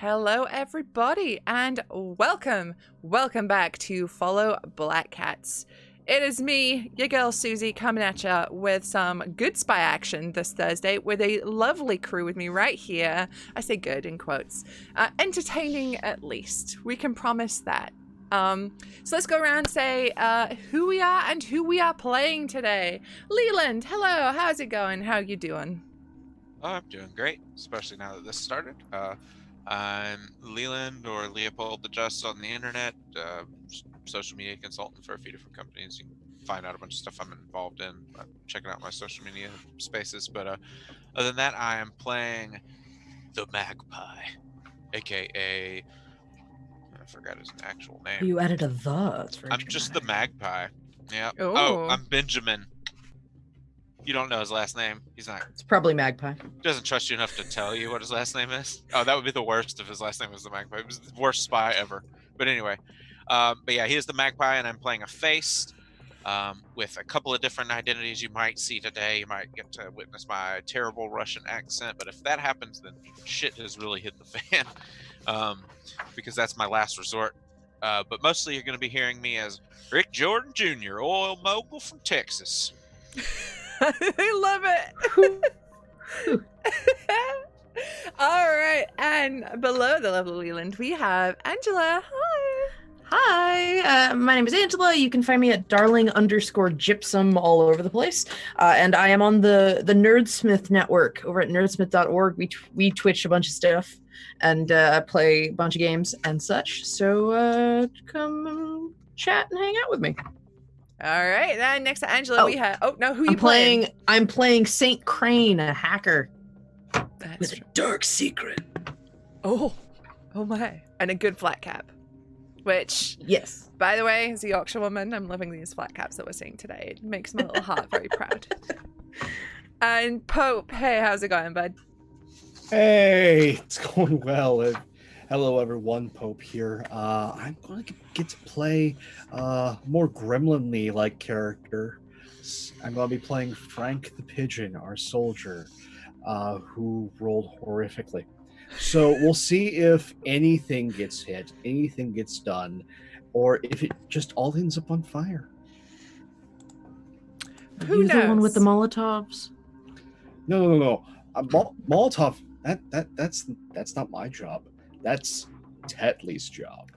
Hello, everybody, and welcome back to Follow Black Cats. It is me, your girl Susie, coming at ya with some good spy action this Thursday with a lovely crew with me right here. I say good in quotes. Entertaining, at least. We can promise that. So let's go around and say who we are and who we are playing today. Leland, hello, how's it going? How you doing? Oh, I'm doing great, especially now that this started. I'm Leland, or Leopold the Just on the internet, social media consultant for a few different companies. You can find out a bunch of stuff I'm involved in, checking out my social media spaces. But other than that, I am playing the Magpie, aka I forgot his actual name. You added a the. It's very I'm just the Magpie. Yeah. Ooh. Oh, I'm Benjamin. You don't know his last name. He's not. It's probably Magpie. He doesn't trust you enough to tell you what his last name is. Oh, that would be the worst if his last name was the Magpie. It was the worst spy ever. But anyway, but yeah, he is the Magpie, and I'm playing a face with a couple of different identities you might see today. You might get to witness my terrible Russian accent, but if that happens, then shit has really hit the fan, because that's my last resort. But mostly you're going to be hearing me as Rick Jordan Jr., oil mogul from Texas. I love it. All right, and below the lovely Leland, we have Angela. Hi, my name is Angela. You can find me at darling_gypsum all over the place. And I am on the Nerdsmith network over at nerdsmith.org. We Twitch a bunch of stuff and play a bunch of games and such. So come chat and hang out with me. All right, and next to Angela, we have. Oh no, who are you playing? I'm playing Saint Crane, a hacker with true. a dark secret. Oh my, and a good flat cap. Which, yes, by the way, as a Yorkshire woman, I'm loving these flat caps that we're seeing today. It makes my little heart very proud. And Pope, hey, how's it going, bud? Hey, it's going well. Hello, everyone. Pope here. I'm going to get to play more gremlin-like character. I'm going to be playing Frank the Pigeon, our soldier, who rolled horrifically. So we'll see if anything gets hit, anything gets done, or if it just all ends up on fire. Who knows? The one with the Molotovs? No. Molotov. That's not my job. That's Tetley's job.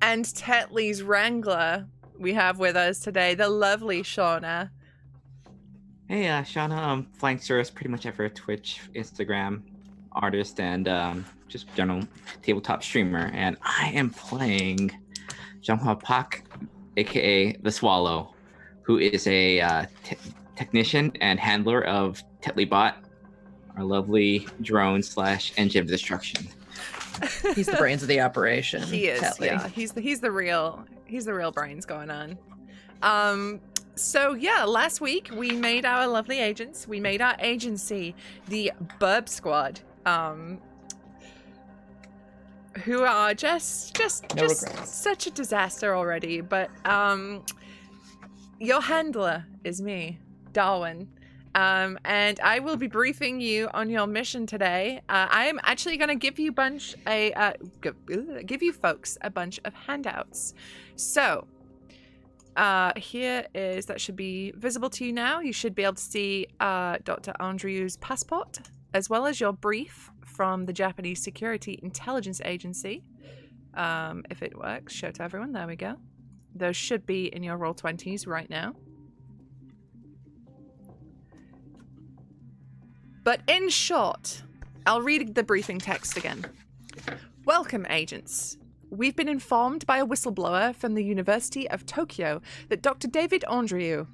And Tetley's Wrangler we have with us today, the lovely Shauna. Hey, Shauna, I'm flying service pretty much ever Twitch, Instagram artist, and just general tabletop streamer. And I am playing Jean-Paul Pak, aka the Swallow, who is a technician and handler of Tetley-Bot, our lovely drone / engine of destruction. He's the brains of the operation. He is. Tetley. Yeah, he's the real brains going on. So yeah, last week we made our lovely agents. We made our agency, the Burb Squad, who are just such a disaster already. But your handler is me, Darwin. And I will be briefing you on your mission today. I am actually going to give you folks a bunch of handouts. So here is, that should be visible to you now. You should be able to see Dr. Andrew's passport, as well as your brief from the Japanese Security Intelligence Agency. If it works, show to everyone. There we go. Those should be in your Roll20s right now. But in short, I'll read the briefing text again. Welcome, agents. We've been informed by a whistleblower from the University of Tokyo that Dr. David Andrew,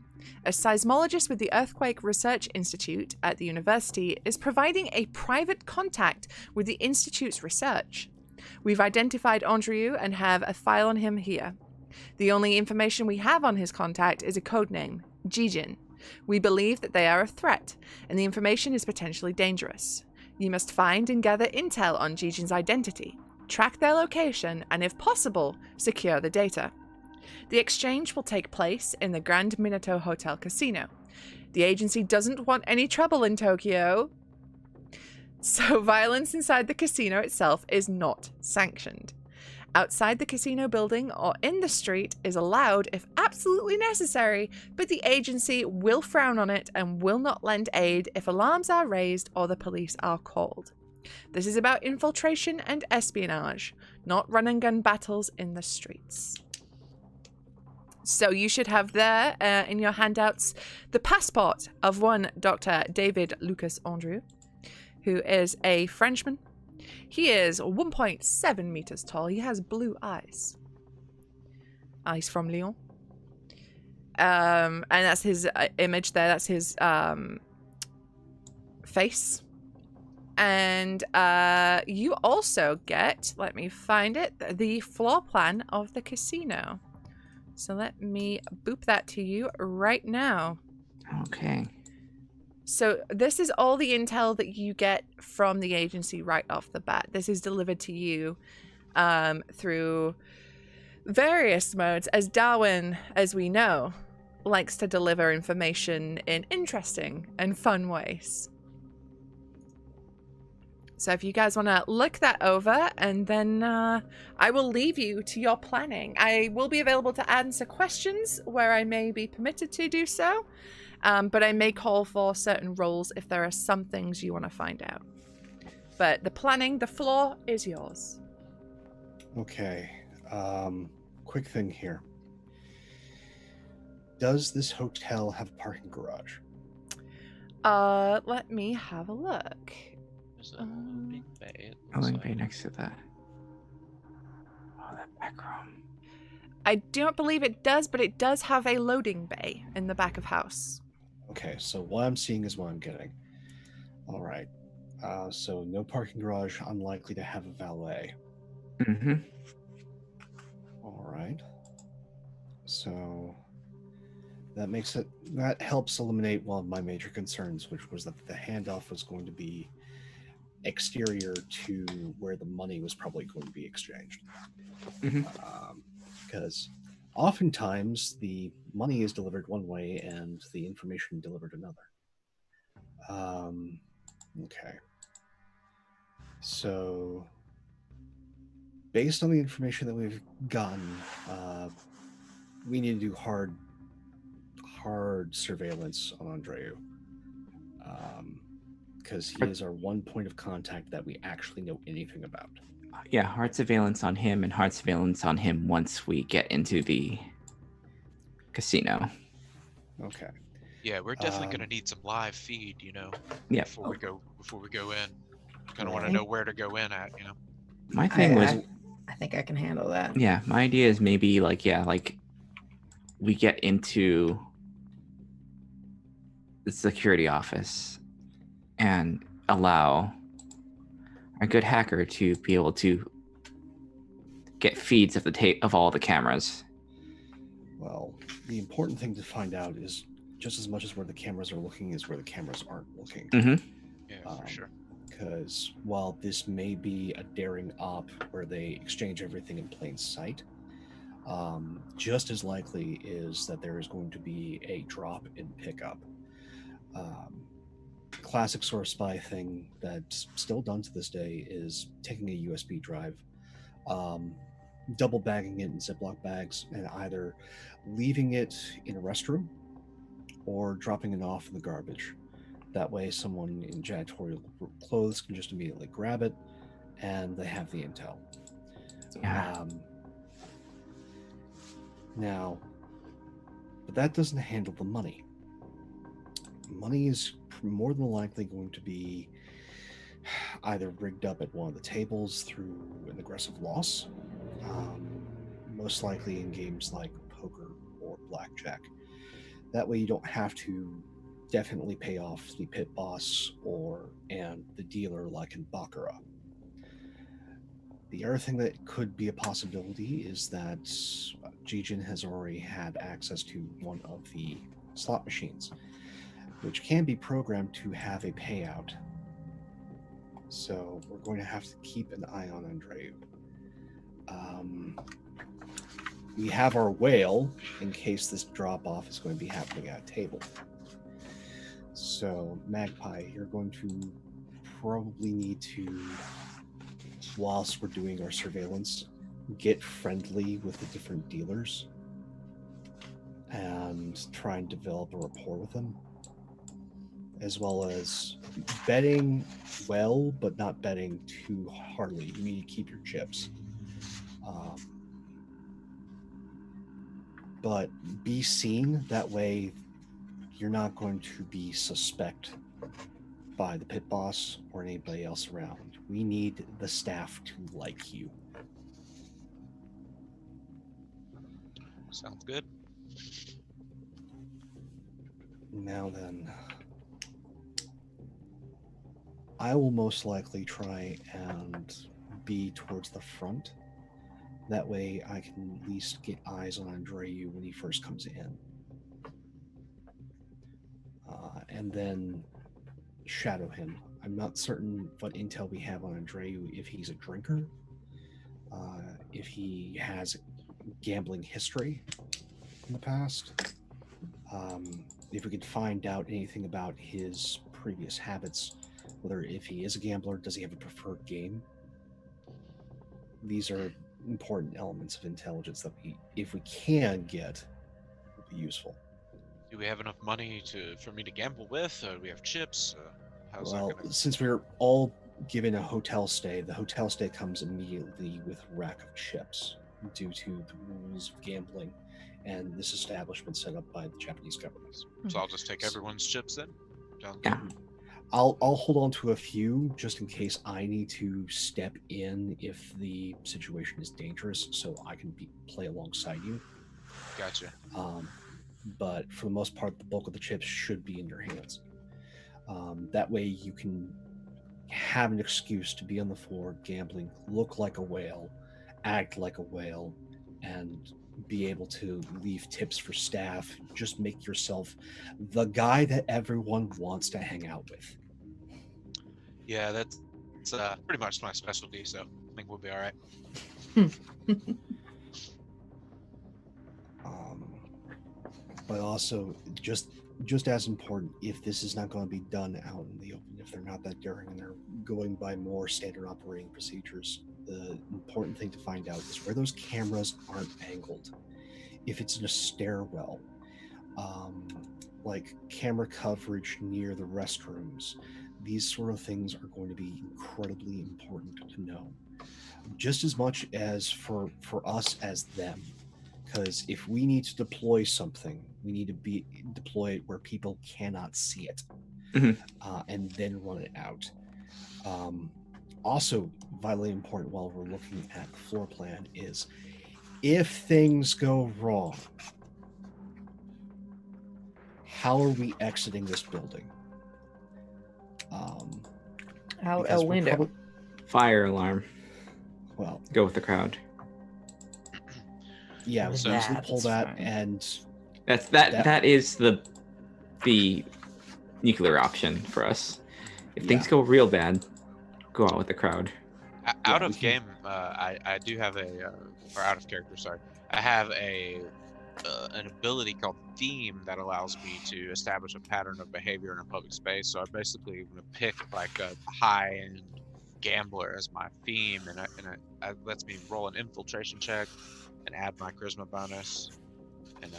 a seismologist with the Earthquake Research Institute at the university, is providing a private contact with the institute's research. We've identified Andrew and have a file on him here. The only information we have on his contact is a codename, Jijin. We believe that they are a threat, and the information is potentially dangerous. You must find and gather intel on Jijin's identity, track their location, and if possible, secure the data. The exchange will take place in the Grand Minato Hotel Casino. The agency doesn't want any trouble in Tokyo. So violence inside the casino itself is not sanctioned. Outside the casino building or in the street is allowed if absolutely necessary, but the agency will frown on it and will not lend aid if alarms are raised or the police are called. This is about infiltration and espionage, not run and gun battles in the streets. So you should have there in your handouts the passport of one Dr. David Lucas Andrew, who is a Frenchman. He is 1.7 meters tall. He has blue eyes. He's from Lyon. And that's his image there. That's his face. And you also get, let me find it, the floor plan of the casino. So let me boop that to you right now. Okay. So this is all the intel that you get from the agency right off the bat. This is delivered to you through various modes, as Darwin, as we know, likes to deliver information in interesting and fun ways. So if you guys want to look that over, and then I will leave you to your planning. I will be available to answer questions where I may be permitted to do so, but I may call for certain roles if there are some things you want to find out. But the planning, the floor is yours. Okay. Quick thing here. Does this hotel have a parking garage? Let me have a look. There's a loading bay. it Oh, looks and bay like. next to that. Oh, that back room. I don't believe it does, but it does have a loading bay in the back of house. Okay, so what I'm seeing is what I'm getting. All right. So no parking garage, unlikely to have a valet. Mm-hmm. All right. So that helps eliminate one of my major concerns, which was that the handoff was going to be exterior to where the money was probably going to be exchanged. Mhm. Because oftentimes the money is delivered one way and the information delivered another. Okay. So, based on the information that we've gotten, we need to do hard surveillance on Andreu. Because he is our one point of contact that we actually know anything about. Yeah, hard surveillance on him and hard surveillance on him once we get into the casino. Okay. Yeah, we're definitely gonna need some live feed, Yeah. before we go in. Kind of want to Right. know where to go in at, My thing was, I think I can handle that. yeah, my idea is maybe like we get into the security office and allow a good hacker to be able to get feeds of the of all the cameras. Well, the important thing to find out is just as much as where the cameras are looking is where the cameras aren't looking. Mm-hmm. Yeah, for sure. Because while this may be a daring op where they exchange everything in plain sight, just as likely is that there is going to be a drop in pickup. Classic sort of spy thing that's still done to this day is taking a USB drive, double bagging it in Ziploc bags, and either leaving it in a restroom or dropping it off in the garbage. That way someone in janitorial clothes can just immediately grab it and they have the intel. Yeah. Now, but that doesn't handle the money. Money is more than likely going to be either rigged up at one of the tables through an aggressive loss, most likely in games like poker or blackjack. That way you don't have to definitely pay off the pit boss and the dealer like in Baccarat. The other thing that could be a possibility is that Jijin has already had access to one of the slot machines, which can be programmed to have a payout. So we're going to have to keep an eye on Andreu. We have our whale in case this drop-off is going to be happening at a table. So, Magpie, you're going to probably need to, whilst we're doing our surveillance, get friendly with the different dealers and try and develop a rapport with them, as well as betting well, but not betting too hardly. You need to keep your chips. But be seen, that way you're not going to be suspect by the pit boss or anybody else around. We need the staff to like you. Sounds good. Now then, I will most likely try and be towards the front. That way I can at least get eyes on Andreu when he first comes in. And then shadow him. I'm not certain what intel we have on Andreu, if he's a drinker, if he has gambling history in the past, if we could find out anything about his previous habits, whether if he is a gambler, does he have a preferred game? These are important elements of intelligence that we, if we can get, would be useful. Do we have enough money for me to gamble with? Do we have chips? How's Well, that gonna... since we're all given a hotel stay, the hotel stay comes immediately with a rack of chips due to the rules of gambling and this establishment set up by the Japanese government. So I'll just take everyone's chips then? Yeah. I'll hold on to a few just in case I need to step in if the situation is dangerous, so I can play alongside you. Gotcha. But for the most part, the bulk of the chips should be in your hands. That way you can have an excuse to be on the floor gambling, look like a whale, act like a whale, and be able to leave tips for staff. Just make yourself the guy that everyone wants to hang out with. Yeah, that's pretty much my specialty, so I think we'll be all right. But also, just as important, if this is not going to be done out in the open, if they're not that daring and they're going by more standard operating procedures, the important thing to find out is where those cameras aren't angled. If it's in a stairwell, like camera coverage near the restrooms, these sort of things are going to be incredibly important to know, just as much as for us as them. Because if we need to deploy something, we need to deploy it where people cannot see it, and then run it out. Also, vitally important while we're looking at the floor plan is, if things go wrong, how are we exiting this building? Out a window. Fire alarm. Well, Go with the crowd. yeah, we So- usually pull that, fine. and That is the nuclear option for us. If things go real bad, go out with the crowd. Out we of can- game, I do have or out of character, sorry. I have an ability called Theme that allows me to establish a pattern of behavior in a public space. So I basically am going to pick like a high-end gambler as my theme, and it lets me roll an infiltration check and add my charisma bonus, and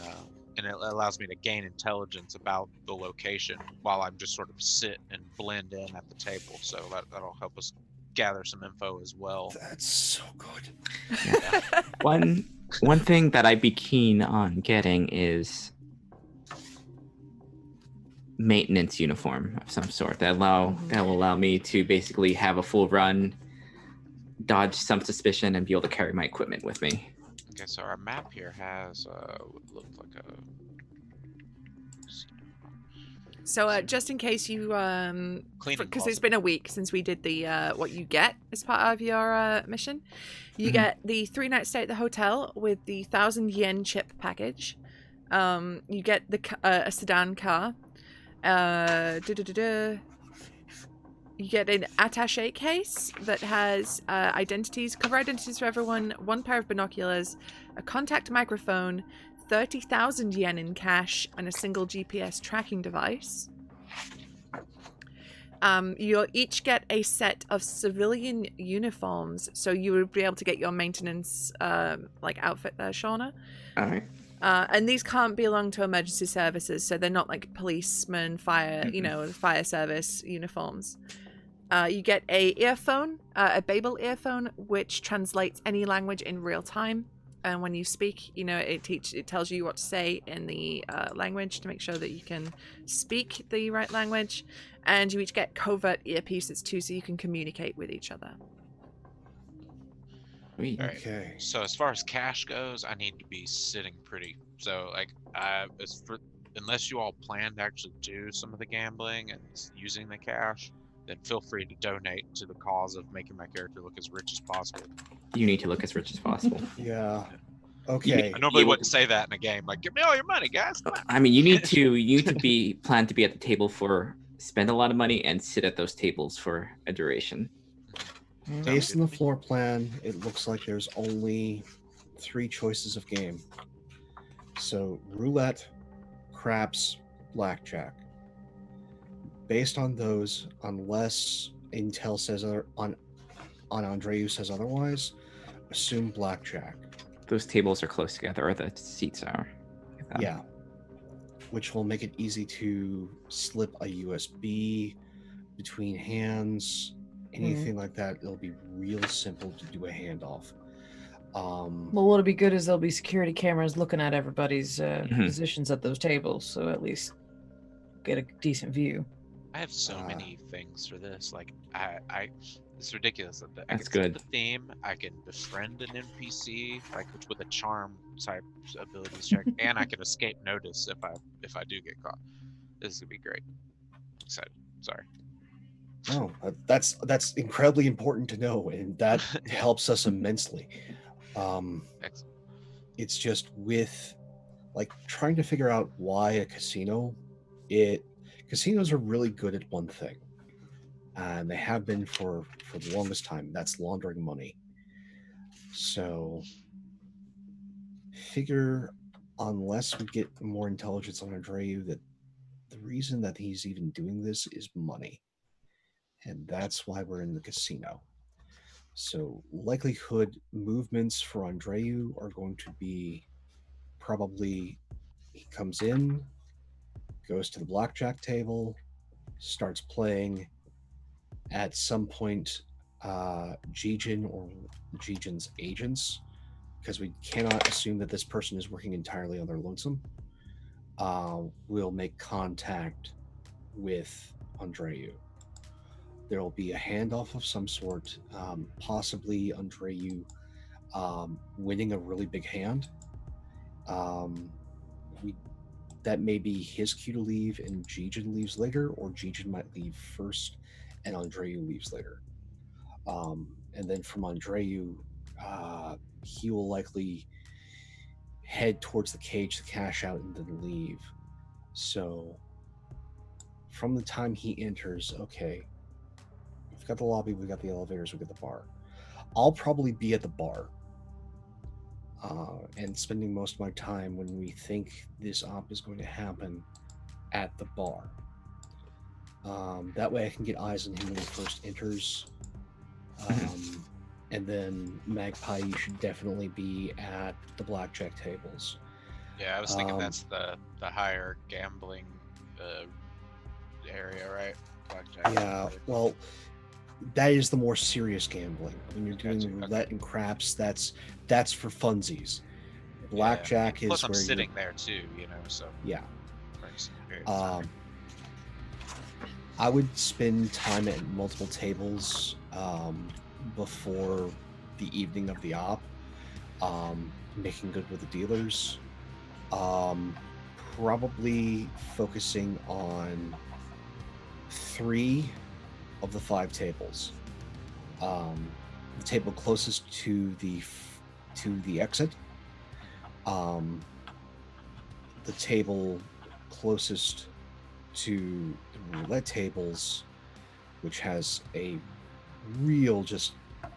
it allows me to gain intelligence about the location while I'm just sort of sit and blend in at the table. So that'll help us gather some info as well. that's so good. One thing that I'd be keen on getting is maintenance uniform of some sort that will allow me to basically have a full run, dodge some suspicion, and be able to carry my equipment with me. Okay, so our map here has what looked like a. So just in case you Cleaning because it's closet. been a week since we did the what you get as part of your mission, you get the 3-night stay at the hotel with the 1,000 yen chip package. You get a sedan car. You get an attaché case that has cover identities for everyone, 1 pair of binoculars, a contact microphone, 30,000 yen in cash, and a single GPS tracking device. You'll each get a set of civilian uniforms, so you would be able to get your maintenance outfit there, Shauna. All right. And these can't belong to emergency services, so they're not like policemen, fire, fire service uniforms. You get a earphone, a Babel earphone, which translates any language in real time. And when you speak, it tells you what to say in the language to make sure that you can speak the right language. And you each get covert earpieces too, so you can communicate with each other. Sweet. All right. Okay. So as far as cash goes, I need to be sitting pretty. So unless you all plan to actually do some of the gambling and using the cash, then feel free to donate to the cause of making my character look as rich as possible. You need to look as rich as possible. Yeah. Okay. I normally wouldn't say that in a game. Like, give me all your money, guys. Come on. I mean, you need to plan to be at the table for spend a lot of money and sit at those tables for a duration. Based on the floor plan, it looks like there's only 3 choices of game. So roulette, craps, blackjack. Based on those, unless Intel says on Andreu says otherwise, assume blackjack. Those tables are close together, or the seats are. Yeah. Which will make it easy to slip a USB between hands, anything like that. It'll be real simple to do a handoff. Well, what'll be good is there'll be security cameras looking at everybody's positions at those tables, so at least get a decent view. I have so many things for this. Like, it's ridiculous. I That's can set good. the theme. I can befriend an NPC, like with a charm type abilities check, and I can escape notice if I do get caught. This is gonna be great. Excited. Sorry. Oh, that's incredibly important to know, and that helps us immensely. Excellent. It's just with trying to figure out why a casino. Casinos are really good at one thing, and they have been for the longest time. That's laundering money. So figure, unless we get more intelligence on Andreu, that the reason that he's even doing this is money, and that's why we're in the casino. So likelihood movements for Andreu are going to be probably he comes in, goes to the blackjack table, starts playing. At some point, Jijin or Jijin's agents, because we cannot assume that this person is working entirely on their lonesome, will make contact with Andreu. There will be a handoff of some sort, possibly Andreu winning a really big hand. That may be his cue to leave and Jijin leaves later, or Jijin might leave first and Andreu leaves later. And then from Andreu, he will likely head towards the cage to cash out and then leave. So from the time he enters, okay, we've got the lobby, we've got the elevators, we've got the bar. I'll probably be at the bar and spending most of my time when we think this op is going to happen at the bar. That way I can get eyes on him when he first enters. And then Magpie, you should definitely be at the blackjack tables. Yeah, I was thinking that's the higher gambling area, right? Blackjack. Yeah, well, that is the more serious gambling. When you're doing Gotcha, roulette and craps, that's for funsies. Blackjack is Plus, I'm where sitting there too, so yeah. for some periods of time. I would spend time at multiple tables before the evening of the op, making good with the dealers. Probably focusing on 3 of the 5 tables. The table closest to the exit. The table closest to the roulette tables, which has a real just,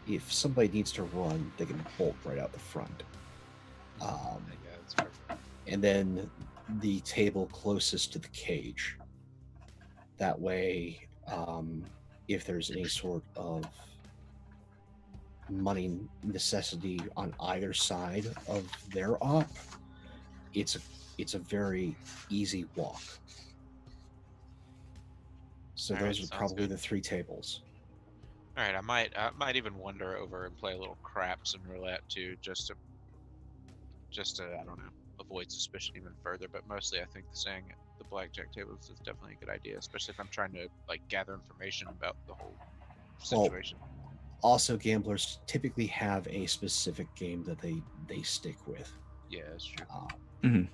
if somebody needs to run, they can bolt right out the front. That's perfect. And then the table closest to the cage. That way, if there's any sort of money necessity on either side of their op, it's a very easy walk. So All right, those are sounds probably good. the 3 tables. All right, I might even wander over and play a little craps and roulette too, just to I don't know, avoid suspicion even further. But mostly, I think saying at the blackjack tables is definitely a good idea, especially if I'm trying to like gather information about the whole situation. Also, gamblers typically have a specific game that they stick with. Yeah, that's true. And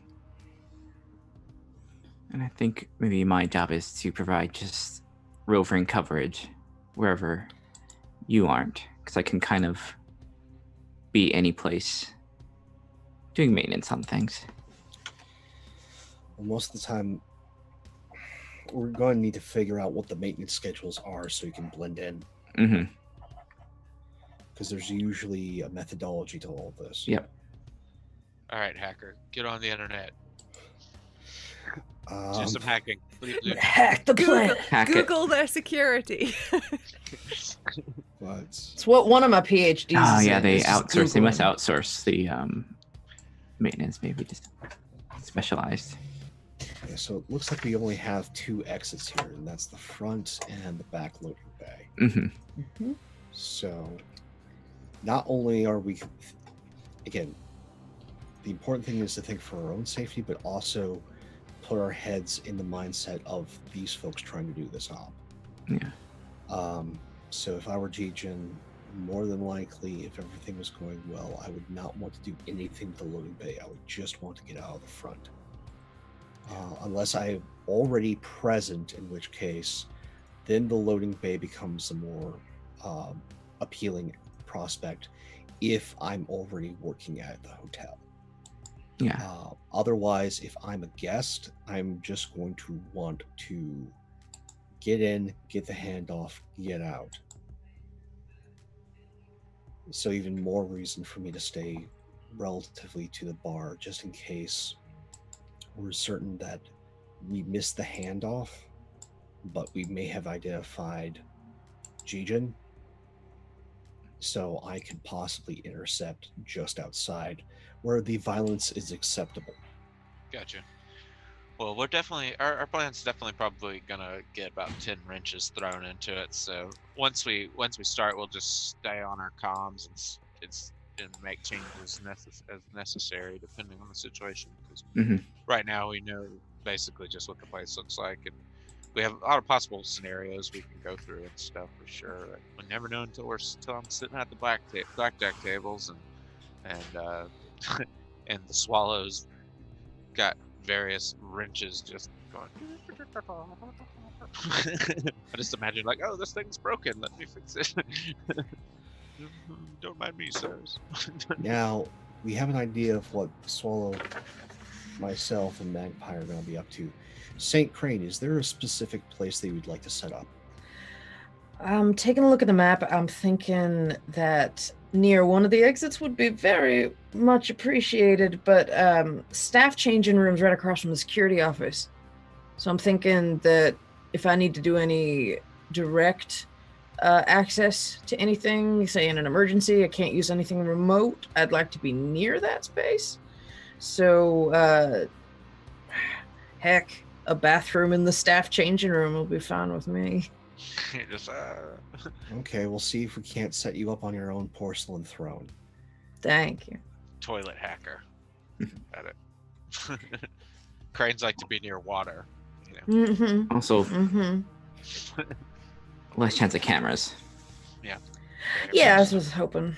I think maybe my job is to provide just rovering coverage wherever you aren't, because I can kind of be any place doing maintenance on things. Well, most of the time, we're going to need to figure out what the maintenance schedules are so you can blend in. Because there's usually a methodology to all of this. Yep. All right, hacker, get on the internet. Do some hacking. Please do. Hack the plant. Google their security. But It's what one of my PhDs Oh is yeah, in, they is just outsource. They must Googling. outsource the maintenance, maybe just specialized. yeah, so it looks like we only have 2 exits here, and that's the front and the back loading bay. Mhm. So not only are we, again, the important thing is to think for our own safety, but also put our heads in the mindset of these folks trying to do this op. Yeah. So if I were Jigen, more than likely, if everything was going well, I would not want to do anything with the loading bay. I would just want to get out of the front. Unless I am already present, in which case, then the loading bay becomes a more appealing prospect if I'm already working at the hotel. Yeah. Otherwise, if I'm a guest, I'm just going to want to get in, get the handoff, get out. So even more reason for me to stay relatively to the bar, just in case we're certain that we missed the handoff, but we may have identified Jigen. So I could possibly intercept just outside where the violence is acceptable. Gotcha. Well, we're definitely our plan's definitely probably gonna get about 10 wrenches thrown into it. So once we start, we'll just stay on our comms and make changes as necessary depending on the situation. Because right now we know basically just what the place looks like, and we have a lot of possible scenarios we can go through and stuff for sure. We never know until I'm sitting at the blackjack tables and and the swallows got various wrenches just going. I just imagine like, oh, this thing's broken. Let me fix it. Don't mind me, sirs. Now, we have an idea of what Swallow, myself, and Magpie are going to be up to. St. Crane, is there a specific place that you would like to set up? Taking a look at the map, I'm thinking that near one of the exits would be very much appreciated, but staff changing rooms right across from the security office. So I'm thinking that if I need to do any direct access to anything, say in an emergency, I can't use anything remote, I'd like to be near that space. So, heck, a bathroom in the staff changing room will be fine with me. Just, Okay, we'll see if we can't set you up on your own porcelain throne. Thank you. toilet hacker. At it. Cranes like to be near water. You know. Mm-hmm. Also, Mm-hmm. less chance of cameras. Yeah. Yeah, I was hoping.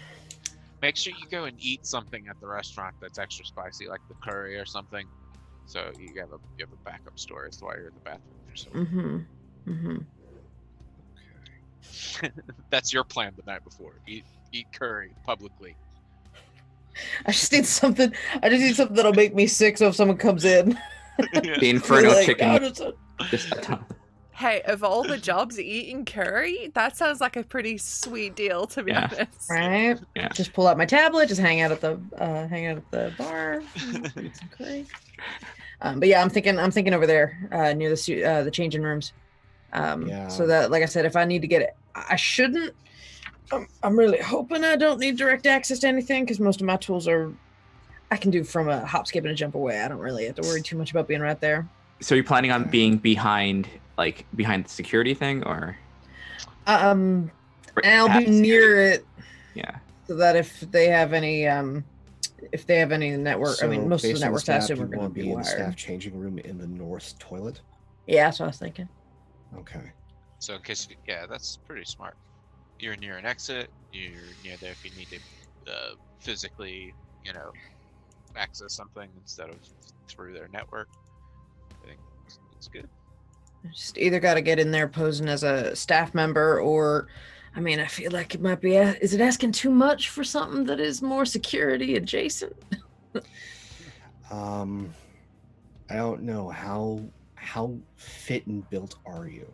Make sure you go and eat something at the restaurant that's extra spicy, like the curry or something. So you have a backup story as to why you're in the bathroom or something. Mm-hmm. Mm-hmm. That's your plan the night before. Eat curry publicly. I just need something that'll make me sick. So if someone comes in, The Inferno like, chicken. "Oh, just Just a ton. Hey, of all the jobs, eating curry, that sounds like a pretty sweet deal, to be Yeah. honest. right? Yeah. Just pull out my tablet. Just hang out at the bar. Eat some curry. But yeah, I'm thinking over there near the changing rooms. Yeah. So that, like I said, if I need to get it, I shouldn't. I'm really hoping I don't need direct access to anything because most of my tools I can do from a hop, skip, and a jump away. I don't really have to worry too much about being right there. So you're planning on being behind the security thing, or? And I'll be near it. Yeah. So that if they have any network, I mean, most of based the on networks I staff, assume you are going to want to be be in the wired. staff changing room in the north toilet. Yeah, that's what I was thinking. Okay. So in case, that's pretty smart. You're near an exit. You're near there if you need to physically, access something instead of through their network. I think it's good. Just either got to get in there posing as a staff member, or, I mean, I feel like it might be. Is it asking too much for something that is more security adjacent? I don't know how fit and built are you?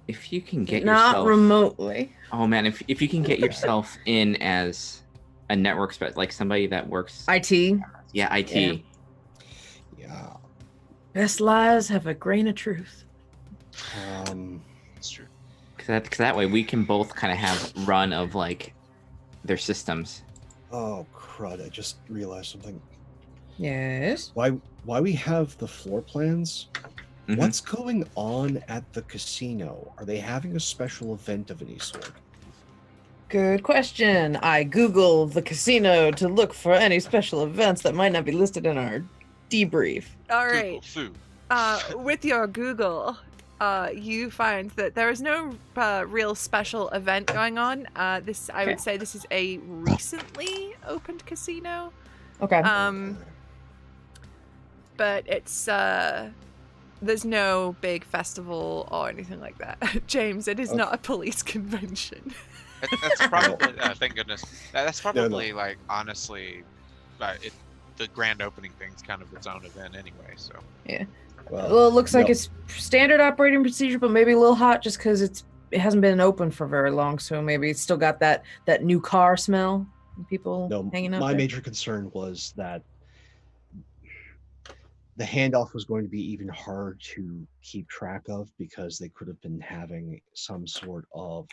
If you can get Not yourself remotely. Oh man, if you can get yourself in as a network like somebody that works IT. Yeah, IT. Yeah. Yeah. Best lies have a grain of truth. That's true. Cause that way we can both kind of have run of like their systems. Oh crud! I just realized something. Yes. Why we have the floor plans? Mhm. What's going on at the casino? Are they having a special event of any sort? Good question. I Googled the casino to look for any special events that might not be listed in our debrief. All Google right. food. With your Google, you find that there is no real special event going on. I would say this is a recently opened casino. Okay. But it's there's no big festival or anything like that. James, it is not a police convention. That's probably thank goodness. That's probably like honestly, the grand opening thing's kind of its own event anyway. So Yeah. Well, it looks like it's standard operating procedure, but maybe a little hot just because it hasn't been open for very long. So maybe it's still got that new car smell. People hanging out my there. major concern was that the handoff was going to be even hard to keep track of because they could have been having some sort of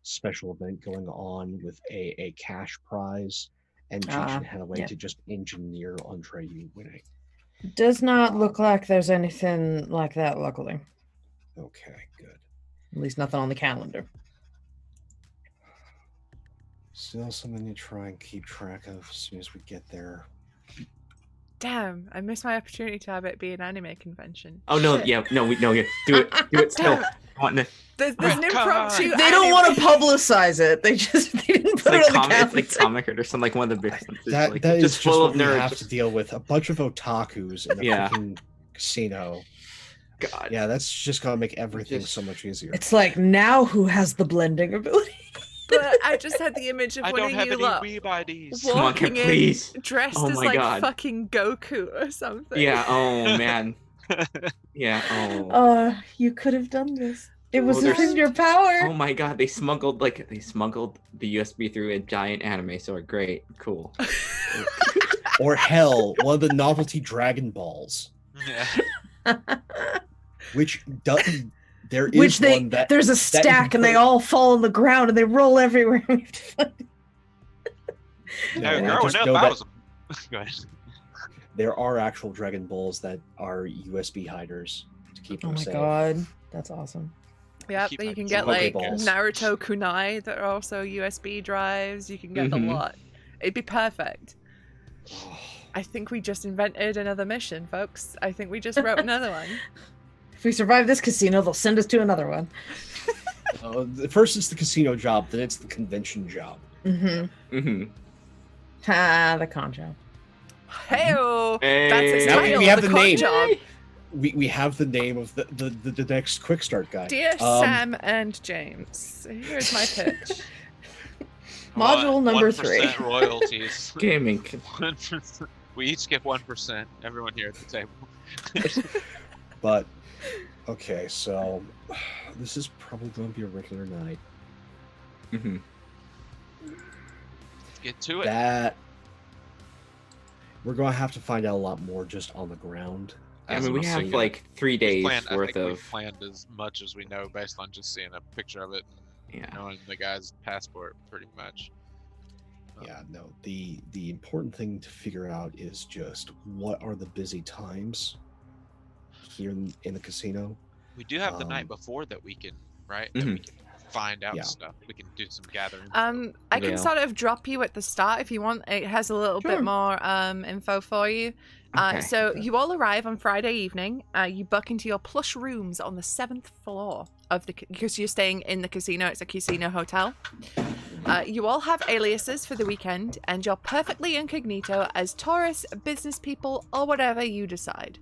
special event going on with a cash prize, and Jason had a way to just engineer Andreu winning. Does not look like there's anything like that, luckily. Okay, good. At least nothing on the calendar. Still something to try and keep track of as soon as we get there. Damn, I missed my opportunity to have it be an anime convention. Oh no, Shit. yeah, no, do it still. There's an impromptu. They don't want to publicize it. They didn't put it on the calendar. It's like Comic or something, like one of the big ones. That like, is just full what of we nerds. have to deal with. A bunch of otakus in a fucking casino. God. Yeah, that's just gonna make everything so much easier. It's like, now who has the blending ability? But I just had the image of I one don't of have you any lot Weeb IDs. walking in dressed Oh as my like God. fucking Goku or something. Yeah. Oh man. Yeah. Oh. Oh, you could have done this. It was within your power. Oh my God! They smuggled the USB through a giant anime sword. Great. Cool. Or hell, one of the novelty Dragon Balls. Yeah. Which doesn't. There is one that there's a stack and they all fall on the ground and they roll everywhere. No, I just growing know up, I that was. Go ahead. there are actual Dragon Balls that are USB hiders to keep them safe. Oh my God, that's awesome. Yep, Keep you my can get like Pokeballs. Naruto kunai that are also USB drives. You can get the lot. It'd be perfect. I think we just invented another mission, folks. I think we just wrote another one. If we survive this casino, they'll send us to another one. First it's the casino job, then it's the convention job. The con job. Hey-o! Hey. That's its Now title, we have the the con name. job. We have the name of the next quick start guy. Dear Sam and James, here's my pitch. Module number 1% 3. royalties. Gaming. 1%. We each get 1%. Everyone here at the table. But okay, so this is probably going to be a regular night. Let's get to it. That we're going to have to find out a lot more just on the ground I As mean, I'm we have assuming. like 3 We've days planned, I worth think of. we've planned as much as we know based on just seeing a picture of it, Yeah. knowing the guy's passport, pretty much. Yeah, no. The important thing to figure out is just what are the busy times here in the casino. We do have the night Um, before that we can, right? That we Mhm. can find out Yeah. stuff. We can do some gathering. I can Veil. sort of drop you at the start if you want. It has a little Sure. bit more info for you. Okay. So Okay. you all arrive on Friday evening. You book into your plush rooms on the 7th floor of because you're staying in the casino. It's a casino hotel. You all have aliases for the weekend, and you're perfectly incognito as tourists, business people, or whatever you decide.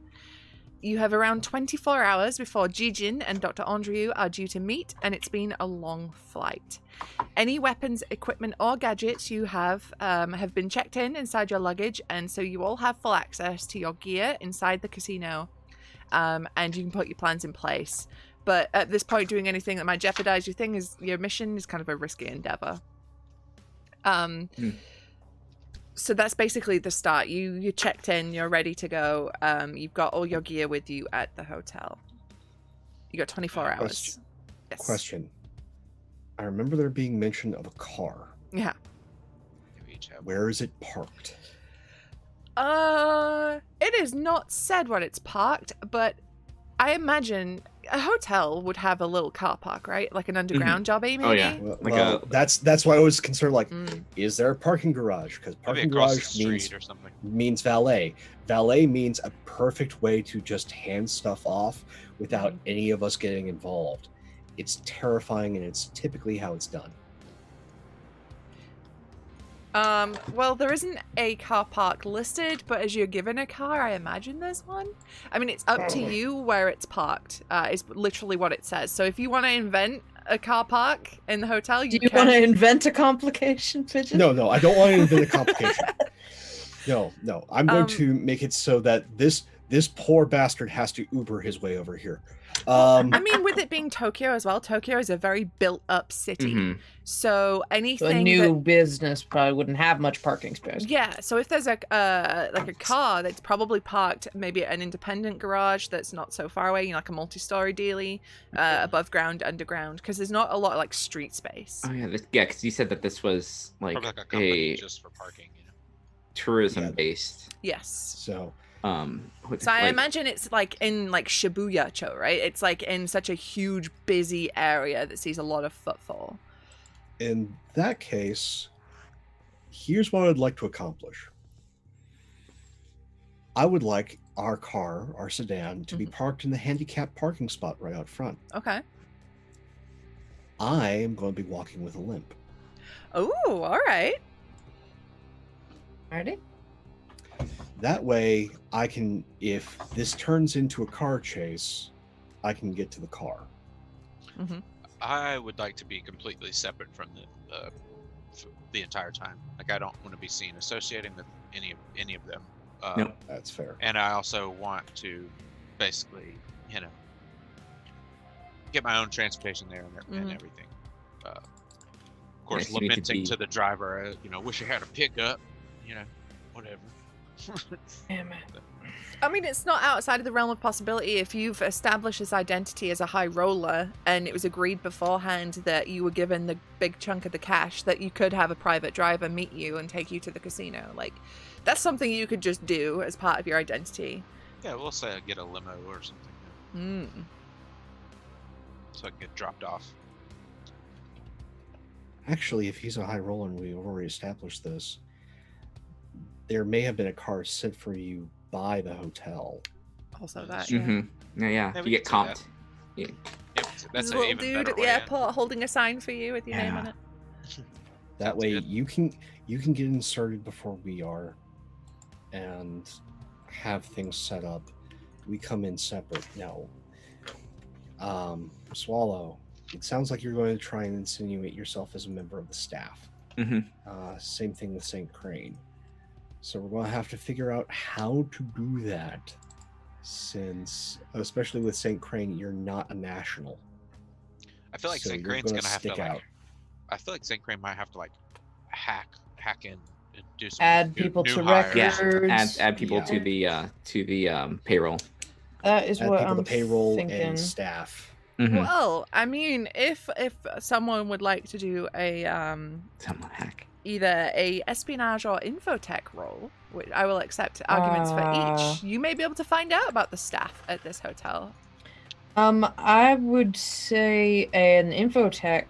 You have around 24 hours before Jijin and Dr. Andrew are due to meet, and it's been a long flight. Any weapons, equipment, or gadgets you have been checked inside your luggage, and so you all have full access to your gear inside the casino, and you can put your plans in place. But at this point, doing anything that might jeopardize your mission is kind of a risky endeavor. So that's basically the start. You checked in, you're ready to go. You've got all your gear with you at the hotel. You got 24 hours. Question. Yes. Question. I remember there being mention of a car. Yeah. We each have Where is it parked? It is not said what it's parked, but I imagine a hotel would have a little car park, right? Like an underground jobby, maybe? Oh, yeah. Well, Like that's why I was concerned. Like, Mm. is there a parking garage? Because maybe parking across the garage street or something. means valet. Valet means a perfect way to just hand stuff off without any of us getting involved. It's terrifying, and it's typically how it's done. Well, there isn't a car park listed, but as you're given a car, I imagine there's one. I mean, it's up to you where it's parked. Is literally what it says. So if you want to invent a car park in the hotel, Do you want to invent a complication, Pigeon? No, I don't want to invent a complication. No, I'm going to make it so that this poor bastard has to Uber his way over here. I mean, with it being Tokyo as well, Tokyo is a very built-up city. Mhm. So So anything a new business probably wouldn't have much parking space. Yeah, so if there's a car that's probably parked maybe at an independent garage that's not so far away, like a multi-story dealie, above ground, underground, because there's not a lot of like street space. Oh yeah, because you said that this was like, Probably like a company a just for parking, you know. tourism based. Yes. So So I imagine it's like in like Shibuya-cho, right? It's like in such a huge, busy area that sees a lot of footfall. in that case, here's what I'd like to accomplish. I would like our car, our sedan, to be parked in the handicapped parking spot right out front. Okay. I am going to be walking with a limp. Oh, all right. Alrighty. That way, I can, if this turns into a car chase, I can get to the car. I would like to be completely separate from the entire time. Like, I don't want to be seen associating with any of them. Nope. That's fair. And I also want to basically, get my own transportation there and everything. Of course, Yes, you need to lamenting be- to the driver, wish I had a pickup, whatever. Damn it. I mean, it's not outside of the realm of possibility if you've established this identity as a high roller and it was agreed beforehand that you were given the big chunk of the cash, that you could have a private driver meet you and take you to the casino. Like, that's something you could just do as part of your identity. Yeah, we'll say I get a limo or something, so I can get dropped off. Actually, if he's a high roller and we've already established this, there may have been a car sent for you by the hotel. Also that. Mm-hmm. Yeah. Yeah, You we get can do comped. Yep, There's that's a an little even dude better at the way in. airport holding a sign for you with your name on Yeah. it. That Sounds way good. you can get inserted before we are and have things set up. We come in separate. No. Swallow, it sounds like you're going to try and insinuate yourself as a member of the staff. Same thing with St. Crane. So we're going to have to figure out how to do that, since, especially with St. Crane, you're not a national. I feel like So St. you're Crane's gonna gonna have to stick like. out. I feel like St. Crane might have to like hack in and do some Add new people to hires or Yeah. something. records. Add people Yeah. to the payroll. That is Add what people I'm to payroll thinking. and staff. Mhm. Well, I mean, if someone would like to do a Someone hack. either a espionage or infotech role, which I will accept arguments for each, you may be able to find out about the staff at this hotel. I would say an infotech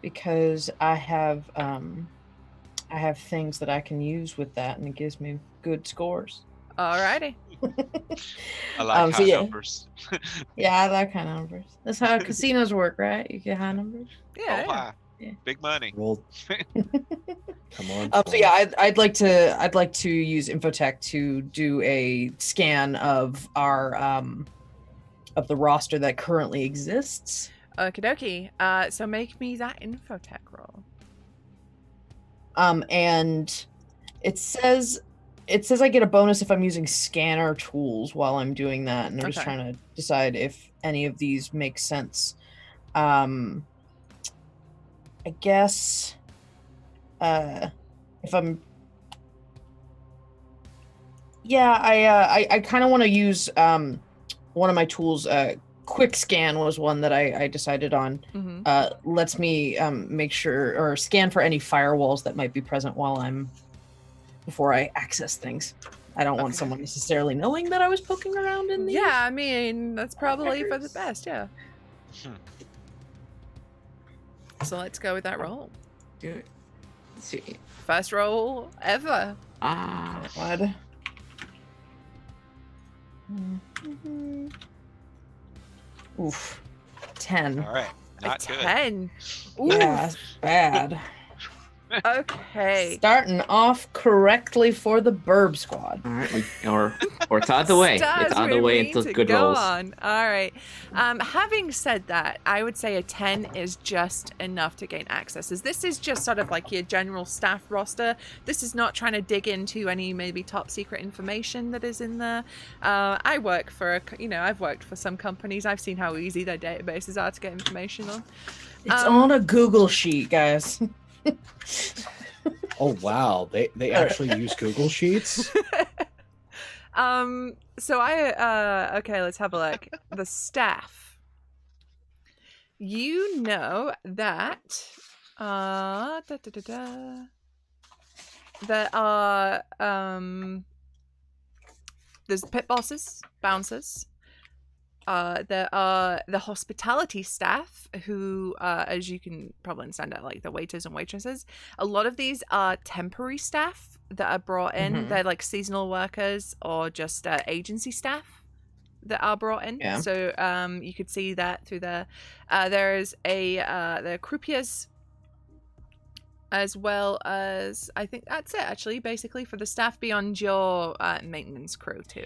because I have things that I can use with that, and it gives me good scores. Alrighty. I like so high yeah. numbers. Yeah, I like high numbers. That's how casinos work, right? You get high numbers. Yeah. Oh, high. Yeah. Big money. Roll. Come on. So yeah, I'd like to use infotech to do a scan of our of the roster that currently exists. Okie dokie. So make me that infotech roll. And it says I get a bonus if I'm using scanner tools while I'm doing that, and I'm just Okay. trying to decide if any of these make sense. I guess if I'm I kind of want to use one of my tools. Quick scan was one that I decided on. Mm-hmm. Lets me make sure or scan for any firewalls that might be present before I access things. I don't want Okay. someone necessarily knowing that I was poking around in these. Yeah, I mean, that's probably for the records. best, yeah. So let's go with that roll. Do it. Let's see. First roll ever. God. Mhm. Oof. 10. All right. Not a good. 10. Ooh. Yeah, that's bad. Okay. Starting off correctly for the Burb Squad. All right, or it's out of the way. Stars, It's out of the we way need until to good go rolls. on. All right. Having said that, I would say a 10 is just enough to gain access. As this is just sort of like your general staff roster. This is not trying to dig into any maybe top secret information that is in there. I work for I've worked for some companies. I've seen how easy their databases are to get information on. It's on a Google sheet, guys. Oh wow, they actually use Google Sheets. So okay, let's have a look. The staff. You know that there are there's pit bosses, bouncers. There are the hospitality staff who, as you can probably understand, are like the waiters and waitresses. A lot of these are temporary staff that are brought in. Mhm. They're like seasonal workers or just agency staff that are brought in. Yeah. So you could see that through there. There's the croupiers, as well as I think that's it actually. Basically, for the staff beyond your maintenance crew too.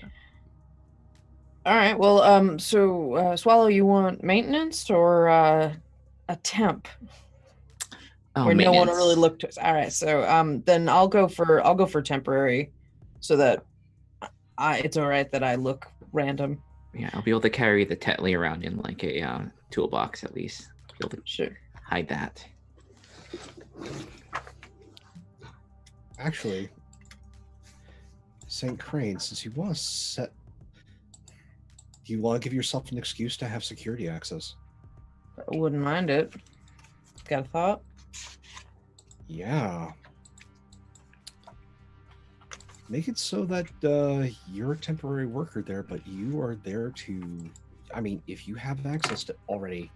All right. Well, so Swallow, you want maintenance or a temp? Oh, where no one maintenance. really looked to us. All right. So then I'll go for temporary, so that it's all right that I look random. Yeah, I'll be able to carry the Tetley around in like a toolbox at least. Be able to Sure. hide that. Actually, St. Crane, since you want to set, do you want to give yourself an excuse to have security access? I wouldn't mind it. Got a thought? Yeah. Make it so that you're a temporary worker there, but you are there to, I mean, if you have access to already,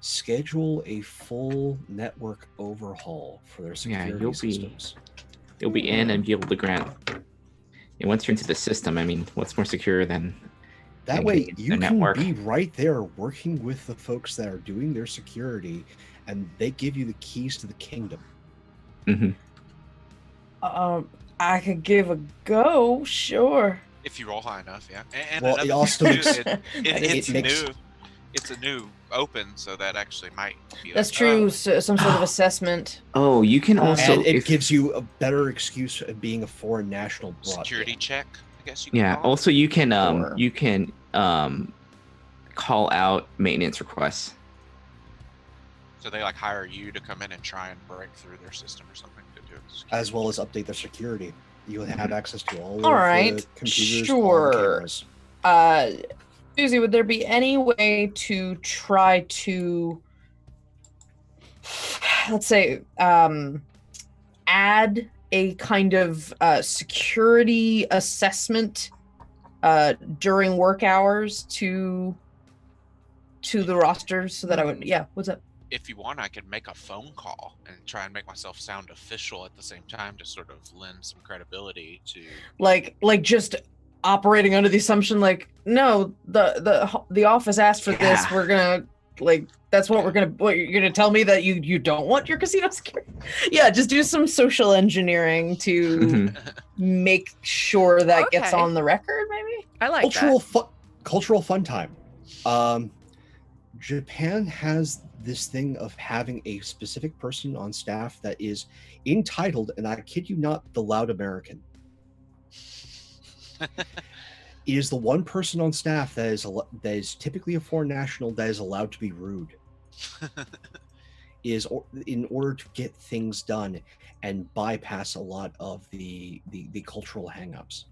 schedule a full network overhaul for their security systems. You'll be in and be able to grant. And once you're into the system, I mean, what's more secure than that way into you the can network? be right there working with the folks that are doing their security, and they give you the keys to the kingdom. I could give a go, sure. If you roll high enough, yeah. And Well, another it also thing, too, makes- it's it makes- new. It's a new open, so that actually might be. That's like, true. oh, So, some sort of assessment. Oh, you can also And it if- gives you a better excuse of being a foreign national brought security in. check, I guess you can Yeah. call it. Also, you can Sure. call out maintenance requests. So they like hire you to come in and try and break through their system or something to do it. As well as update their security. You'll have access to all All of right, the computers, all the sure. cameras. Susie, would there be any way to try to, let's say, add a kind of security assessment during work hours to the roster so that I would, what's up? If you want, I could make a phone call and try and make myself sound official at the same time to sort of lend some credibility to. Like just operating under the assumption, like, no, the office asked for this. We're gonna that's what we're gonna. What, you're gonna tell me that you don't want your casino security? Yeah, just do some social engineering to make sure that gets on the record. Maybe I like cultural fun time. Japan has this thing of having a specific person on staff that is entitled, and I kid you not, the loud American. It is the one person on staff that is typically a foreign national that is allowed to be rude. In order to get things done and bypass a lot of the cultural hangups.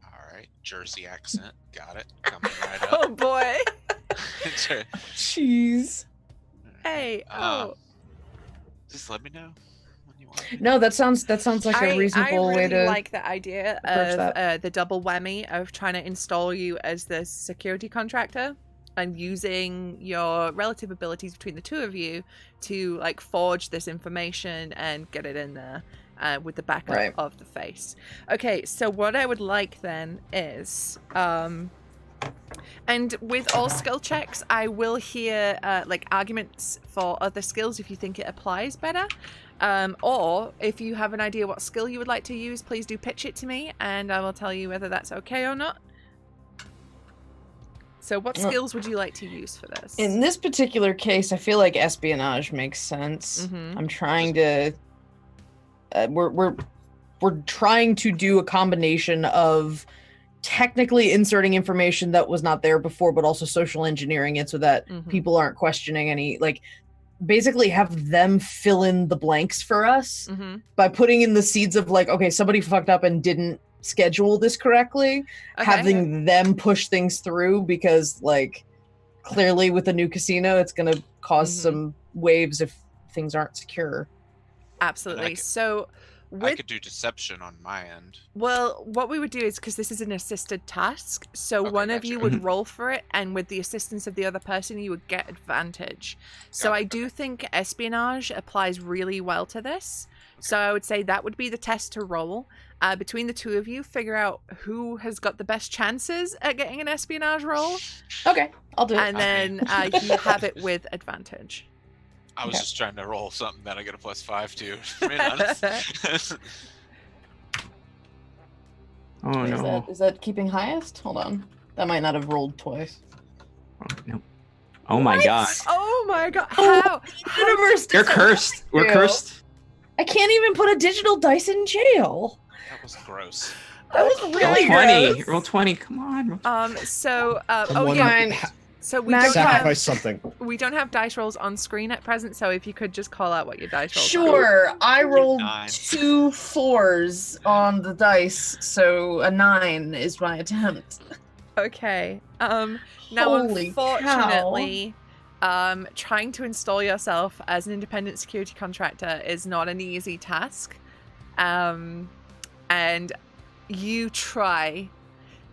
All right, Jersey accent, got it. Coming right up. Oh boy. Jeez. Hey. Just let me know when you want. No, that sounds like a reasonable way to. I really like the idea of the double whammy of trying to install you as the security contractor and using your relative abilities between the two of you to like forge this information and get it in there with the backup of the face. Okay, so what I would like then is and with all skill checks, I will hear like arguments for other skills if you think it applies better. Or if you have an idea what skill you would like to use, please do pitch it to me and I will tell you whether that's okay or not. So what skills would you like to use for this? In this particular case, I feel like espionage makes sense. I'm trying to we're trying to do a combination of technically inserting information that was not there before, but also social engineering it so that people aren't questioning any, like, basically have them fill in the blanks for us by putting in the seeds of like, okay, somebody fucked up and didn't schedule this correctly, having them push things through because like clearly with a new casino, it's going to cause some waves if things aren't secure. Absolutely. I could do deception on my end. Well, what we would do is, because this is an assisted task, so one of you would roll for it, and with the assistance of the other person, you would get advantage. So I do think espionage applies really well to this. So I would say that would be the test to roll. Between the two of you, figure out who has got the best chances at getting an espionage roll. Okay, I'll do it. And then you have it with advantage. I was just trying to roll something that I get a +5 to. To be honest. Oh no! Is that keeping highest? Hold on, that might not have rolled twice. Oh, no! Oh my god! Oh my god! How? Universe! You're cursed. We're cursed. I can't even put a digital dice in jail. That was gross. That was really gross. Roll 20. Come on. So we don't have dice rolls on screen at present, so if you could just call out what your dice rolls are. Sure, I rolled 2 4s on the dice, so a 9 is my attempt. Okay. Now Holy unfortunately, trying to install yourself as an independent security contractor is not an easy task. And you try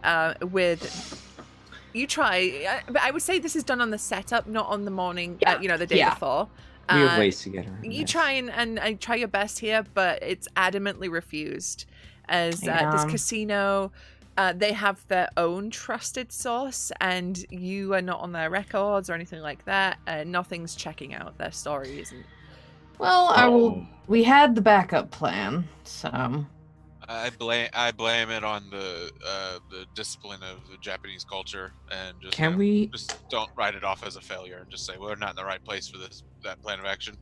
but I would say this is done on the setup, not on the morning, the day before. We have ways to get her. You try and try your best here, but it's adamantly refused. As this casino, they have their own trusted source, and you are not on their records or anything like that. Nothing's checking out their stories. Well, we had the backup plan, so. I blame it on the discipline of the Japanese culture, and just just don't write it off as a failure and just say we're not in the right place for that plan of action.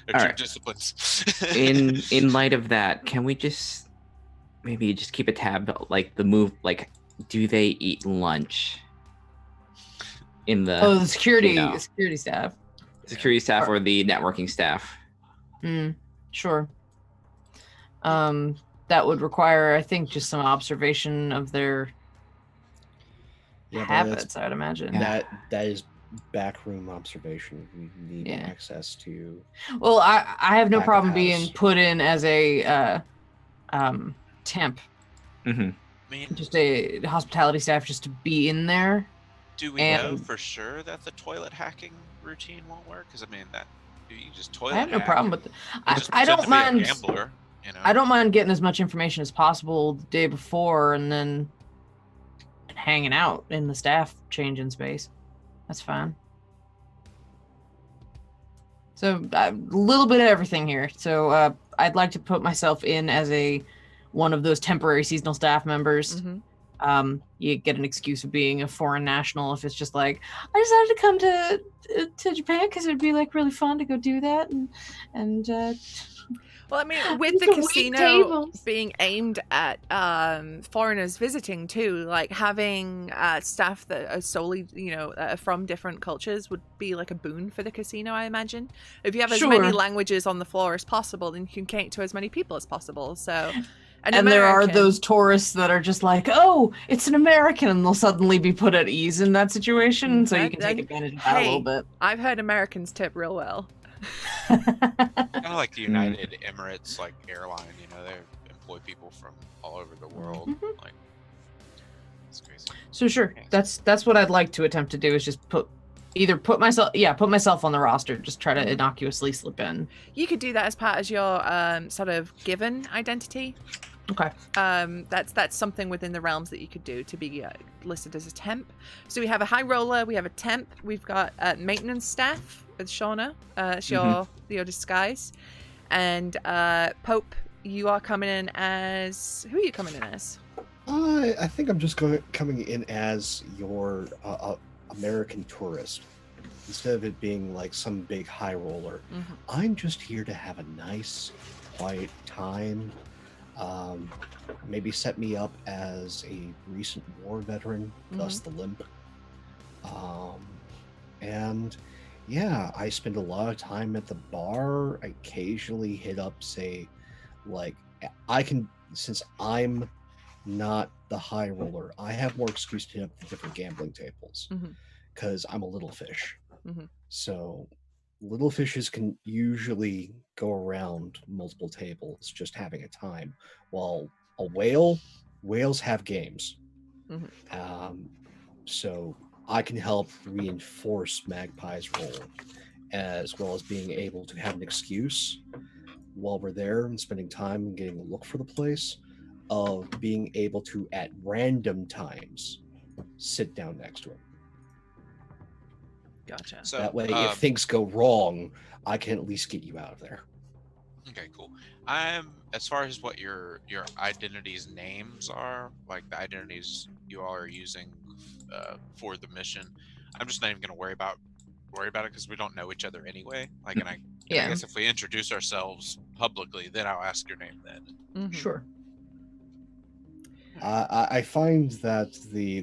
They're two disciplines. in light of that, can we just maybe just keep a tab, like the move, like do they eat lunch in the security staff, or the networking staff? Sure. That would require, I think, just some observation of their Yeah, but habits, I'd imagine. Yeah. that is backroom observation. We need Yeah. access to. Well, I have no Back of problem house. being put in as a temp, Mm-hmm. I mean, just a hospitality staff, just to be in there. do we and- know for sure that the toilet hacking routine won't work? Because I mean, that you just toilet I have no hack problem with it. and I just don't pretend to be a mind. gambler, you know? I don't mind getting as much information as possible the day before, and then hanging out in the staff changing space. That's fine. So a little bit of everything here. So I'd like to put myself in as one of those temporary seasonal staff members. Mhm. You get an excuse of being a foreign national if it's just like, I decided to come to Japan because it'd be like really fun to go do that, and Well, I mean, with These the are weak casino tables. being aimed at foreigners visiting too, like having staff that are solely, from different cultures would be like a boon for the casino, I imagine. If you have as many Sure. languages on the floor as possible, then you can cater to as many people as possible. So, and there are American- those tourists that are just like, oh, it's an American, and they'll suddenly be put at ease in that situation. So you can take advantage of that a little bit. I've heard Americans tip real well. Kind of like the United Emirates, like airline. You know, they employ people from all over the world. Mhm. Like, it's crazy. So sure, Yes. that's what I'd like to attempt to do is just put myself on the roster, just try to innocuously slip in. You could do that as part of your sort of given identity. Okay. That's something within the realms that you could do to be listed as a temp. So we have a high roller, we have a temp, we've got maintenance staff with Shauna, it's your disguise, and Pope, you are coming in as who are you coming in as? I think I'm just coming in as your American tourist. Instead of it being like some big high roller, I'm just here to have a nice, quiet time. Maybe set me up as a recent war veteran, thus the limp. And yeah, I spend a lot of time at the bar. I occasionally hit up, say, like, since I'm not the high roller, I have more excuse to hit up the different gambling tables because I'm a little fish. So little fishes can usually go around multiple tables just having a time, while whales have games. So I can help reinforce Magpie's role, as well as being able to have an excuse while we're there and spending time and getting a look for the place, of being able to, at random times, sit down next to him. Gotcha. So That way, if things go wrong, I can at least get you out of there. Okay, cool. As far as what your identities' names are, like the identities you all are using for the mission, I'm just not even gonna worry about it because we don't know each other anyway. Like, and I guess if we introduce ourselves publicly, then I'll ask your name then. Sure. I find that the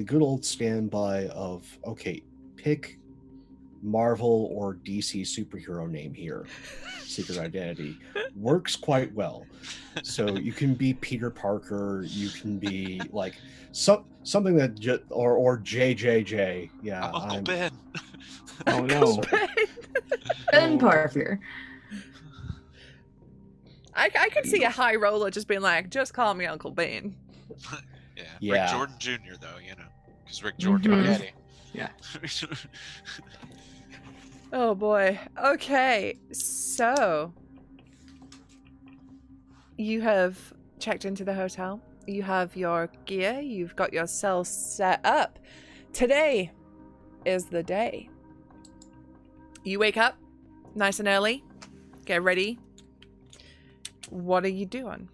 good old standby of, okay, pick Marvel or DC superhero name here, secret identity, works quite well. So you can be Peter Parker, you can be like something that or JJJ. Yeah, I'm Uncle Ben. Oh no. Ben Parker. I could see a high roller just being like, just call me Uncle Ben. Yeah. Rick Jordan Jr. though, because Rick Jordan, my daddy. Yeah. Oh boy. Okay, so you have checked into the hotel. You have your gear. You've got your cell set up. Today is the day. You wake up nice and early. Get ready. What are you doing?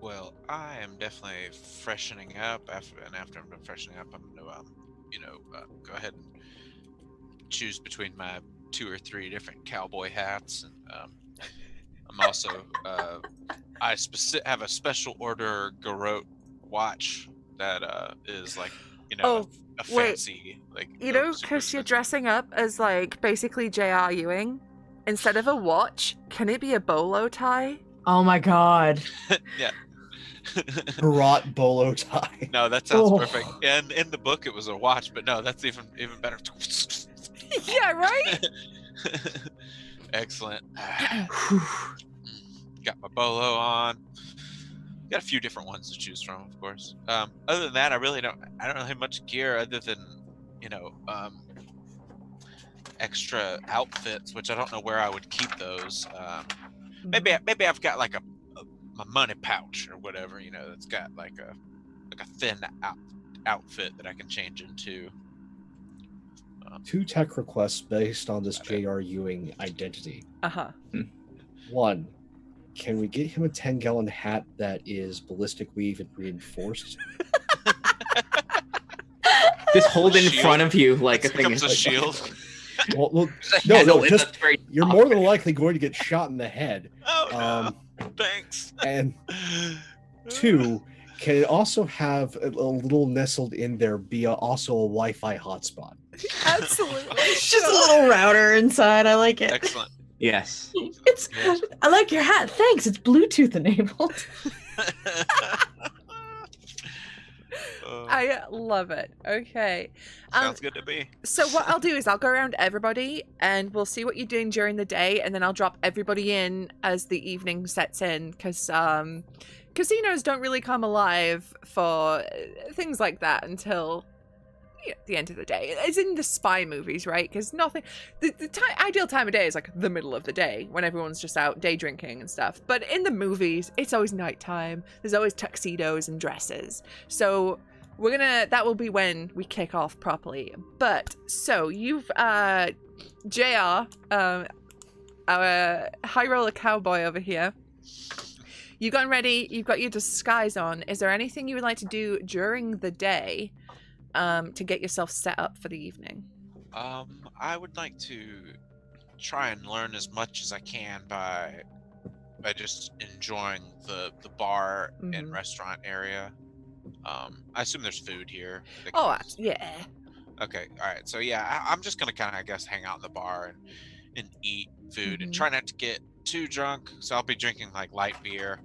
Well, I am definitely freshening up. After I'm done freshening up, I'm gonna, go ahead and choose between my 2 or 3 different cowboy hats, and I'm also I have a special order garrote watch that is like a fancy because you're dressing up as like basically J.R. Ewing. Instead of a watch, can it be a bolo tie? Oh my god. Yeah. Brought bolo tie. No, that sounds Oh. perfect. And in the book, it was a watch, but no, that's even better. Yeah, right? Excellent. Got my bolo on. Got a few different ones to choose from, of course. Other than that, I don't really have much gear other than, extra outfits, which I don't know where I would keep those. Maybe I've got like my money pouch or whatever, that's got like a thin outfit that I can change into. 2 tech requests based on this J.R. Ewing identity. Uh-huh. 1, can we get him a 10-gallon hat that is ballistic weave and reinforced? Just hold it in Shield. front of you like It a thing. becomes a shield. Well, Yeah, no, it's just very you're more than likely going to get shot in the head. Oh no! Thanks. And 2, can it also have a little nestled in there be also a Wi-Fi hotspot? Absolutely. Just a little router inside. I like it. Excellent. Yes. It's. Yes. I like your hat. Thanks. It's Bluetooth enabled. I love it. Okay. Sounds good to me. So what I'll do is I'll go around everybody and we'll see what you're doing during the day, and then I'll drop everybody in as the evening sets in, because casinos don't really come alive for things like that until the end of the day. It's in the spy movies, right? Because nothing, the ideal time of day is like the middle of the day when everyone's just out day drinking and stuff. But in the movies, it's always nighttime. There's always tuxedos and dresses. So that will be when we kick off properly. But so you've JR, our high roller cowboy over here, you've gotten ready, you've got your disguise on. Is there anything you would like to do during the day to get yourself set up for the evening? I would like to try and learn as much as I can by just enjoying the bar and restaurant area. I assume there's food here. Yeah. Okay, all right. So yeah, I'm just gonna kind of, I guess, hang out in the bar and eat food and try not to get too drunk. So I'll be drinking like light beer,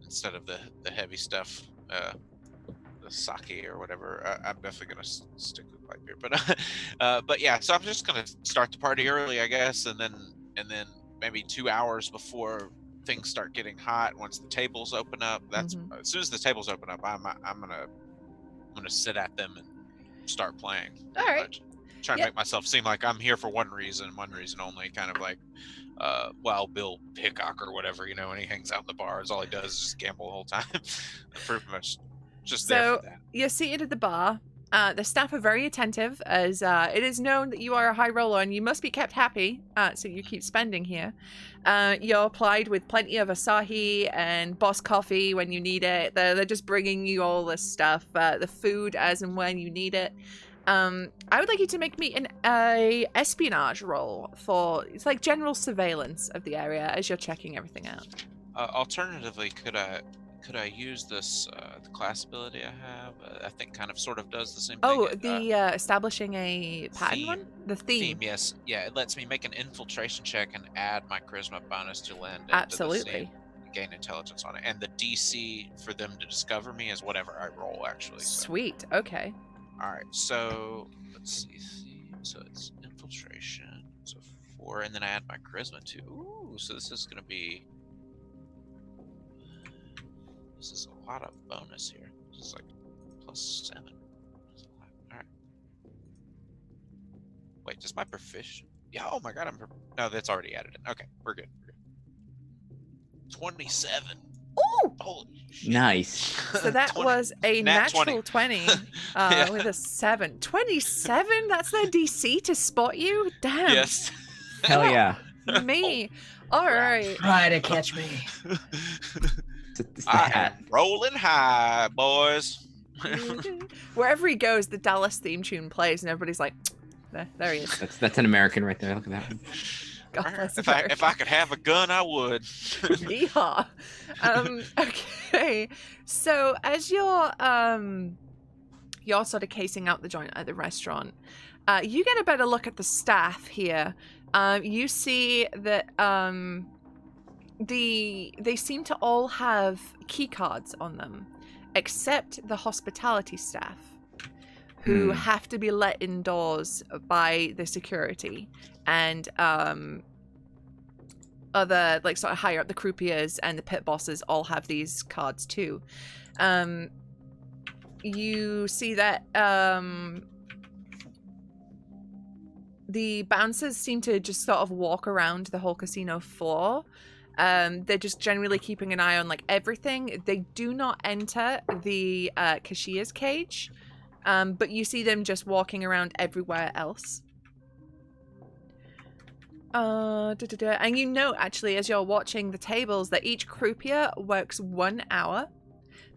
instead of the heavy stuff, the sake or whatever. I'm definitely gonna stick with light beer, but yeah. So I'm just gonna start the party early, I guess, and then maybe 2 hours before things start getting hot. Once the tables open up, that's as soon as the tables open up, I'm gonna sit at them and start playing. All right. Try and make myself seem like I'm here for one reason only, kind of like Wild Bill Hickok or whatever, when he hangs out in the bars, all he does is just gamble the whole time. Pretty much just there for that. You're seated at the bar. The staff are very attentive, as it is known that you are a high roller and you must be kept happy, so you keep spending here. You're plied with plenty of Asahi and Boss coffee when you need it. They're just bringing you all this stuff, the food as and when you need it. I would like you to make me an espionage roll it's like general surveillance of the area as you're checking everything out. Alternatively, could I use this the class ability I have? I think kind of sort of does the same thing. Oh, the establishing a pattern one? The theme. Yes. Yeah, it lets me make an infiltration check and add my charisma bonus to lend. Absolutely. Gain intelligence on it. And the DC for them to discover me is whatever I roll, actually. So. Sweet. Okay. All right. So let's see. So it's infiltration. So 4, and then I add my charisma too. Ooh, so this is going to be... This is a lot of bonus here. This is like +7. All right. Wait, does my proficient? Yeah. Oh my god, no, that's already added in. Okay, we're good. 27. Ooh! Holy shit. Nice. So that 20. was a Nat natural 20 Yeah. with a 7. 27? That's their DC to spot you? Damn. Yes. Hell yeah. Me. All right. Try to catch me. It's the I hat. am rolling high, boys. Wherever he goes, the Dallas theme tune plays, and everybody's like, there he is. That's an American right there. Look at that one. God bless if America. I could have a gun, I would. Yeehaw. Okay. So as you're sort of casing out the joint at the restaurant, you get a better look at the staff here. You see that they seem to all have key cards on them, except the hospitality staff, who have to be let indoors by the security, and other like sort of higher up, the croupiers and the pit bosses all have these cards too. You see that the bouncers seem to just sort of walk around the whole casino floor. They're just generally keeping an eye on like everything. They do not enter the cashier's cage, but you see them just walking around everywhere else. And you know, actually, as you're watching the tables, that each croupier works 1 hour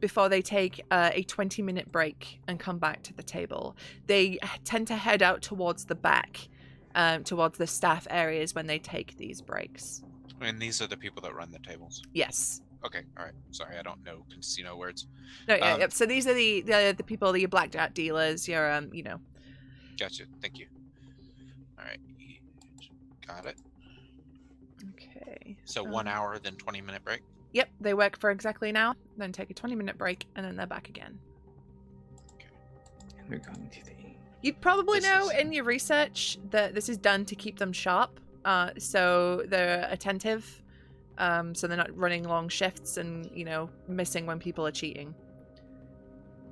before they take a 20-minute break and come back to the table. They tend to head out towards the back, towards the staff areas when they take these breaks. And these are the people that run the tables. Yes. Okay, all right. Sorry, I don't know casino words. No, yeah, yep. So these are the people, your blackjack dealers, your you know. Gotcha. Thank you. All right. Got it. Okay. So 1 hour, then 20-minute break? Yep, they work for exactly an hour, then take a 20-minute break, and then they're back again. And we're going to the... You probably know in your research that this is done to keep them sharp, so they're attentive, so they're not running long shifts and, you know, missing when people are cheating.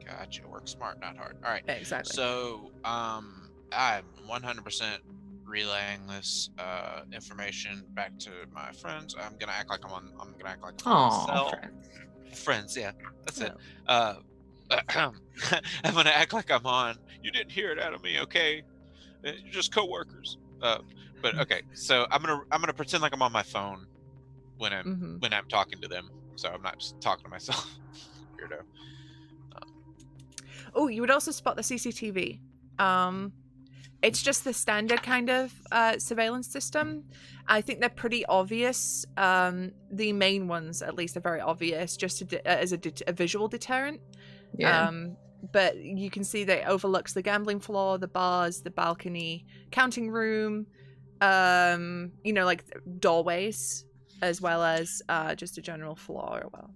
Gotcha. Work smart, not hard. All right. Exactly. So, I'm 100% relaying this information back to my friends. I'm gonna act like I'm on myself. Friends, yeah, that's it. I'm gonna act like I'm on. You didn't hear it out of me, okay? You're just coworkers. But okay, so I'm gonna pretend like I'm on my phone when I'm talking to them, so I'm not just talking to myself. Weirdo. Oh, you would also spot the CCTV. It's just the standard kind of surveillance system. I think they're pretty obvious. The main ones, at least, are very obvious, just as a visual deterrent. Yeah. But you can see that it overlooks the gambling floor, the bars, the balcony, counting room, you know, like doorways, as well as just a general floor. Well,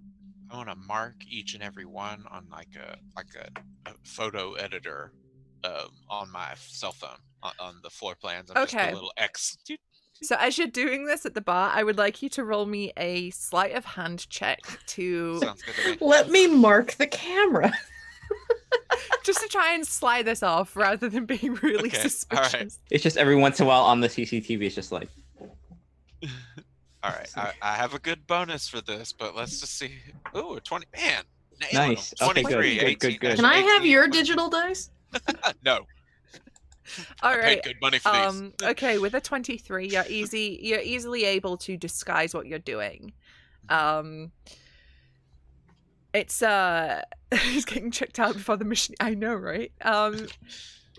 I want to mark each and every one on like a photo editor. On my cell phone on the floor plans. I'm just a little X. So as you're doing this at the bar, I would like you to roll me a sleight of hand check to... Sounds good to me. Let me mark the camera. just to try and slide this off rather than being really suspicious. All right. It's just every once in a while on the CCTV, it's just like... All right, I have a good bonus for this, but let's just see. Ooh, 20. Man, nice. 23, Okay, good. 18. Can I have your digital dice? No. All right. I paid good money for these. Okay, with a 23, you're easily able to disguise what you're doing. It's he's getting checked out before the mission. I know, right?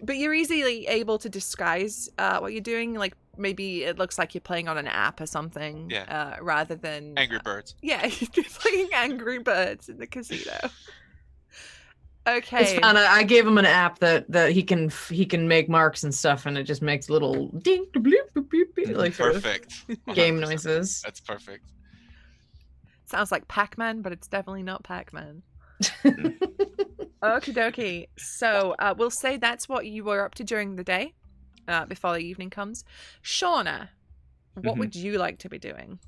But you're easily able to disguise what you're doing. Like maybe it looks like you're playing on an app or something. Yeah. Rather than Angry Birds. Yeah, you're playing Angry Birds in the casino. Okay. It's fun. I gave him an app that he can make marks and stuff, and it just makes little ding bloop bloop bloop, bloop like Perfect. game noises. That's perfect. Sounds like Pac-Man, but it's definitely not Pac-Man. Okie dokie. So we'll say that's what you were up to during the day, before the evening comes. Shauna, what would you like to be doing?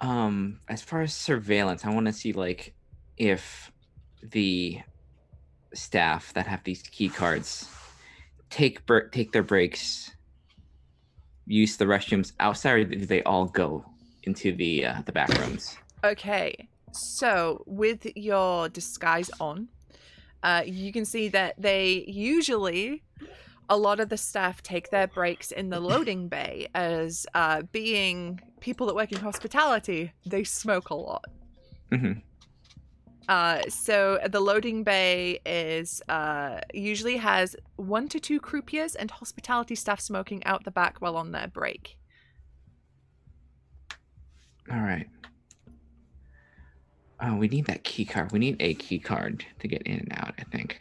As far as surveillance, I want to see like if the staff that have these key cards take their breaks, use the restrooms outside, or do they all go into the back rooms? Okay, so with your disguise on, you can see that they usually, a lot of the staff take their breaks in the loading bay, as being people that work in hospitality, they smoke a lot. So the loading bay is usually has 1 to 2 croupiers and hospitality staff smoking out the back while on their break. All right. Oh, we need that key card. We need a key card to get in and out, I think.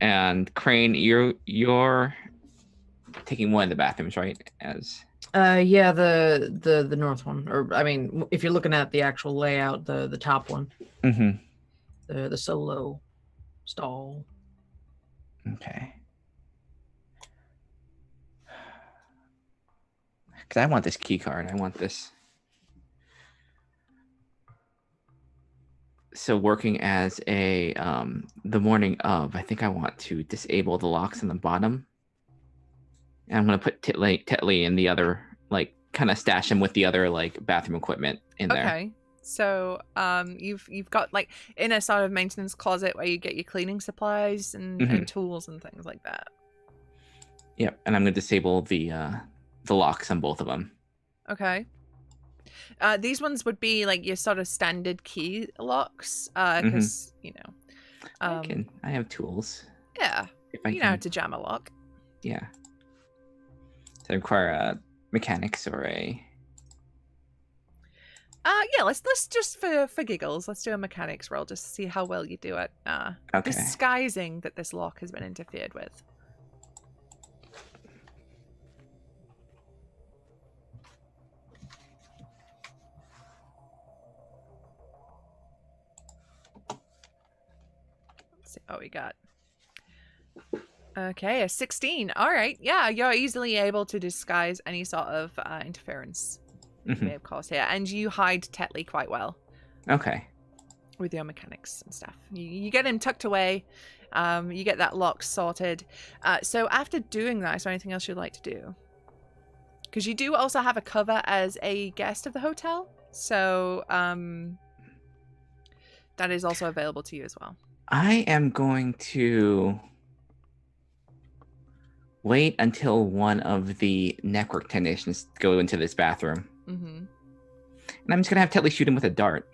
And Crane, you're taking one of the bathrooms, right? Yeah, the north one, or I mean, if you're looking at the actual layout, the top one, Mm-hmm. the solo stall. Okay. Because I want this key card. I want this. So working as a the morning of, I think I want to disable the locks on the bottom. And I'm gonna put Tetley in the other, like, kind of stash him with the other like bathroom equipment in there. Okay. So you've got like in a sort of maintenance closet where you get your cleaning supplies and tools and things like that. Yep, and I'm gonna disable the locks on both of them. Okay. These ones would be like your sort of standard key locks, because you know. I have tools. Yeah. If I you know how to jam a lock. Yeah. So I require mechanics or a. Yeah. Let's just for giggles, let's do a mechanics roll just to see how well you do at Okay. disguising that this lock has been interfered with. Let's see what we got. Okay, a 16. All right. Yeah, you're easily able to disguise any sort of interference you may have caused here. And you hide Tetley quite well Okay. with your mechanics and stuff. You get him tucked away. You get that lock sorted. So after doing that, is there anything else you'd like to do? Because you do also have a cover as a guest of the hotel. So that is also available to you as well. I am going to wait until one of the network technicians go into this bathroom. Mm-hmm. And I'm just going to have Tetley shoot him with a dart.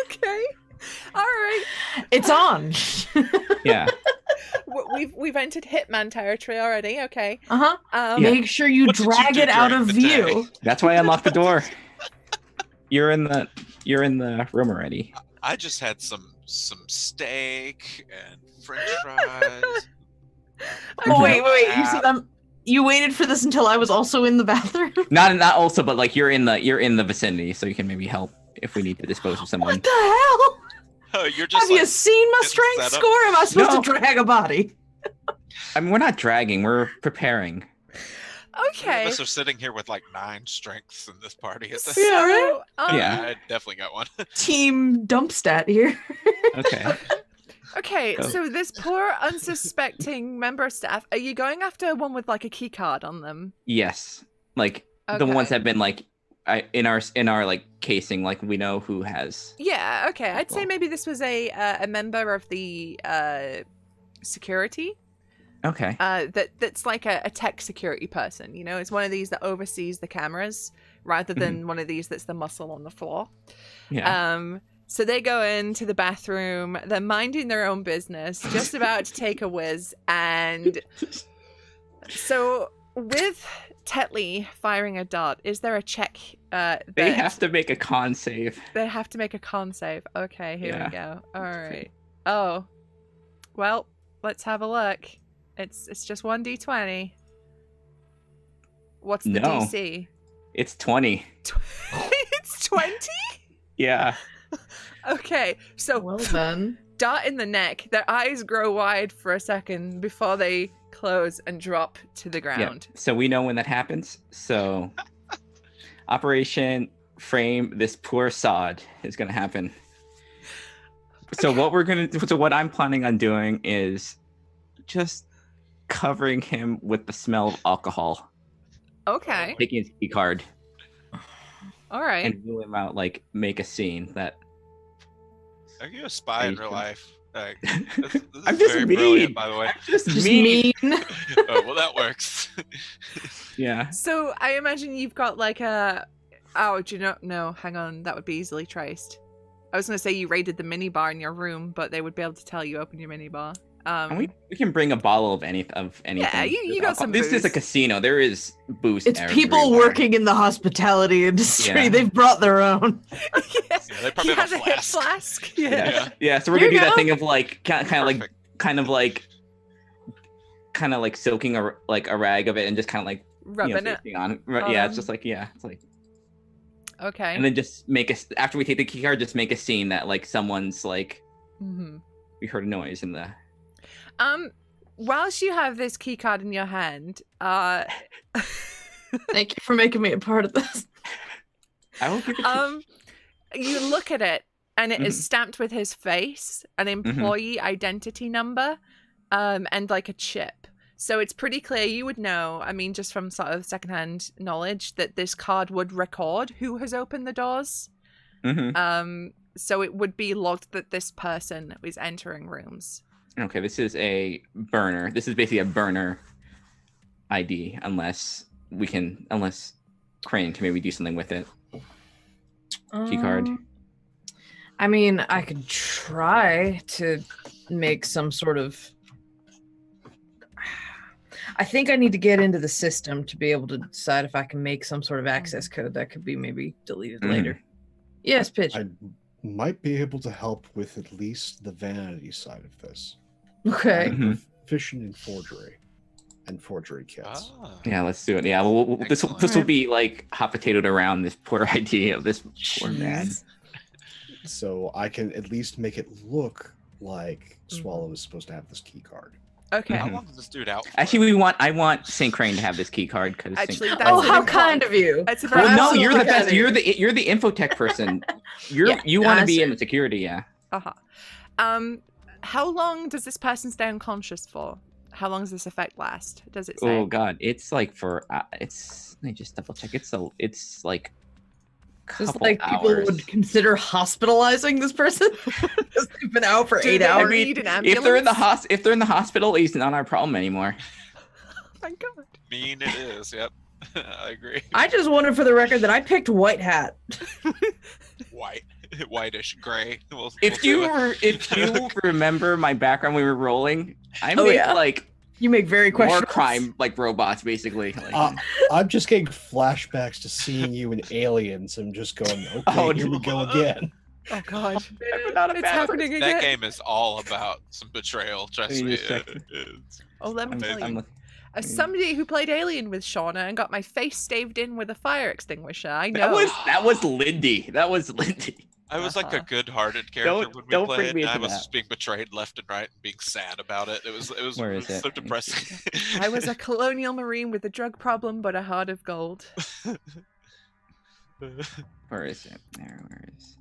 Okay. All right. It's on. Yeah. We've entered Hitman territory already. Okay. Uh-huh. Yeah. Make sure you What did you drag do it out during of the view. day? That's why I unlocked the door. You're in the room already. I just had some steak and French fries. Oh, wait. You see them? You waited for this until I was also in the bathroom? Not also, but like you're in the vicinity, so you can maybe help if we need to dispose of someone. What the hell? Oh, you're just Have you like, seen my getting strength set up. score? Am I supposed No. to drag a body? I mean, we're not dragging, we're preparing. Some Okay. of us are sitting here with like 9 strengths in this party. At this. Yeah, right? Yeah. I definitely got one. Team dump stat here. Okay. Okay, Oh. so this poor unsuspecting member of staff, are you going after one with like a key card on them? Yes. Like the ones Okay. that have been like in our like casing, like we know who has. Yeah, okay. I'd say Well. maybe this was a member of the security. Okay. That's like a tech security person, you know? It's one of these that oversees the cameras rather than one of these that's the muscle on the floor. Yeah. So they go into the bathroom, they're minding their own business, just about to take a whiz, and so with Tetley firing a dart, is there a check They have to make a con save. they have to make a con save? Okay, here Yeah. we go. All right. Oh. Well, let's have a look. It's just 1d20. What's the No. DC? It's 20. It's 20? Yeah. Okay, so Well then. dart in the neck. Their eyes grow wide for a second before they close and drop to the Yeah. ground. So we know when that happens. So Operation Frame This Poor Sod is going to happen. So what I'm planning on doing is just covering him with the smell of alcohol, Okay, taking his key card, all right. and wheel him out, like make a scene that. Are you a spy in real life? Like, this I'm is just very mean. brilliant, by the way. Just Just mean. mean. Oh, well, that works. Yeah. So I imagine you've got like a. Oh, do you know? No, hang on. That would be easily traced. I was going to say you raided the minibar in your room, but they would be able to tell you opened your minibar. And we can bring a bottle of anything. Yeah, you got some This is a booze. casino. There is booze. It's people everywhere. working in the hospitality industry. Yeah. They've brought their own. Yeah. Yeah, they probably He have has a a hip flask. flask. Yeah. Yeah. Yeah, so we're Here gonna do you that go. thing of like kind of Perfect. like soaking a rag of it and just kind of like rubbing it. safety on. Yeah, it's just like it's like. Okay. And then just make us after we take the key card, just make a scene that like someone's like, we heard a noise in the. Whilst you have this key card in your hand, Thank you for making me a part of this. I will give it to you look at it and it is stamped with his face, an employee identity number, and like a chip. So it's pretty clear, you would know, I mean, just from sort of secondhand knowledge, that this card would record who has opened the doors. So it would be logged that this person is entering rooms. Okay, this is a burner. This is basically a burner ID, unless Crane can maybe do something with it. Key card. I mean, I could try to make some sort of. I think I need to get into the system to be able to decide if I can make some sort of access code that could be maybe deleted later. Yes, Pitch. I might be able to help with at least the vanity side of this. Okay. I'm proficient in forgery and forgery kits. Yeah, let's do it. Yeah, this will be like hot potatoed around this poor idea of this poor man. So I can at least make it look like Swallow is supposed to have this key card. Okay. How long is this dude out for? Actually, I want St. Crane to have this key card because. Actually, that's how kind of you! That's a Well, no, you're the Absolutely. best. You're the infotech person. You want to be in the security, yeah. How long does this person stay unconscious for? How long does this effect last? Does it say? Oh God, it's like for it's. Let me just double check. It's like. Just Couple like people hours. would consider hospitalizing this person because they've been out for Do 8 they hours. need an If they're in the ambulance? if they're in the hospital, he's not our problem anymore. Oh my God. Mean it is. Yep. I agree. I just wanted for the record that I picked White Hat. Whitish gray. If you remember my background, we were rolling. I Oh, made yeah? like You make very war questionable. crime like robots, basically. Like, I'm just getting flashbacks to seeing you in Aliens. I'm just going, okay, Oh, here we go again. Oh God. not a It's bad happening again. that game is all about some betrayal. Trust You me. just check. Oh, let me tell you. I'm As somebody who played Alien with Shauna and got my face staved in with a fire extinguisher, I know. that was Lindy. That was Lindy. I was like a good-hearted character Don't- when we don't bring played. me And I into was that. just being betrayed left and right and being sad about it. It was Where is so it? depressing. I was a colonial marine with a drug problem but a heart of gold. Where is it? Where is?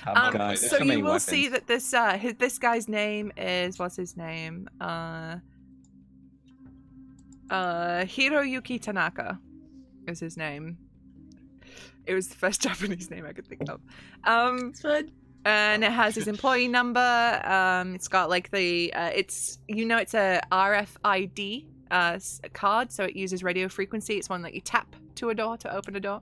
God, there's so so many you will see weapons. that this guy's name is, what's his name? Hiroyuki Tanaka is his name. It was the first Japanese name I could think of. It's fine. And it has his employee number. It's got like the it's a RFID card, so it uses radio frequency. It's one that you tap to a door to open a door.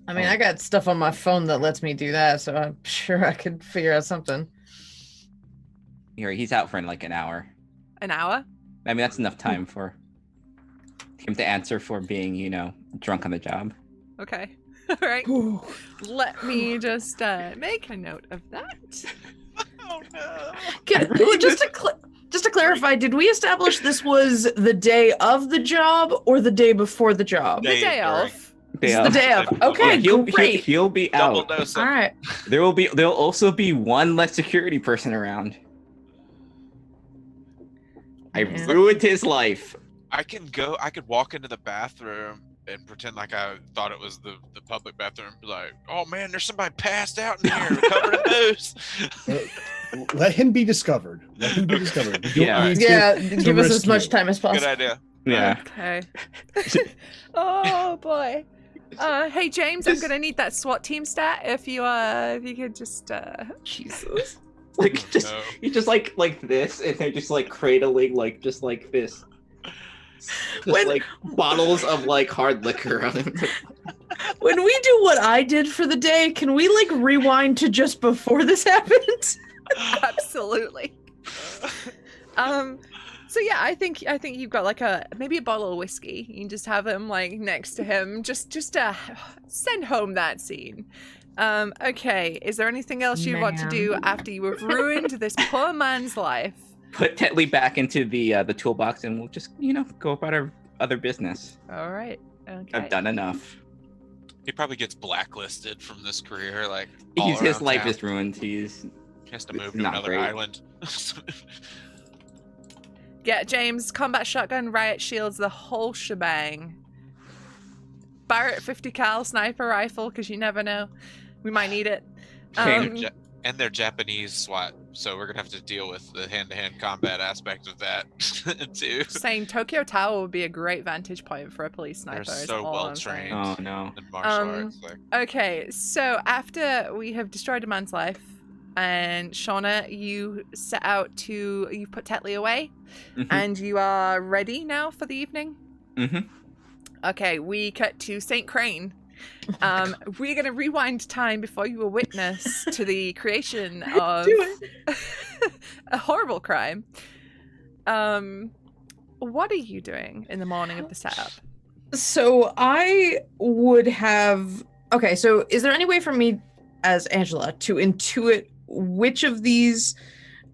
I mean, I got stuff on my phone that lets me do that, so I'm sure I could figure out something. Here, he's out for like an hour. An hour? I mean, that's enough time for him to answer for being, drunk on the job. Okay. All right. Let me just make a note of that. Oh no! Just to clarify, did we establish this was the day of the job or the day before the job? The day of. This is the day of. Okay, great. He'll be Double out. dosing. All right. There'll also be one less security person around. I Yeah. ruined his life. I could walk into the bathroom and pretend like I thought it was the public bathroom and be like, oh man, there's somebody passed out in here covered in booze. Let him be discovered. Let him be discovered. We don't Yeah. need to- Yeah, to give us as rescue. much time as Good possible. idea. Yeah. Okay. Oh boy. Hey James, I'm gonna need that SWAT team stat if you could just Jesus. Like just No. he's just like this, and they're just like cradling just like this. Just When- like bottles of like hard liquor on him. When we do what I did for the day, can we like rewind to just before this happened? absolutely. So yeah, I think you've got like maybe a bottle of whiskey. You can just have him like next to him, just to send home that scene. Okay, is there anything else you want to do after you have ruined this poor man's life? put Tetley back into the toolbox, and we'll just go about our other business. All right. Okay. I've done enough. He probably gets blacklisted from this career. Like His life town. is ruined. He has to move to not another great. island. Yeah, James, combat shotgun, riot shields, the whole shebang. Barrett 50 cal sniper rifle, because you never know. We might need it. And they're Japanese SWAT, so we're gonna have to deal with the hand-to-hand combat aspect of that too. Saying Tokyo Tower would be a great vantage point for a police sniper. They're is so all well I'm saying. trained. Oh no. In martial arts. Like, Okay, so after we have destroyed a man's life, and Shauna, you set out to, you put Tetley away, and you are ready now for the evening? Mm-hmm. Okay, we cut to St. Crane. We're going to rewind time before you were witness to the creation of a horrible crime. What are you doing in the morning of the setup? So I would have... Okay, so is there any way for me as Angela to intuit which of these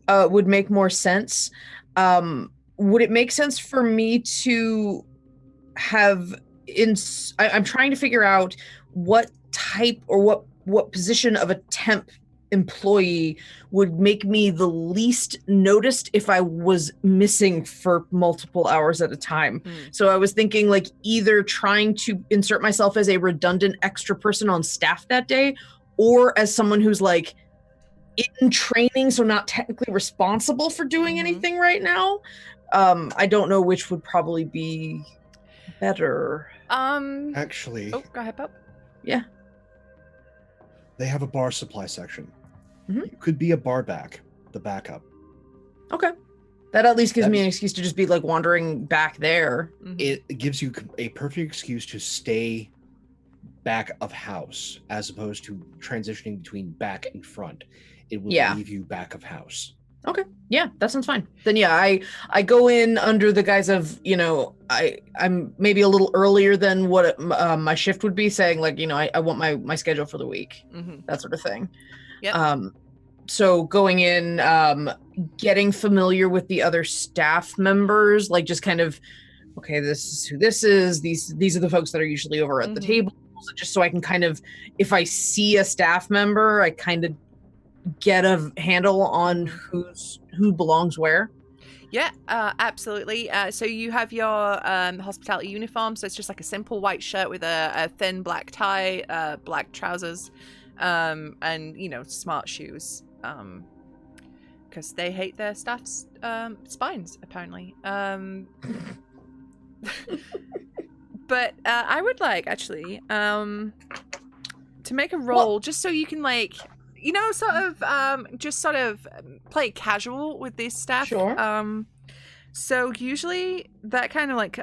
would make more sense? Would it make sense for me to have... I'm trying to figure out what type or what position of a temp employee would make me the least noticed if I was missing for multiple hours at a time. So I was thinking like either trying to insert myself as a redundant extra person on staff that day, or as someone who's like in training, so not technically responsible for doing anything right now. I don't know which would probably be better. Actually, Oh, go ahead, Bob. Yeah. They have a bar supply section. Mhm. You could be a bar back, the backup. Okay. That at least gives That me is- an excuse to just be like wandering back there. It gives you a perfect excuse to stay back of house as opposed to transitioning between back and front. It will Yeah. leave you back of house. Okay. Yeah, that sounds fine. Then yeah, I go in under the guise of, I'm maybe a little earlier than what my shift would be, saying like, I want my schedule for the week, that sort of thing. Yep. So going in, getting familiar with the other staff members, like just kind of, okay, this is who this is. These are the folks that are usually over at the table, just so I can kind of, if I see a staff member, I kind of get a handle on who belongs where. Yeah, absolutely. So you have your hospitality uniform, so it's just like a simple white shirt with a thin black tie, black trousers, and smart shoes, because they hate their staff's spines apparently. But I would like actually to make a roll just so you can like sort of play casual with this stuff. Sure. So usually that kind of like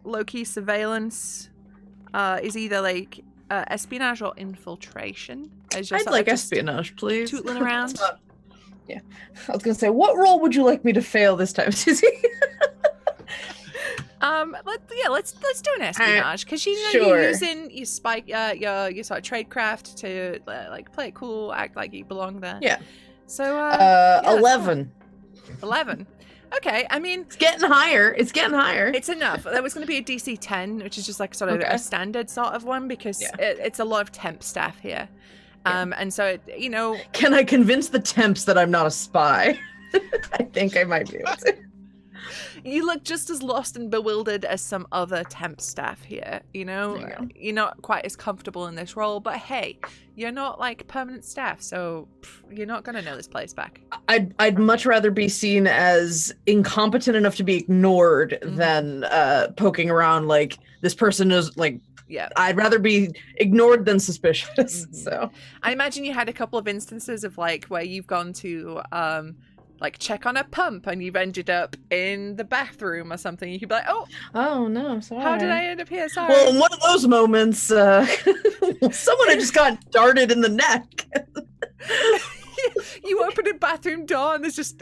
low-key surveillance is either like espionage or infiltration. I'd like espionage, please. Tootling around. Yeah. I was gonna say, what role would you like me to fail this time, Susie? Let's do an espionage, because sure. you're using your spike your sort of tradecraft to like play it cool, act like you belong there. Yeah. So 11. 11. Okay, I mean It's getting higher. It's enough. There was going to be a DC 10, which is just like sort of a standard sort of one, because it's a lot of temp staff here. And so Can I convince the temps that I'm not a spy? I think I might be able to. You look just as lost and bewildered as some other temp staff here, There you You're not quite as comfortable in this role, but hey, you're not like permanent staff, so you're not going to know this place back. I'd much rather be seen as incompetent enough to be ignored than poking around like this person is like. Yeah, I'd rather be ignored than suspicious. So I imagine you had a couple of instances of like where you've gone to like check on a pump and you've ended up in the bathroom or something. You could be like, oh no, sorry. How did I end up here? Sorry. Well, in one of those moments, someone had just got darted in the neck. You open a bathroom door and there's just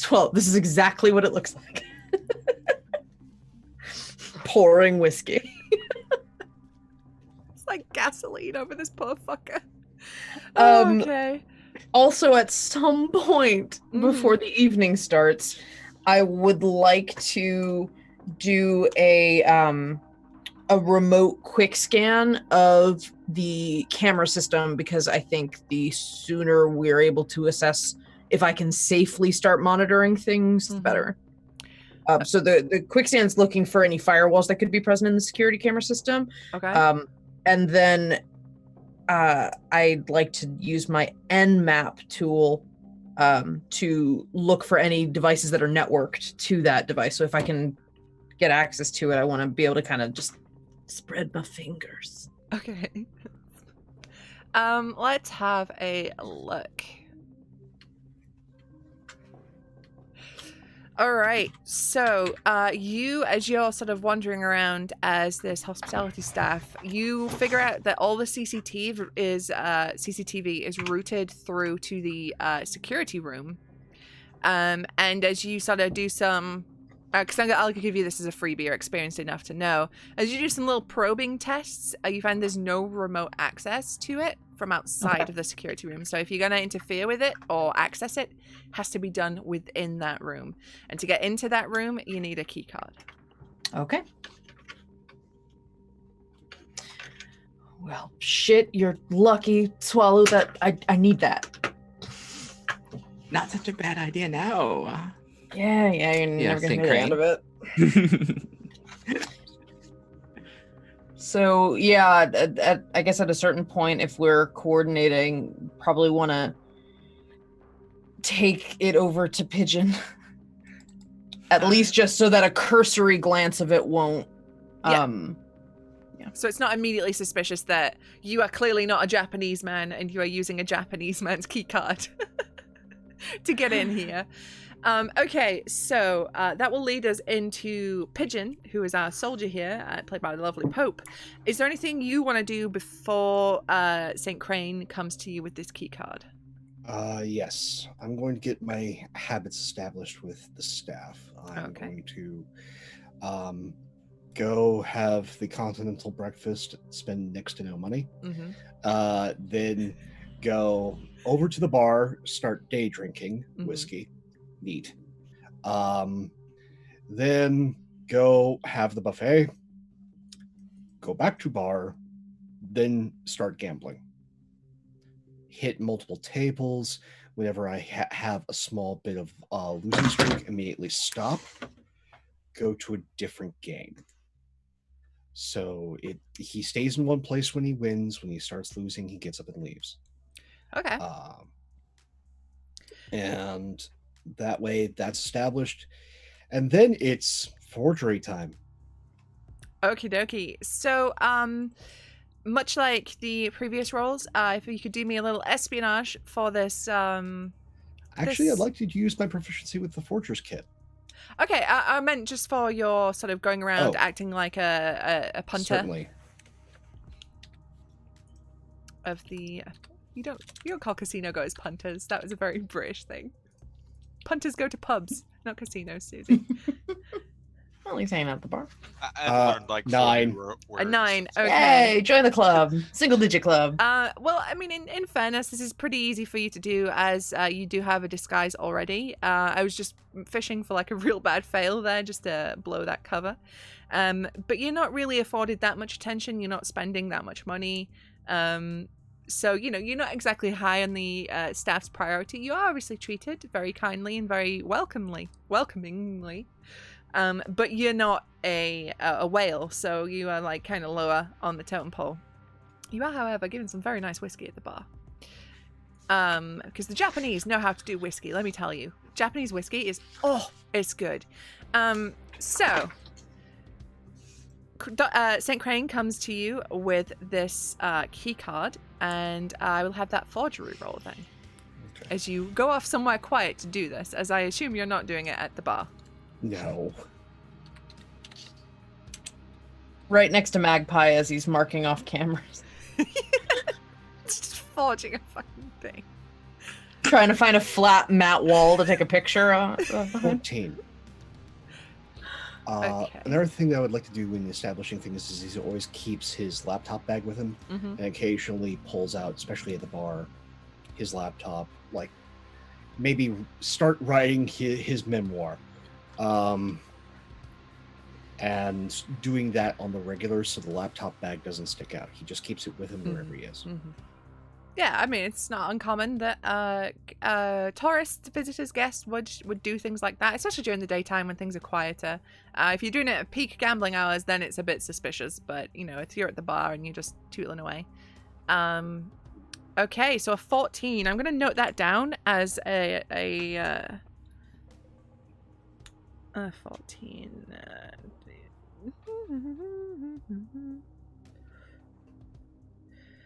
Well, this is exactly what it looks like. Pouring whiskey. It's like gasoline over this poor fucker. Um, Okay. Also, at some point before the evening starts, I would like to do a remote quick scan of the camera system, because I think the sooner we're able to assess if I can safely start monitoring things, the better. So the quick scan's looking for any firewalls that could be present in the security camera system. Okay. And then I'd like to use my Nmap tool to look for any devices that are networked to that device. So if I can get access to it, I want to be able to kind of just spread my fingers. Okay. Let's have a look. All right. So, you, as you're sort of wandering around as this hospitality staff, you figure out that all the CCTV is routed through to the security room. And as you sort of do some, because I'll give you this as a freebie, you're experienced enough to know. As you do some little probing tests, you find there's no remote access to it from outside of the security room. So if you're going to interfere with it or access it, has to be done within that room. And to get into that room, you need a key card. Okay. Well, shit, you're lucky. Swallow that. I need that. Not such a bad idea now. Yeah, you're never gonna hear the end of it. So yeah, I guess at a certain point, if we're coordinating, probably want to take it over to Pigeon. At least just so that a cursory glance of it won't. Yeah. So it's not immediately suspicious that you are clearly not a Japanese man and you are using a Japanese man's key card to get in here. Okay, so that will lead us into Pigeon, who is our soldier here, played by the lovely Pope. Is there anything you want to do before St. Crane comes to you with this key card? Yes. I'm going to get my habits established with the staff. I'm going to go have the continental breakfast, spend next to no money. Then go over to the bar, start day drinking whiskey. Neat. Then go have the buffet, go back to bar, then start gambling. Hit multiple tables. Whenever I have a small bit of losing streak, immediately stop, go to a different game. So he stays in one place when he wins. When he starts losing, he gets up and leaves. Okay. And that way that's established. And then it's forgery time. Okie dokie. So, much like the previous roles, if you could do me a little espionage for this. Actually, I'd like to use my proficiency with the forger's kit. Okay, I meant just for your sort of going around acting like a punter. Certainly. Of the, you don't call casino goers punters. That was a very British thing. Punters go to pubs, not casinos, Susie. Well, he's hanging out at the bar. I learned like 9. words. A 9. Okay. Yay! Join the club. Single digit club. Well, I mean, in fairness, this is pretty easy for you to do, as you do have a disguise already. I was just fishing for like a real bad fail there, just to blow that cover. But you're not really afforded that much attention. You're not spending that much money. So, you're not exactly high on the staff's priority. You are obviously treated very kindly and very welcomingly. But you're not a whale, so you are like kind of lower on the totem pole. You are, however, given some very nice whiskey at the bar. Because the Japanese know how to do whiskey, let me tell you. Japanese whiskey is, it's good. So, St. Crane comes to you with this key card, and I will have that forgery roll then. Okay. As you go off somewhere quiet to do this, as I assume you're not doing it at the bar. No. Right next to Magpie as he's marking off cameras. Just forging a fucking thing. Trying to find a flat matte wall to take a picture of. 14. Okay. Another thing that I would like to do when establishing things is he always keeps his laptop bag with him and occasionally pulls out, especially at the bar, his laptop, like maybe start writing his memoir, and doing that on the regular so the laptop bag doesn't stick out. He just keeps it with him wherever he is. Mm-hmm. Yeah, I mean, it's not uncommon that tourists, visitors, guests would do things like that, especially during the daytime when things are quieter. If you're doing it at peak gambling hours, then it's a bit suspicious. But, you know, if you're at the bar and you're just tootling away. Okay, so a 14. I'm going to note that down as a 14.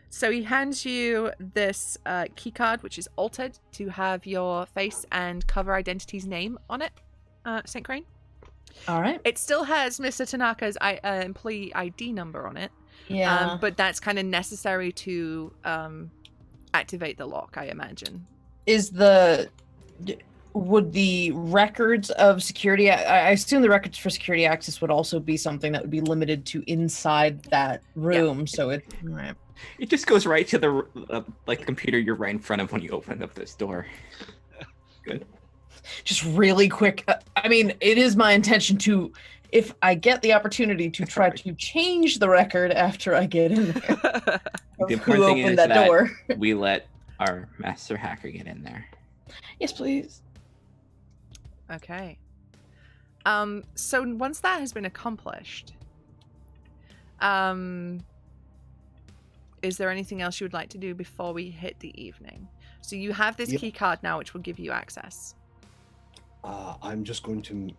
So he hands you this key card, which is altered to have your face and cover identity's name on it, St. Crane. All right. It still has Mr. Tanaka's employee ID number on it. Yeah. But that's kind of necessary to activate the lock, I imagine. Would the records of security, I assume the records for security access would also be something that would be limited to inside that room. Yeah. So right. It just goes right to the like computer you're right in front of when you open up this door. Good. Just really quick. I mean, it is my intention to, if I get the opportunity, to try to change the record after I get in there. The important thing is that door. We let our master hacker get in there. Yes, please. Okay. So once that has been accomplished, is there anything else you would like to do before we hit the evening? So you have this key card now, which will give you access. I'm just going to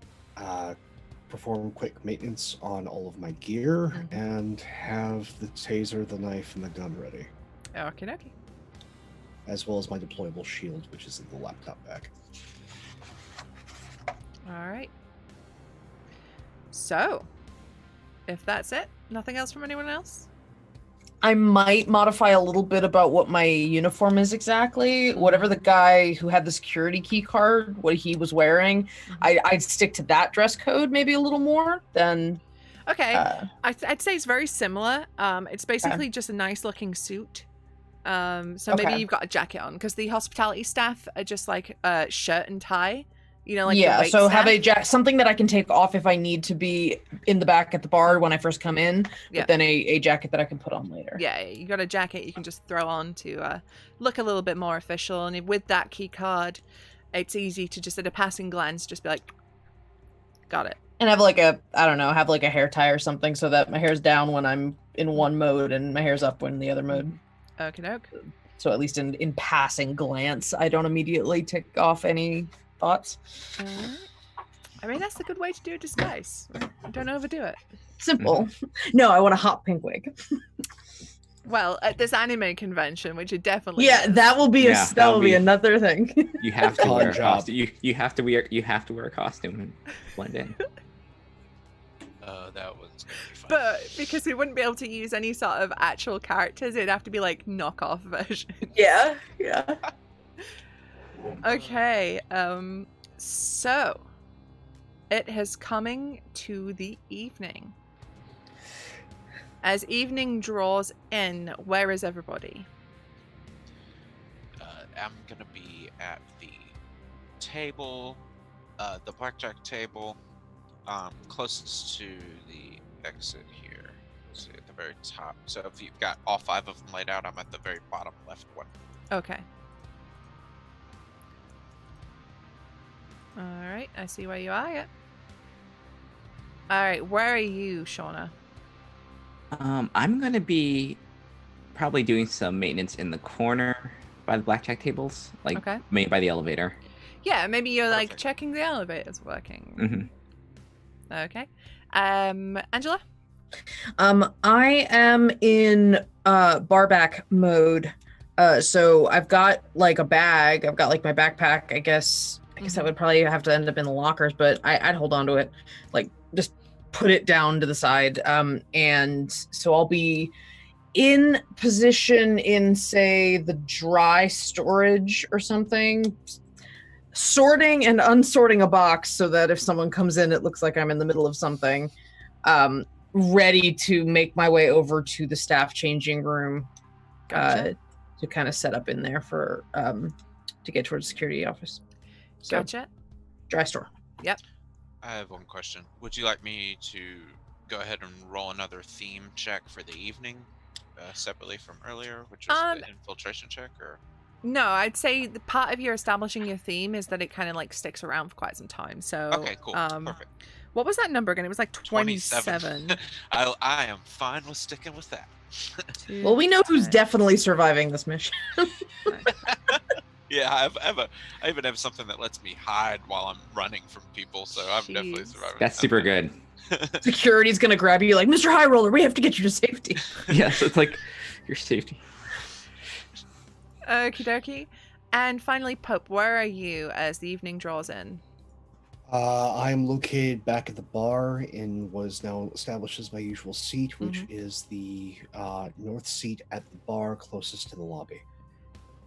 perform quick maintenance on all of my gear and have the taser, the knife, and the gun ready. Okay. As well as my deployable shield, which is in the laptop bag. All right. So, if that's it, nothing else from anyone else? I might modify a little bit about what my uniform is exactly. Whatever the guy who had the security key card, what he was wearing, I'd stick to that dress code maybe a little more than... Okay. I'd say it's very similar. It's basically just a nice looking suit. So maybe you've got a jacket on, because the hospitality staff are just like shirt and tie. You know, like yeah, so have something that I can take off if I need to be in the back at the bar when I first come in, but then a jacket that I can put on later. Yeah, you got a jacket you can just throw on to look a little bit more official, and with that key card, it's easy to just at a passing glance just be like, got it. And have like a hair tie or something so that my hair's down when I'm in one mode and my hair's up when in the other mode. Okie-doke. So at least in passing glance, I don't immediately take off any thoughts. I mean, that's a good way to do a disguise. Don't overdo it. Simple. No, I want a hot pink wig. Well, at this anime convention, which it definitely is. That will be be another thing. You have to wear a costume. You have to wear a costume and blend in. That was gonna be fun. But because we wouldn't be able to use any sort of actual characters, it'd have to be like knockoff version. Yeah. Okay, so it is coming to the evening. As evening draws in, where is everybody? I'm gonna be at the table, the blackjack table, closest to the exit here. Let's see, at the very top. So if you've got all 5 of them laid out, I'm at the very bottom left one. Okay. Alright, I see where you are, yeah. Alright, where are you, Shauna? I'm gonna be probably doing some maintenance in the corner by the blackjack tables, like maybe by the elevator. Yeah, maybe you're like checking the elevators working. Okay. Angela? I am in barback mode. So I've got like a bag. I've got like my backpack, I guess I would probably have to end up in the lockers, but I'd hold on to it, like just put it down to the side. And so I'll be in position in, say, the dry storage or something, sorting and unsorting a box so that if someone comes in, it looks like I'm in the middle of something, ready to make my way over to the staff changing room. Gotcha. to kind of set up in there for to get towards the security office. So, Gotcha. dry store. I have one question. Would you like me to go ahead and roll another theme check for the evening, separately from earlier, which was the infiltration check, or? No, I'd say the part of your establishing your theme is that it kind of like sticks around for quite some time. So Okay, cool, perfect. What was that number again? It was like 27. I am fine with sticking with that. Well, we know who's definitely surviving this mission. Yeah, I even have something that lets me hide while I'm running from people, so I'm definitely Jeez. surviving. That's super good. Security's gonna grab you like, Mr. High Roller, we have to get you to safety. Yes, it's like your safety. Okie dokie. And finally, Pope, where are you as the evening draws in? I am located back at the bar and was now established as my usual seat, which is the north seat at the bar closest to the lobby.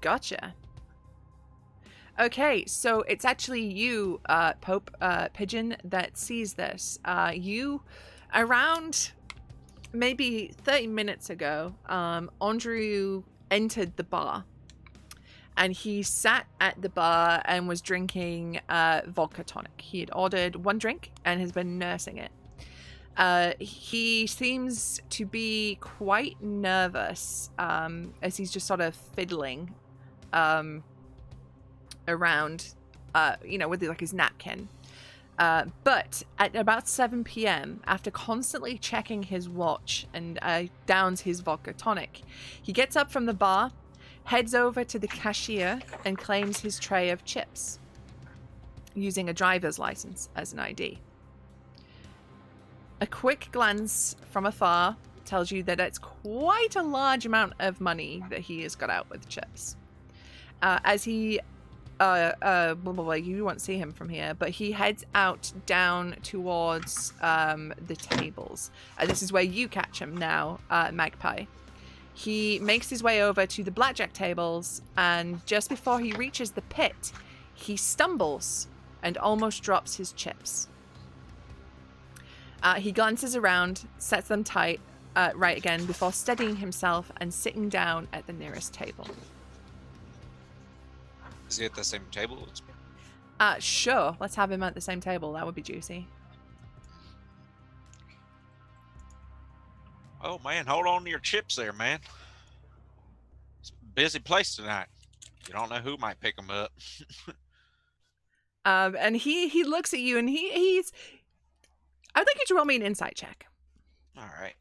Gotcha. Okay, so it's actually you, Pope Pigeon, that sees this. You, around maybe 30 minutes ago, Andrew entered the bar. And he sat at the bar and was drinking vodka tonic. He had ordered one drink and has been nursing it. He seems to be quite nervous as he's just sort of fiddling around, with like his napkin. But at about 7 p.m., after constantly checking his watch and downs his vodka tonic, he gets up from the bar, heads over to the cashier, and claims his tray of chips, using a driver's license as an ID. A quick glance from afar tells you that it's quite a large amount of money that he has got out with chips. As he, you won't see him from here, but he heads out down towards the tables. This is where you catch him now, Magpie. He makes his way over to the blackjack tables, and just before he reaches the pit, he stumbles and almost drops his chips. He glances around, sets them tight, right again, before steadying himself and sitting down at the nearest table. Is he at the same table as me? Sure. Let's have him at the same table. That would be juicy. Oh man, hold on to your chips there, man. It's a busy place tonight. You don't know who might pick them up. And he looks at you, and he's. I'd like you to roll me an insight check. All right.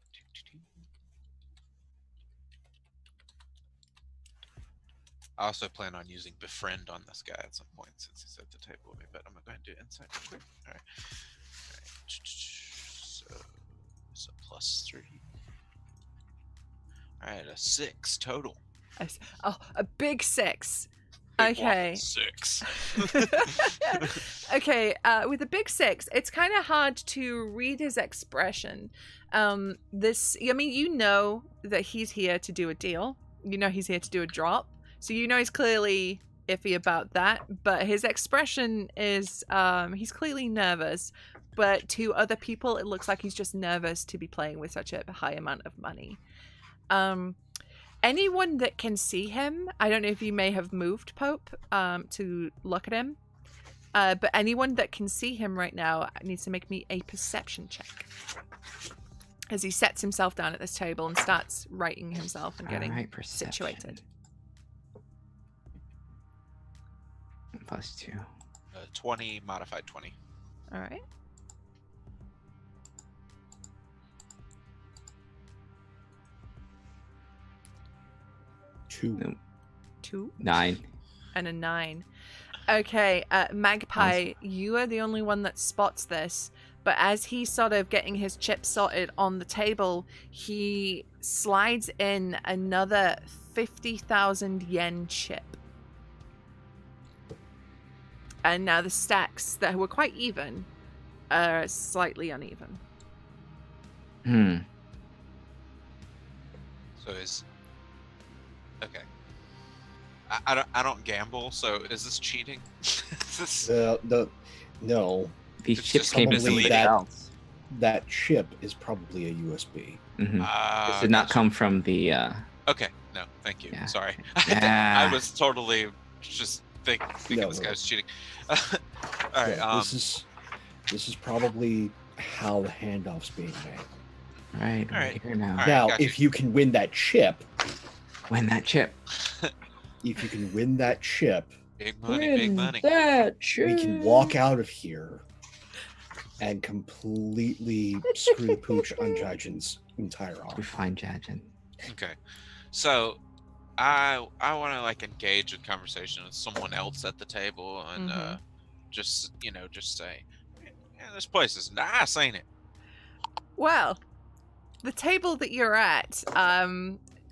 I also plan on using befriend on this guy at some point since he's at the table with me, but I'm going to do insight real quick. All right. So it's a +3. All right, a 6 total. A big 6. Big Okay. one, 6. Okay, with a big 6, it's kind of hard to read his expression. You know that he's here to do a deal. You know he's here to do a drop. So you know he's clearly iffy about that. But his expression is, he's clearly nervous. But to other people, it looks like he's just nervous to be playing with such a high amount of money. Anyone that can see him, I don't know if you may have moved, Pope, to look at him. But anyone that can see him right now needs to make me a perception check. As he sets himself down at this table and starts righting himself and getting situated. +2. 20 modified 20. All right. Two. 9. And a 9. Okay, Magpie, you are the only one that spots this. But as he's sort of getting his chips sorted on the table, he slides in another 50,000 yen chip. And now the stacks that were quite even are slightly uneven. So is okay. I don't gamble, so is this cheating? Is this... No. These It's chips just came probably from that- else. That chip is probably a USB. This did not come from the. Okay. No, thank you. Yeah. Sorry. Yeah. I was totally just thinking No, this no. guy's cheating. All right. Yeah, this is probably how the handoff's being made. Right, All right. here now. All right, Now, gotcha. if you can win that chip, Win that chip. Big money, big money. That we can walk out of here and completely screw the pooch on Judgeon's entire We arm. find Jadgen. Okay. So I want to like engage in conversation with someone else at the table and just say, yeah, this place is nice, ain't it? Well, the table that you're at,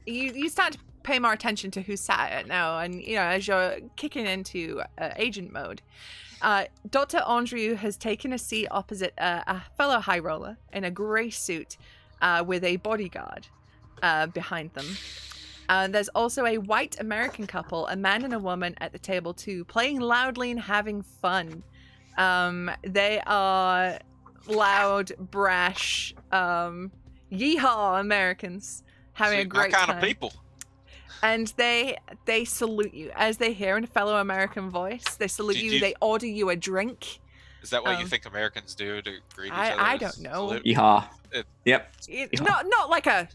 you start to pay more attention to who's sat at it now, and as you're kicking into agent mode, Dr. Andrew has taken a seat opposite a fellow high roller in a grey suit with a bodyguard behind them. There's also a white American couple, a man and a woman, at the table too, playing loudly and having fun. They are loud, brash, yeehaw Americans having a Sweet, great my kind time. of people. And they salute you as they hear in a fellow American voice. They salute Did you. you- They order you a drink. Is that what you think Americans do to greet each other? I is don't know. salute? Yeehaw. It- Yep. Not like a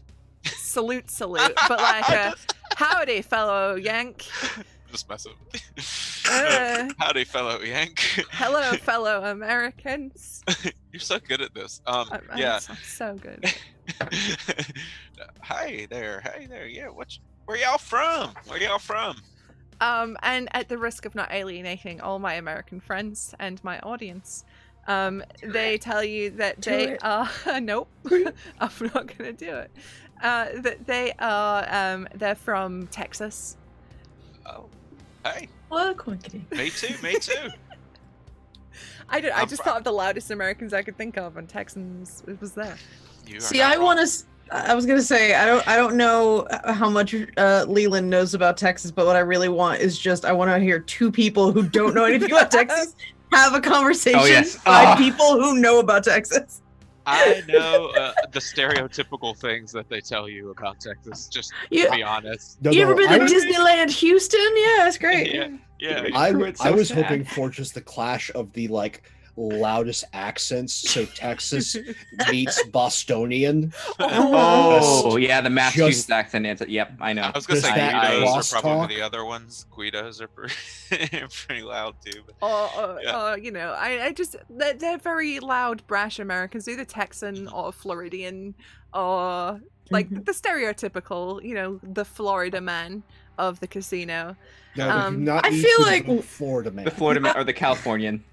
salute, but like a howdy, fellow Yank. Just messing. Uh. Howdy, fellow Yank. Hello, fellow Americans. You're so good at this. I'm Yeah. so good. Hey there. Yeah, where y'all from? And at the risk of not alienating all my American friends and my audience, they tell you that they are nope, I'm not gonna do it. That they are they're from Texas. Oh, hey, What quantity? me too. I I'm just fr- thought of the loudest Americans I could think of, and Texans was there. You are See, not I wrong. want to. I was gonna say I don't know how much Leland knows about Texas, but what I really want is I want to hear two people who don't know anything about Texas have a conversation. Oh, yes. By Oh. people who know about Texas. I know the stereotypical things that they tell you about Texas. Just You- to be honest. No, You ever been I to was- Disneyland Houston? Yeah, that's great. Yeah. I It's so was sad. hoping for just the clash of the loudest accents. So Texas meets Bostonian. Oh, yeah, the Massachusetts Just- accent. Yep, I know. I was gonna Just say that Guidos are probably crosstalk. the other ones. Guidos are pretty loud too. But Or I just they're very loud, brash Americans, either Texan or Floridian, or like the stereotypical, the Florida man of the casino, No, we do not I need feel to like- be Florida man. The Florida man or the Californian.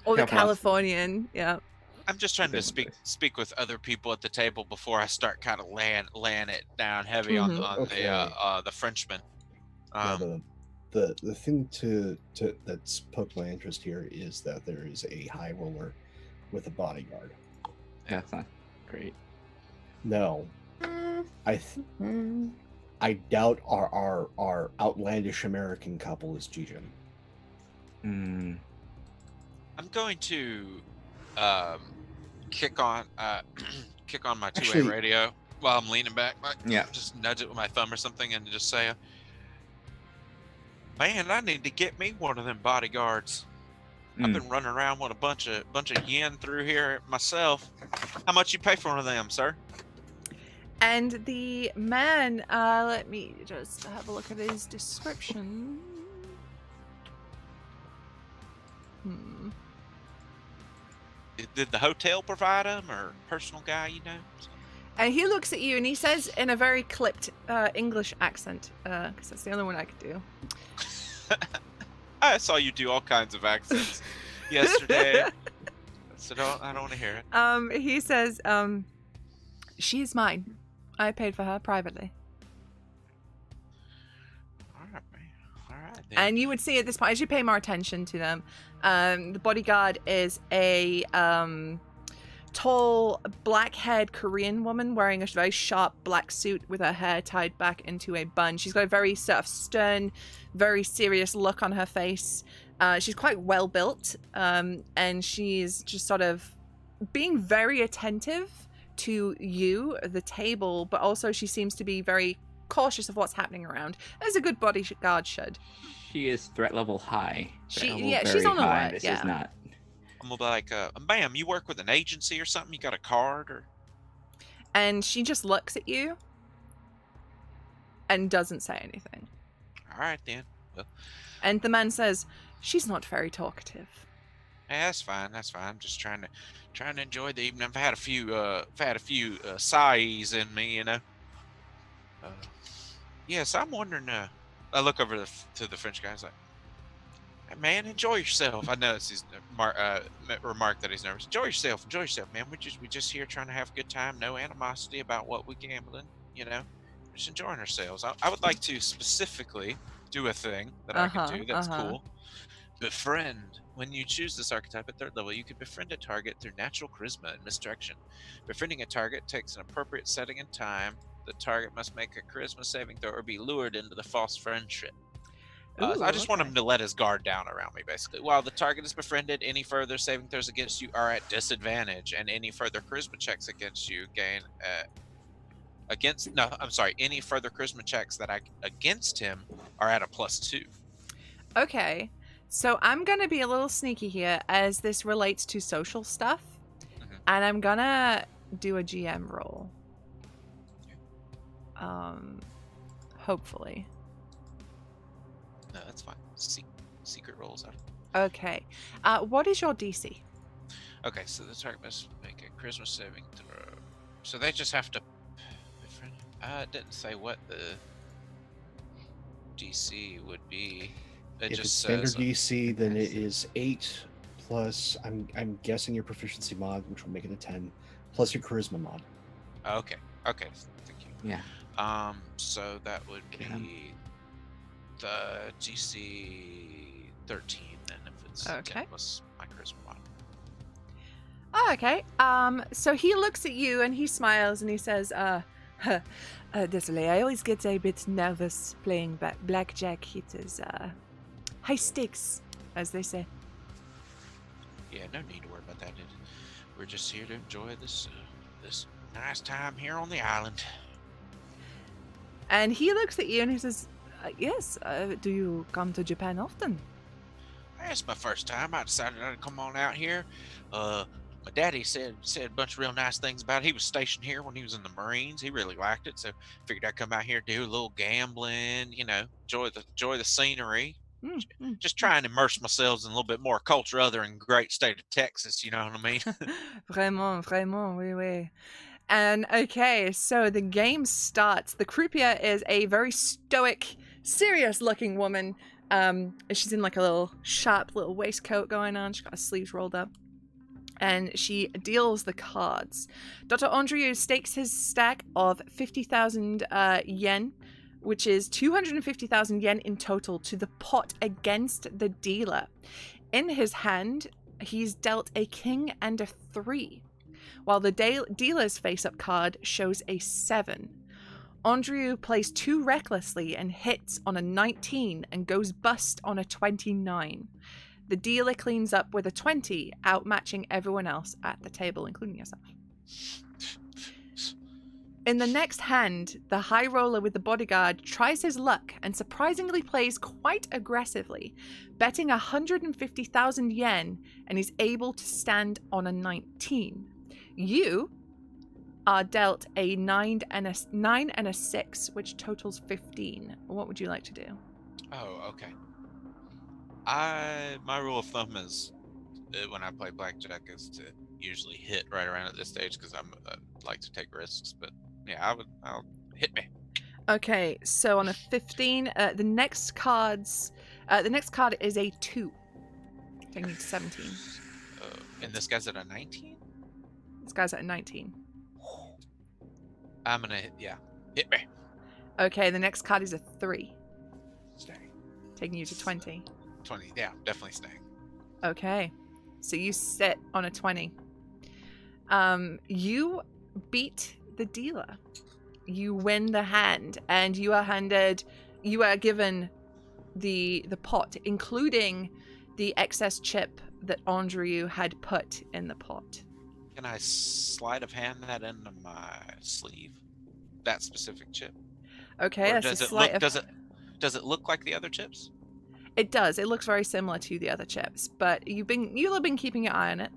or the California. Californian. Yeah. I'm just trying to Different speak with other people at the table before I start kind of laying it down heavy on Okay. the Frenchman. Now, the thing that's poked my interest here is that there is a high roller with a bodyguard. Yeah, that's not great. No, I doubt our outlandish American couple is Jijin. Hmm. I'm going to kick on my two-way Actually- radio while I'm leaning back. Yeah. Just nudge it with my thumb or something and just say, "Man, I need to get me one of them bodyguards. I've Mm. been running around with a bunch of yen through here myself. How much you pay for one of them, sir?" And the man, let me just have a look at his description. Did the hotel provide them, or personal guy, And he looks at you and he says in a very clipped English accent, because that's the only one I could do. I saw you do all kinds of accents yesterday, so I don't want to hear it. He says, she is mine. I paid for her privately. All right, man. All right. Then. And you would see at this point, as you pay more attention to them, the bodyguard is a tall, black-haired Korean woman wearing a very sharp black suit with her hair tied back into a bun. She's got a very sort of stern, very serious look on her face. She's quite well built, and she's just sort of being very attentive to you, the table, but also she seems to be very cautious of what's happening around, as a good bodyguard should. She is threat level high. Threat level She's very on high. alert. This Yeah. is not. I'm gonna be like, ma'am, you work with an agency or something? You got a card or? And she just looks at you and doesn't say anything. All right then. Well, And the man says, "She's not very talkative." yeah, that's fine. That's fine. I'm just trying to enjoy the evening. I've had a few sighs in me, you know. Yes, I'm wondering. I look over to the French guy. He's like, "Hey, man, enjoy yourself." I know it's his remark that he's nervous. Enjoy yourself, man. We just here trying to have a good time. No animosity about what we gambling. You know, just enjoying ourselves. I would like to specifically do a thing that I can do that's cool. Befriend. When you choose this archetype at 3rd level, you can befriend a target through natural charisma and misdirection. Befriending a target takes an appropriate setting and time. The target must make a charisma saving throw or be lured into the false friendship. I just want him to let his guard down around me, basically. While the target is befriended, any further saving throws against you are at disadvantage, and any further charisma checks against you gain any further charisma checks that against him are at a +2. Okay. So I'm going to be a little sneaky here as this relates to social stuff. And I'm going to do a GM roll. Hopefully. No, that's fine. Secret rolls out. Okay. What is your DC? Okay, so the target must make a charisma saving throw. So they just have to befriend. It didn't say what the DC would be. It If just it's standard says DC, then it is 8 plus. I'm guessing your proficiency mod, which will make it a 10, plus your charisma mod. Okay. Thank you. Yeah. So that would be the DC 13 then, if it's 10 plus my charisma mod. Oh, okay. So he looks at you and he smiles and he says, désolé, I always get a bit nervous playing blackjack. It is, high stakes, as they say. Yeah, no need to worry about that. We're just here to enjoy this nice time here on the island. And he looks at you and he says, yes, do you come to Japan often? It's my first time. I decided I'd come on out here. My daddy said a bunch of real nice things about it. He was stationed here when he was in the Marines. He really liked it, so figured I'd come out here, do a little gambling, you know, enjoy the scenery. Just try and immerse myself in a little bit more culture other than great state of Texas, you know what I mean? Vraiment, oui, oui. And okay, so the game starts. The croupier is a very stoic, serious-looking woman. She's in like a little sharp little waistcoat going on. She's got her sleeves rolled up. And she deals the cards. Dr. Andrieu stakes his stack of 50,000 yen, which is 250,000 yen in total, to the pot against the dealer. In his hand, he's dealt a king and a 3, while the dealer's face-up card shows a 7. Andrieu plays too recklessly and hits on a 19 and goes bust on a 29. The dealer cleans up with a 20, outmatching everyone else at the table, including yourself. In the next hand, the high roller with the bodyguard tries his luck and surprisingly plays quite aggressively, betting 150,000 yen, and is able to stand on a 19. You are dealt a 9 and a 6, which totals 15. What would you like to do? Oh, okay. My rule of thumb is when I play blackjack is to usually hit right around at this stage because I like to take risks. But yeah, I'll hit me. Okay, so on a 15, the next card is a 2, taking you to 17. And this guy's at a 19. This guy's at a 19. I'm gonna hit me. Okay, the next card is a 3, Stay. taking you to 20. 20. Yeah, definitely staying. Okay, so you sit on a 20. You beat the dealer. You win the hand, and you are given the pot, including the excess chip that Andrieu had put in the pot. Can I sleight of hand that into my sleeve? That specific chip? Okay, Or that's does a it sleight look? of... Does it look like the other chips? It does. It looks very similar to the other chips, but you've been keeping your eye on it.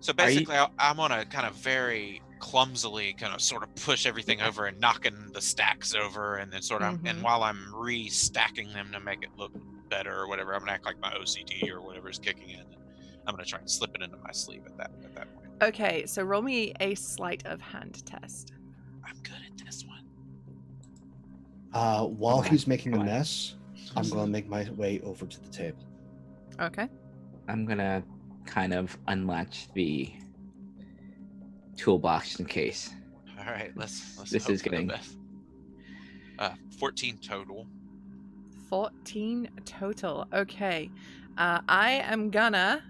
So basically, I'm gonna kind of very clumsily kind of sort of push everything over and knocking the stacks over, and then sort of, and while I'm restacking them to make it look better or whatever, I'm gonna act like my OCD or whatever is kicking in. And I'm gonna try and slip it into my sleeve at that point. Okay, so roll me a sleight of hand test. I'm good at this one. While he's making a mess, I'm going to make my way over to the table. Okay. I'm gonna kind of unlatch the toolbox in case. All right, let's This hope is for the getting- best. 14 total. 14 total. Okay. I am gonna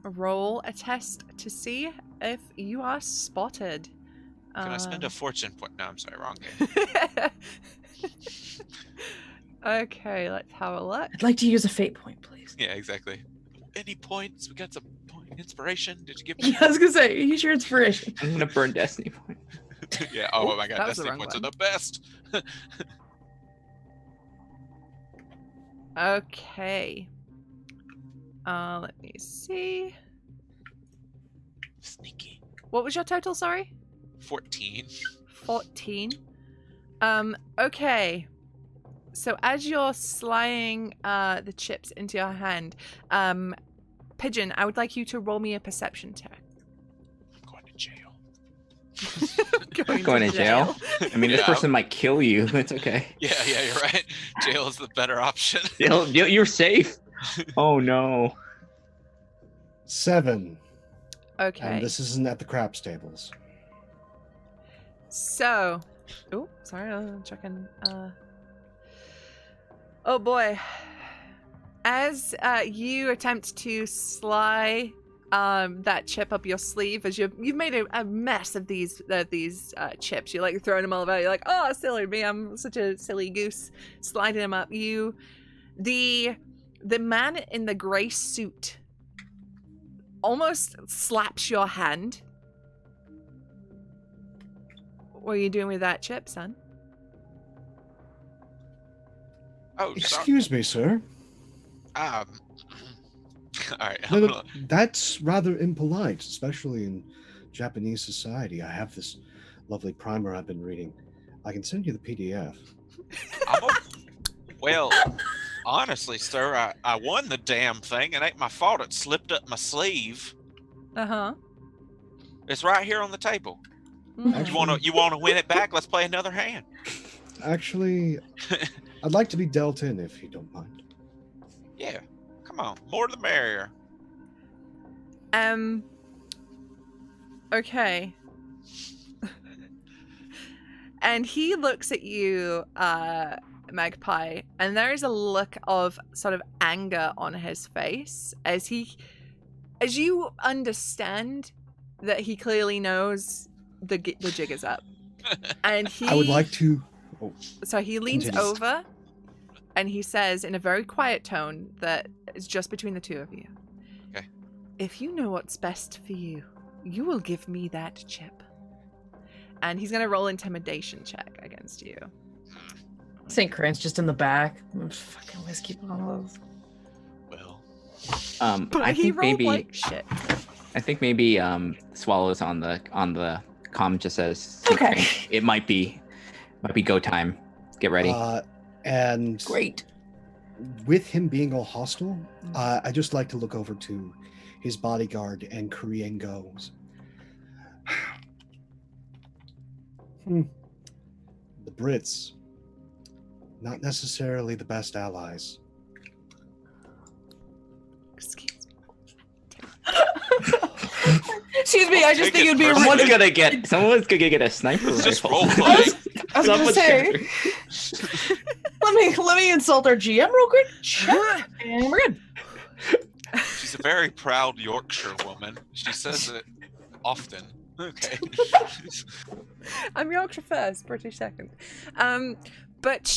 roll a test to see if you are spotted. Can I spend a fortune point? No, I'm sorry, wrong game. Okay, let's have a look. I'd like to use a fate point, please. Yeah, exactly. Any points? We got some inspiration. Did you give me? Yeah, I was gonna say, use your inspiration. I'm gonna burn destiny point. Yeah. Oh Oops, my that God, was the destiny wrong points are one. the best. Okay. Let me see. Sneaky. What was your total, sorry? 14. 14. Okay. So as you're sliding the chips into your hand, Pigeon, I would like you to roll me a perception check. I'm going to jail. Going to jail? I mean, this Yeah. person might kill you. It's okay. Yeah, you're right. Jail is the better option. You're safe. Oh no. 7. Okay. And this isn't at the craps tables. So, oh, sorry, I'm checking. Oh boy. As you attempt to slide that chip up your sleeve, as you've made a mess of these chips. You're like throwing them all about. You're like, oh, silly me, I'm such a silly goose, sliding them up. The man in the gray suit almost slaps your hand. What are you doing with that chip, son? Oh, sorry. Excuse me, sir. All right. No, that's rather impolite, especially in Japanese society. I have this lovely primer I've been reading. I can send you the PDF. Well, honestly, sir, I won the damn thing. It ain't my fault it slipped up my sleeve. Uh-huh. It's right here on the table. Mhm. You wanna win it back? Let's play another hand. Actually, I'd like to be dealt in if you don't mind. Yeah. Come on. More the merrier. Okay. And he looks at you, Magpie, and there is a look of sort of anger on his face as you understand that he clearly knows the jig is up. And I would like to. So he leans Continue. over and he says in a very quiet tone that is just between the two of you. Okay. If you know what's best for you, you will give me that chip. And he's going to roll intimidation check against you. St. Crant's just in the back. Fucking whiskey bottles. Well, But I he think rolled maybe like shit. Swallows on the comm just says Okay. it might be go time. Get ready. And Great. with him being all hostile, I just like to look over to his bodyguard and Korean goes. The Brits, not necessarily the best allies. Excuse me. Excuse me, I just Take think it it'd be personally. Someone's gonna get a sniper it's just rifle. role playing. I was gonna Someone's say, let me insult our GM real quick. And we're good. She's a very proud Yorkshire woman. She says it often. Okay. I'm Yorkshire first, British second. But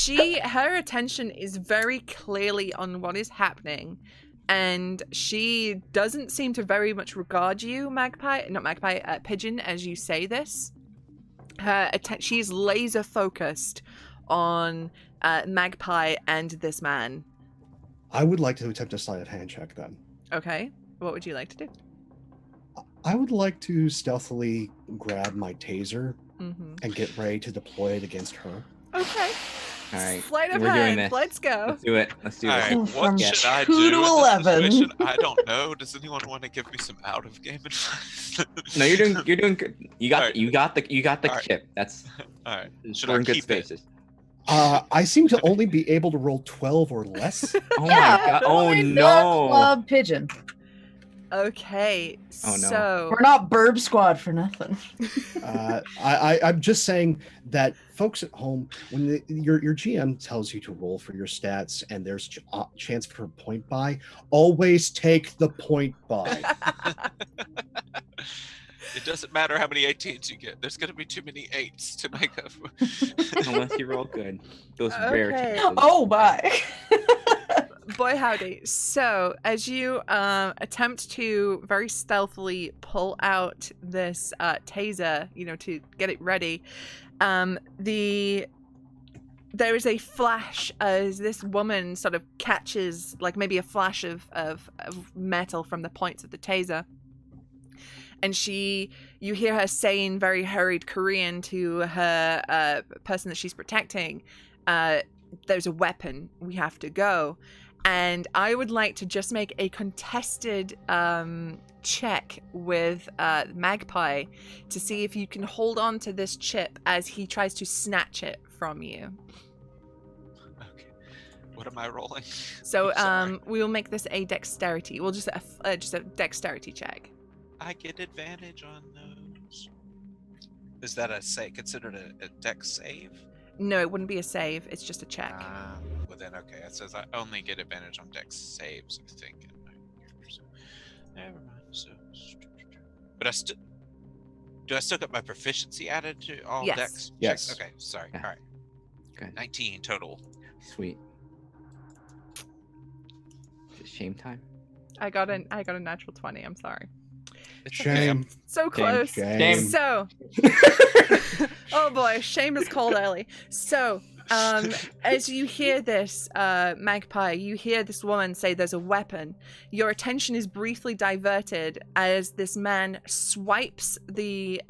her attention is very clearly on what is happening, and she doesn't seem to very much regard you, Pigeon, as you say this. She's laser focused on Magpie and this man. I would like to attempt a sleight of hand check then. Okay, what would you like to do? I would like to stealthily grab my taser Mm-hmm. and get ready to deploy it against her. Okay. All right, Sleight of we're doing hand. this. Let's go. Let's do it. Let's do All this. right, what From should I 2 do to in this 11. situation? I don't know. Does anyone want to give me some out of game advice? No, you're doing good. You got Alright. you got the Alright. chip. That's All right. Should we're I in good keep it? spaces. I seem to only be able to roll 12 or less. Oh Yeah, my god! Oh we're the no! Club pigeon. Okay, Oh, no. so We're not Burb Squad for nothing. I'm just saying that folks at home, when your GM tells you to roll for your stats and there's chance for a point buy, always take the point buy. It doesn't matter how many 18s you get. There's going to be too many 8s to make up. Unless you roll good, those rare Okay. chances. Oh my. boy howdy. So as you attempt to very stealthily pull out this taser, to get it ready, there is a flash as this woman sort of catches like maybe a flash of metal from the points of the taser. And you hear her saying very hurried Korean to her person that she's protecting, there's a weapon, we have to go. And I would like to just make a contested check with Magpie to see if you can hold on to this chip as he tries to snatch it from you. Okay. What am I rolling? So I'm sorry. we will make this a dexterity. We'll just a dexterity check. I get advantage on those. Is that considered a dex save? No, it wouldn't be a save. It's just a check. Well then, okay. It says I only get advantage on dex saves, I think. So, never mind. So, but do I still get my proficiency added to all Yes. dex? Yes. Checks? Okay. Sorry. Yeah. All right. Good. 19 total. Sweet. Is it shame time? I got a natural 20. I'm sorry. It's okay. Shame. So close. Shame. So, oh boy, shame is called early. So, as you hear this, Magpie, you hear this woman say there's a weapon. Your attention is briefly diverted as this man swipes the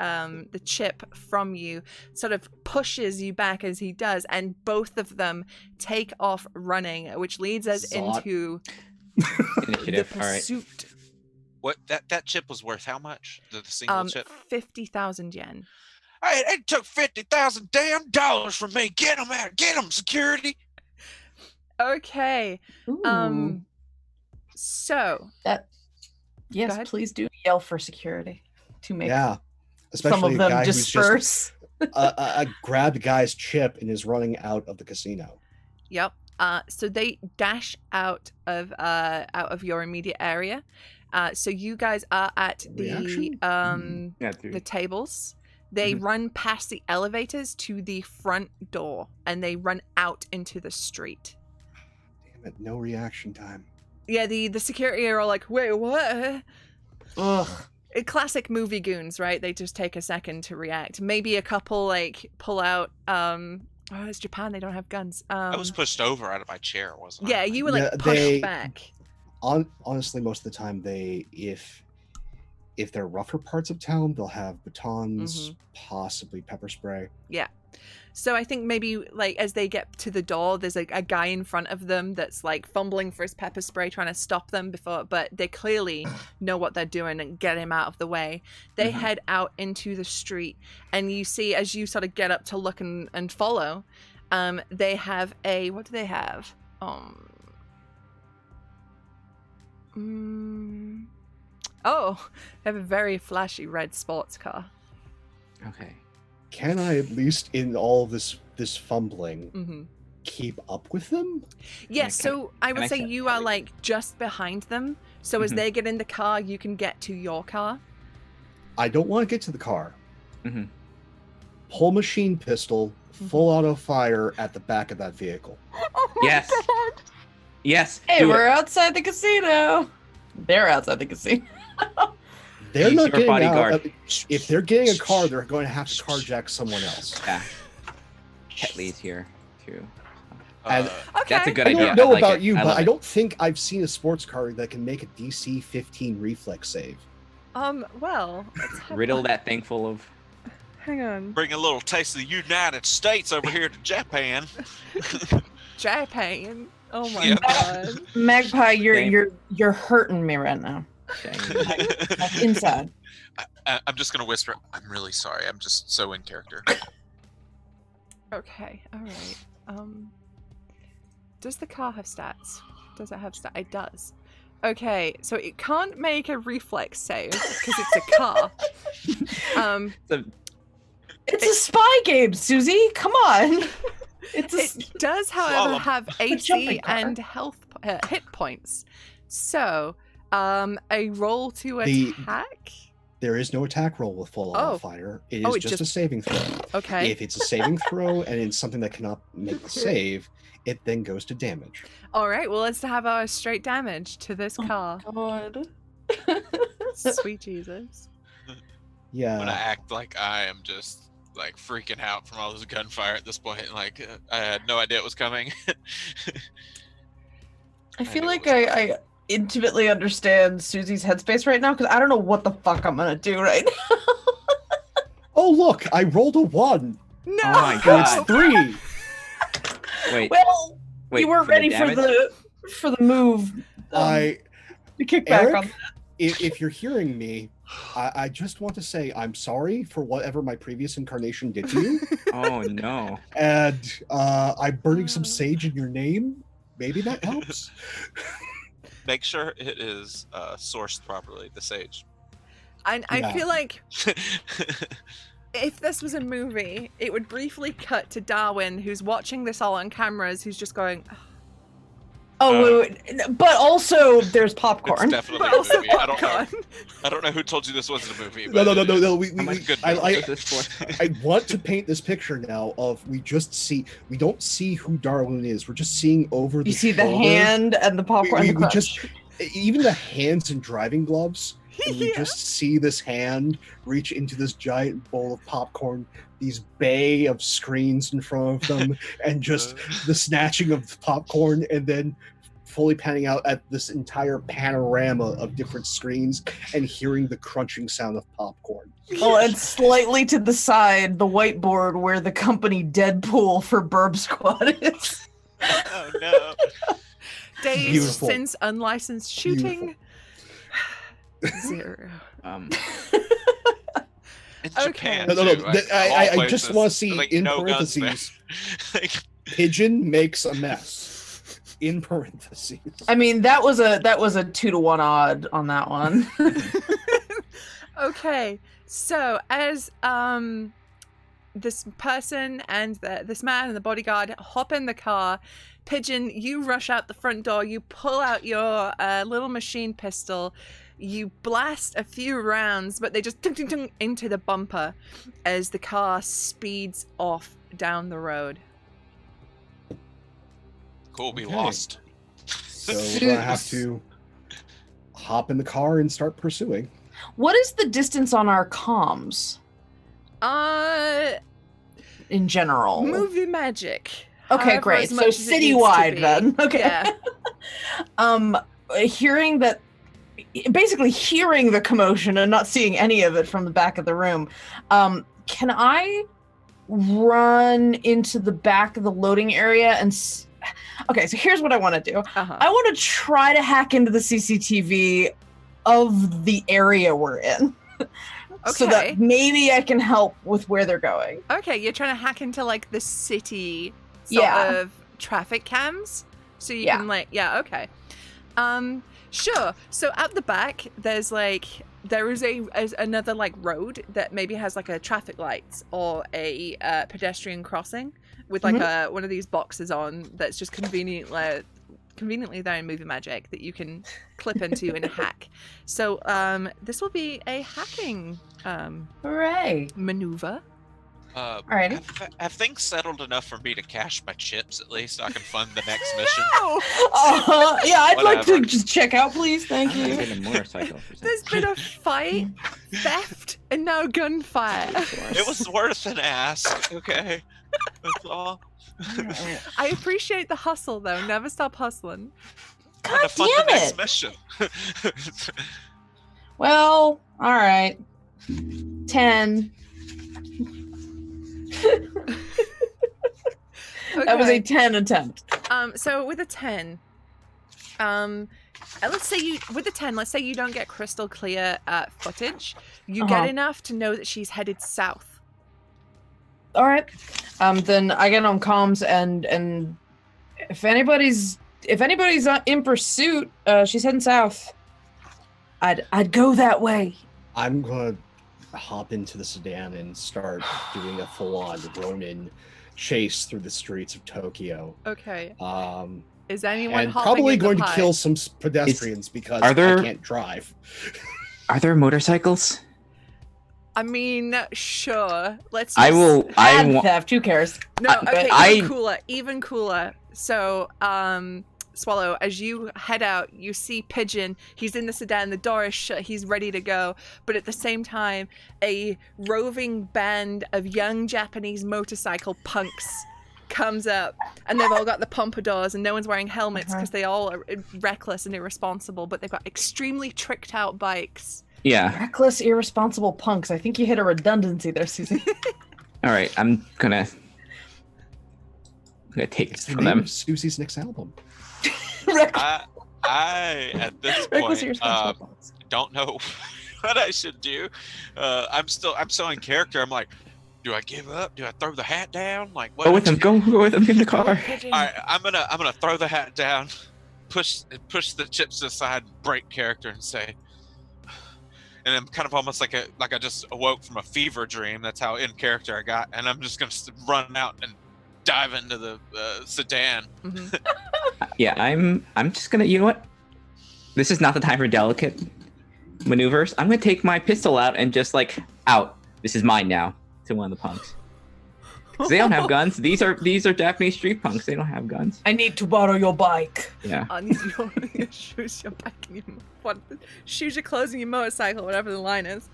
chip from you, sort of pushes you back as he does, and both of them take off running, which leads us Zot. into the Initiative. All right. pursuit. What that chip was worth? How much? The single chip? 50,000 yen. Hey, they took $50,000 damn dollars from me. Get them out. Get them, security. Okay. Ooh. So Yes, ahead. please do yell for security to make Yeah. some Especially of a them guy who's just disperse. grabbed a guy's chip and is running out of the casino. Yep. So they dash out of your immediate area. So you guys are at the Reaction? Yeah, dude. the tables. They Mhm. run past the elevators to the front door, and they run out into the street. Damn it, no reaction time. Yeah, the security are all like, "Wait, what?" Ugh. Classic movie goons, right? They just take a second to react. Maybe a couple like pull out. Oh, it's Japan. They don't have guns. I was pushed over out of my chair, wasn't I? Yeah, you were like Yeah, pushed they- back. Honestly, most of the time if they're rougher parts of town, they'll have batons, possibly pepper spray. So I think maybe like as they get to the door, there's a guy in front of them that's like fumbling for his pepper spray, trying to stop them but they clearly know what they're doing and get him out of the way. They Mhm. head out into the street, and you see as you sort of get up to look and follow, they have what do they have? Oh, they have a very flashy red sports car. Okay. Can I at least, in all this fumbling, Mm-hmm. keep up with them? Yeah, Can I- so I can would I say set you are Polly? like just behind them. So as Mhm. they get in the car, you can get to your car. I don't want to get to the car. Mhm. Pull machine pistol, full auto fire at the back of that vehicle. Oh my Yes. God. Yes. Hey, do it. we're outside the casino. They're outside the casino. They're He's not your getting bodyguard. out. If they're getting a car, they're going to have to carjack someone else. Yeah. Ketley's here. too. And- Okay. That's a good I idea. don't know I like about it. you, I but love I it. don't think I've seen a sports car that can make a DC 15 reflex save. Well, let's have Riddle a- that thing full of. Hang on. Bring a little taste of the United States over here to Japan. Japan. Oh my Yeah. god. Magpie, Same. you're hurting me right now. Like, inside. I'm just gonna whisper. I'm really sorry. I'm just so in character. Okay, alright. Does the car have stats? Does it have stats? It does. Okay, so it can't make a reflex save because it's a car. It's a spy game, Susie. Come on. It's It does, however, Slalom. have jumping AC car. and hit points. So, a roll to The- attack. There is no attack roll with full auto Oh. fire. It is Oh, it just a just- saving throw. Okay. If it's a saving throw and it's something that cannot make the save, it then goes to damage. All right. Well, let's have our straight damage to this car. God. Sweet Jesus. Yeah. When I act like I am just like freaking out from all this gunfire at this point, like I had no idea it was coming. I feel knew like it was I intimately understand Susie's headspace right now because I don't know what the fuck I'm gonna do right now. Oh, look, I rolled a 1. No. Oh my So it's God. 3. Well, Wait. wait, you weren't for the ready for damage? the move. I The kickback Eric, on if you're hearing me, I just want to say I'm sorry for whatever my previous incarnation did to you. Oh no. And I'm burning some sage in your name. Maybe that helps. Make sure it is sourced properly. The sage. And I Yeah. feel like if this was a movie, it would briefly cut to Darwin, who's watching this all on cameras, who's just going, Oh, wait. But also there's It's popcorn. definitely but a also movie. I don't know. popcorn. I don't know who told you this wasn't a movie. No, but no, no, it no, is. no. How much good I is this for? I want to paint this picture now of we don't see who Darwin is. We're just seeing over the You see the shoulder. hand and the popcorn. We and the just crunch. even the hands and driving gloves. And we Yeah. just see this hand reach into this giant bowl of popcorn, these bay of screens in front of them, and just the snatching of the popcorn, and then fully panning out at this entire panorama of different screens and hearing the crunching sound of popcorn. Oh, and slightly to the side, the whiteboard where the company Deadpool for Burb Squad is. Oh no. Days Beautiful. since unlicensed shooting. 0. In Okay. Japan, No, no, no. too, like, of all I just places, want to see there's, like, in no guns parentheses, there. Like, pigeon makes a mess. In parentheses. I mean, that was a 2-to-1 odd on that one. Okay, so as this person and this man and the bodyguard hop in the car, Pigeon, you rush out the front door, you pull out your little machine pistol, you blast a few rounds, but they just tung, tung, tung into the bumper as the car speeds off down the road. cool, we Okay. lost. So we're gonna have to hop in the car and start pursuing. What is the distance on our comms in general? Movie magic. Okay, However, great. as So much as it needs to citywide be. then. Okay. Yeah. Hearing that, basically hearing the commotion and not seeing any of it from the back of the room, can I run into the back of the loading area and okay, so here's what I want to do. Uh-huh. I want to try to hack into the CCTV of the area we're in. So Okay. that maybe I can help with where they're going. Okay, you're trying to hack into like the city sort Yeah. of traffic cams, so you Yeah. can like okay. Sure. So at the back, there is another like road that maybe has like a traffic lights or a pedestrian crossing with like one of these boxes on that's just conveniently there in Movie Magic that you can clip into and hack. So this will be a hacking Hooray. maneuver. Alrighty. Have things settled enough for me to cash my chips at least so I can fund the next mission? Oh, Yeah, I'd like to Whatever. just check out, please. Thank I'm you. gonna get a motorcycle for there's been a fight, theft, and now gunfire. It was worth an ask, okay? That's all. I appreciate the hustle, though. Never stop hustling. God to fund the damn next it! mission. Well, all right. 10. That was a 10 attempt. So with a 10, let's say you don't get crystal clear footage. You get enough to know that she's headed south. All right. Then I get on comms and if anybody's in pursuit, she's heading south. I'd go that way. I'm gonna hop into the sedan and start doing a full-on Ronin chase through the streets of Tokyo. Okay. Is And anyone hopping probably in the going to pie? kill some pedestrians because are there- I can't drive. Are there motorcycles? I mean, sure. Let's. I will. I Ad want. theft. Who cares? No. Okay. I- Even cooler. So, Swallow, as you head out, you see Pigeon. He's in the sedan. The door is shut. He's ready to go. But at the same time, a roving band of young Japanese motorcycle punks comes up, and they've all got the pompadours, and no one's wearing helmets because they all are reckless and irresponsible. But they've got extremely tricked out bikes. Yeah. Reckless, irresponsible punks. I think you hit a redundancy there, Susie. All right. I'm gonna take It's it the from name them. of Susie's next album. I at this Reckless, point irresponsible punks. don't know what I should do. I'm so in character. I'm like, do I give up? Do I throw the hat down? Like, what? Go with them. Go with them in the car. Pigeon. All right, I'm gonna throw the hat down, push the chips aside, break character, and say, and I'm kind of almost like I just awoke from a fever dream. That's how in character I got, and I'm just gonna run out and dive into the sedan. Mhm. Yeah. I'm just gonna. You know what? This is not the time for delicate maneuvers. I'm gonna take my pistol out and just like out. This is mine now. To one of the punks. 'Cause they don't have guns. These are Japanese street punks. They don't have guns. I need to borrow your bike. Yeah. On your shoes, your bike, and shoes, your clothes, and your motorcycle, whatever the line is.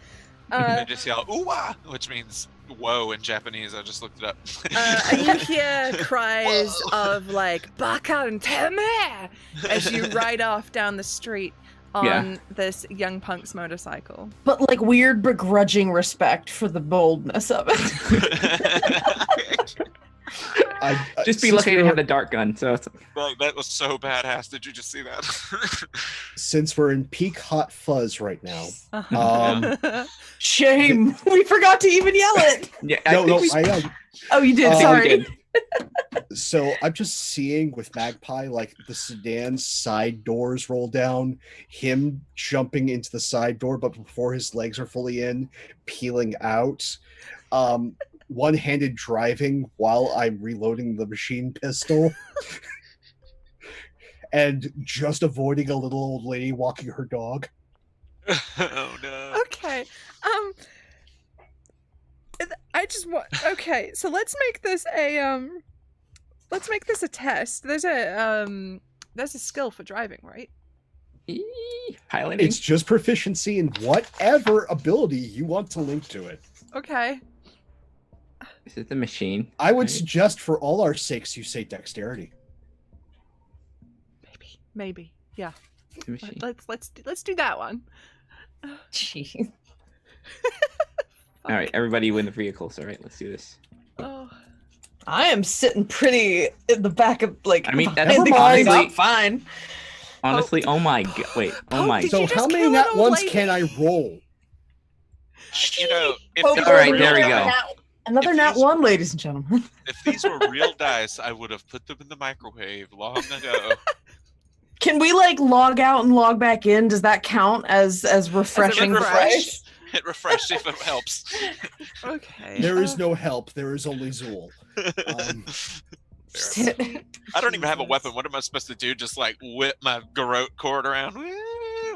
They just yell "ooh-ah," which means "whoa" in Japanese. I just looked it up. And you hear cries of like "back out and tell me" as you ride off down the street on this young punk's motorcycle. But like weird begrudging respect for the boldness of it. Just be since lucky to we're- have the dart gun. So it's, Like, that was so badass. Did you just see that? Since we're in peak hot fuzz right now. Shame. We forgot to even yell it. yeah. No, think we- I am. Oh, you did. I think we Sorry. did. So I'm just seeing with Magpie, like the sedan's side doors roll down, him jumping into the side door, but before his legs are fully in, peeling out. One-handed driving while I'm reloading the machine pistol. And just avoiding a little old lady walking her dog. Oh no. Okay. I just want. Okay, so let's make this a test. There's a skill for driving, right? Piloting. It's just proficiency in whatever ability you want to link to it. Okay. Is it the machine? I would Right. suggest for all our sakes you say dexterity. Maybe. Yeah. The machine. Let's do that one. Jeez. All right, everybody win the vehicles. All right, let's do this. Oh. I am sitting pretty in the back of like. I mean, behind that's the guys. honestly- I'm fine. Honestly, oh my god! Wait, oh Oh, my. did So you just how many kill an nat old ones lady? can I roll? You know, if Oh, these all right, were there we real go. dice- Another If nat these- one, ladies and gentlemen. If these were real dice, I would have put them in the microwave long ago. Can we like log out and log back in? Does that count as refreshing? refresh? Hit refresh, see if it helps. Okay. There is no help. There is only Zool. Fair. I don't even have a weapon. What am I supposed to do? Just like whip my garrote cord around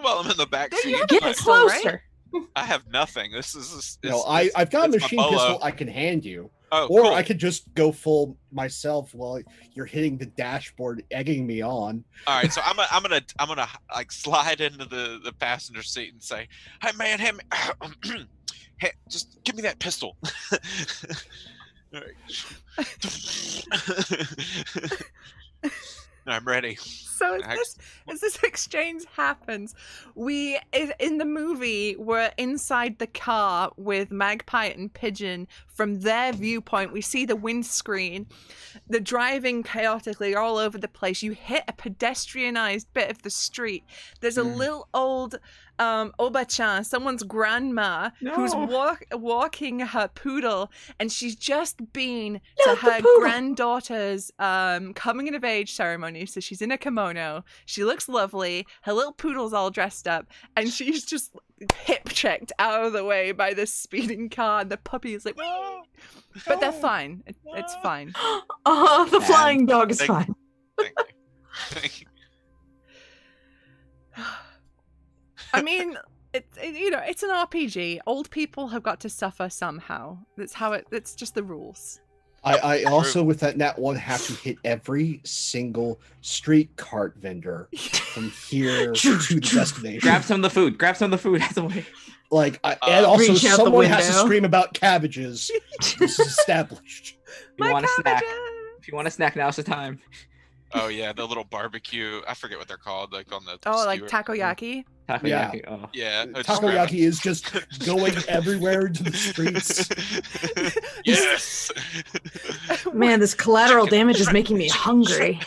while I'm in the back There seat? you have Get a pistol, right? closer. I have nothing. This is. No, I've got a it's my machine bolo. pistol I can hand you. Oh, Or cool. I could just go full myself while you're hitting the dashboard, egging me on. All right, so I'm gonna like slide into the passenger seat and say, "Hey man, hey, just give me that pistol." I'm ready. So as this exchange happens, in the movie, we're inside the car with Magpie and Pigeon. From their viewpoint, we see the windscreen. They're driving chaotically all over the place. You hit a pedestrianized bit of the street. There's a little old Oba-chan, someone's grandma, who's walking her poodle, and she's just been to her granddaughter's coming of age ceremony. So she's in a kimono. She looks lovely. Her little poodle's all dressed up, and she's just hip checked out of the way by this speeding car. And the puppy is like, whoa. But they're fine. It's fine. Oh, the flying dog is fine. Thank you. I mean, it's an RPG. Old people have got to suffer somehow. That's how it's just the rules. I also, with that nat 1, have to hit every single street cart vendor from here to the destination. Grab some of the food. Grab some of the food. That's the way. Like, and also Reach out the someone has to window. scream about cabbages. This is established. If you want a snack, now's the time. Oh yeah, the little barbecue. I forget what they're called. Like on the. Like skewer. takoyaki. Takoyaki. Oh. Yeah. Takoyaki is just going everywhere into the streets. Yes. Man, this collateral damage is making me hungry.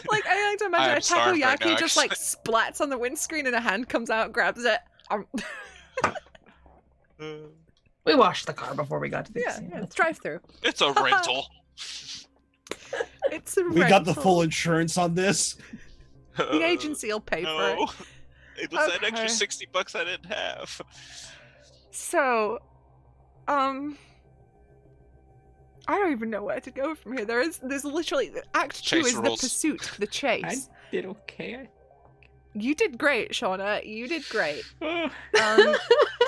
Like, I like to imagine I'm a starved right takoyaki now, just like splats on the windscreen and a hand comes out, grabs it. We washed the car before we got to the Yeah, casino. it's drive through. It's a rental. It's a We got the rental. full insurance on this. The agency will pay for it. No. It was that Okay. extra $60 I didn't have. So, I don't even know where to go from here. There's literally Act 2 Chase is rules. the pursuit, the I chase. did okay. You did great, Shauna. You did great. Oh.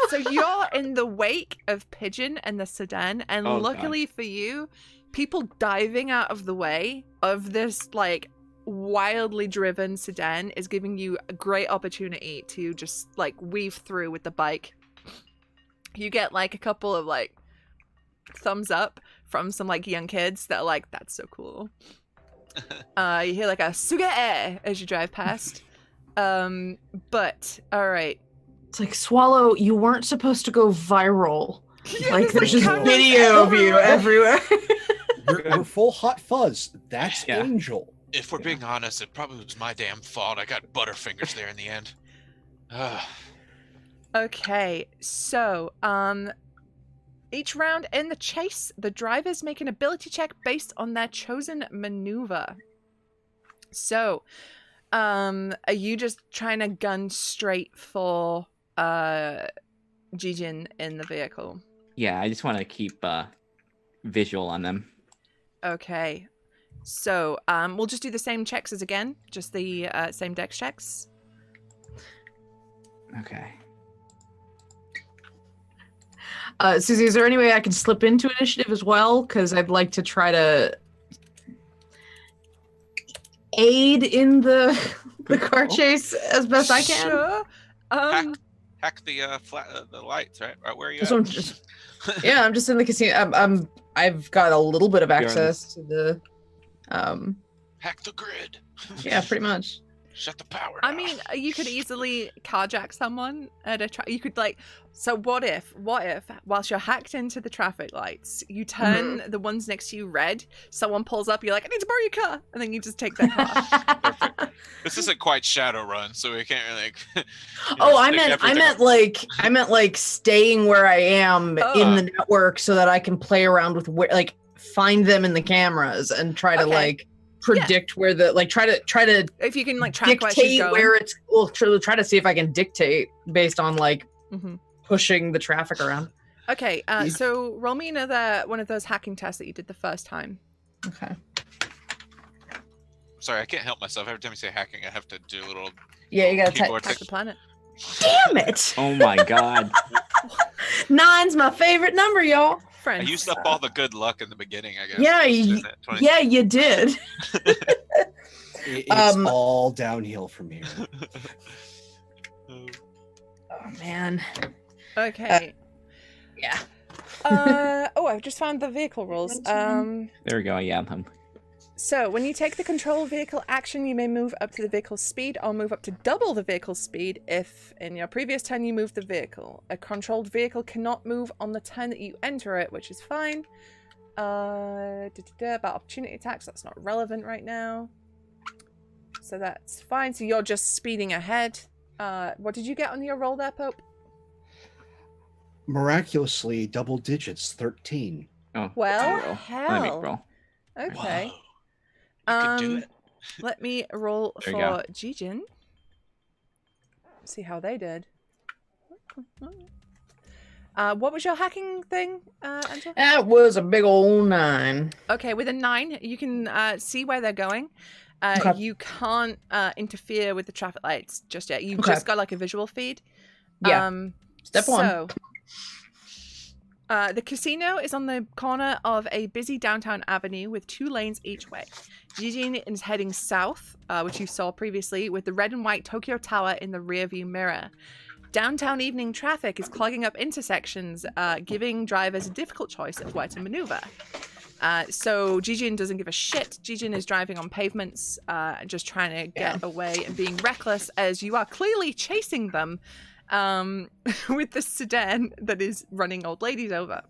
So you're in the wake of Pigeon and the sedan, and Oh, luckily for you, people diving out of the way of this like wildly driven sedan is giving you a great opportunity to just like weave through with the bike. You get like a couple of like thumbs up from some like young kids that are like, that's so cool. You hear like a suge as you drive past. But all right. It's like, Swallow, you weren't supposed to go viral. Like, there's, there's just cameras video of you everywhere. We're full hot fuzz. That's Yeah. Angel. If we're being honest, it probably was my damn fault. I got butterfingers there in the end. Okay, so each round in the chase, the drivers make an ability check based on their chosen maneuver. So, are you just trying to gun straight for Jijin in the vehicle? Yeah, I just want to keep visual on them. Okay. So, we'll just do the same checks as again, just the same dex checks. Okay. Susie, is there any way I can slip into initiative as well? Because I'd like to try to aid in the car chase as best I can. Sure. Hack the the lights, right? Right where are you? So I'm just, yeah, I'm just in the casino. I've got a little bit of You're on access to the, Hack the grid. yeah, pretty much. Shut the power. I down. mean, you could easily carjack someone at a you could like. So what if, whilst you're hacked into the traffic lights, you turn the ones next to you red. Someone pulls up, you're like, I need to borrow your car, and then you just take their car. Perfect. This isn't quite Shadowrun, so we can't really. Oh, I meant like staying where I am in the network so that I can play around with like find them in the cameras and try to Okay. like predict where the like try to If you can like track where she's dictate going. where it's try to see if I can dictate based on like Mhm. pushing the traffic around. Okay, so roll me another one of those hacking tests that you did the first time. Okay. Sorry, I can't help myself. Every time you say hacking, I have to do a little Yeah, you gotta keyboard Hack tick. the planet. Damn it! Oh my god. 9's my favorite number, y'all. I Friends. used up all the good luck in the beginning, I guess. Yeah, Isn't it? 20? Yeah, you did. It's all downhill from here. Oh man. Okay. Yeah. Oh, I've just found the vehicle rules. There we go. Yeah. So, when you take the control vehicle action, you may move up to the vehicle's speed or move up to double the vehicle's speed if, in your previous turn, you moved the vehicle. A controlled vehicle cannot move on the turn that you enter it, which is fine. About opportunity attacks, that's not relevant right now. So that's fine. So you're just speeding ahead. What did you get on your roll there, Pope? Miraculously, double digits, 13. Oh, Well, roll. hell. Let me roll. Okay. Whoa. You can do it. Let me roll There you go. for Jijin. See how they did. What was your hacking thing, Angela? That was a big old 9. Okay, with a 9, you can see where they're going. Okay. You can't interfere with the traffic lights just yet. You've Okay. just got like a visual feed. Yeah. Step 1. So, the casino is on the corner of a busy downtown avenue with 2 lanes each way. Jijin is heading south, which you saw previously, with the red and white Tokyo Tower in the rearview mirror. Downtown evening traffic is clogging up intersections, giving drivers a difficult choice of where to maneuver. So Jijin doesn't give a shit. Jijin is driving on pavements, just trying to get away and being reckless as you are clearly chasing them with the sedan that is running old ladies over.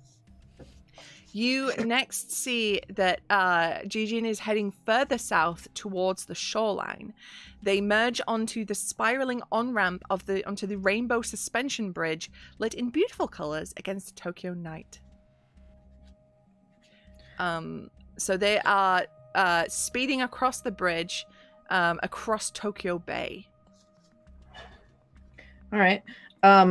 You next see that Jijin is heading further south towards the shoreline. They merge onto the spiraling on-ramp onto the rainbow suspension bridge, lit in beautiful colors against the Tokyo night. So they are speeding across the bridge, across Tokyo Bay. All right. I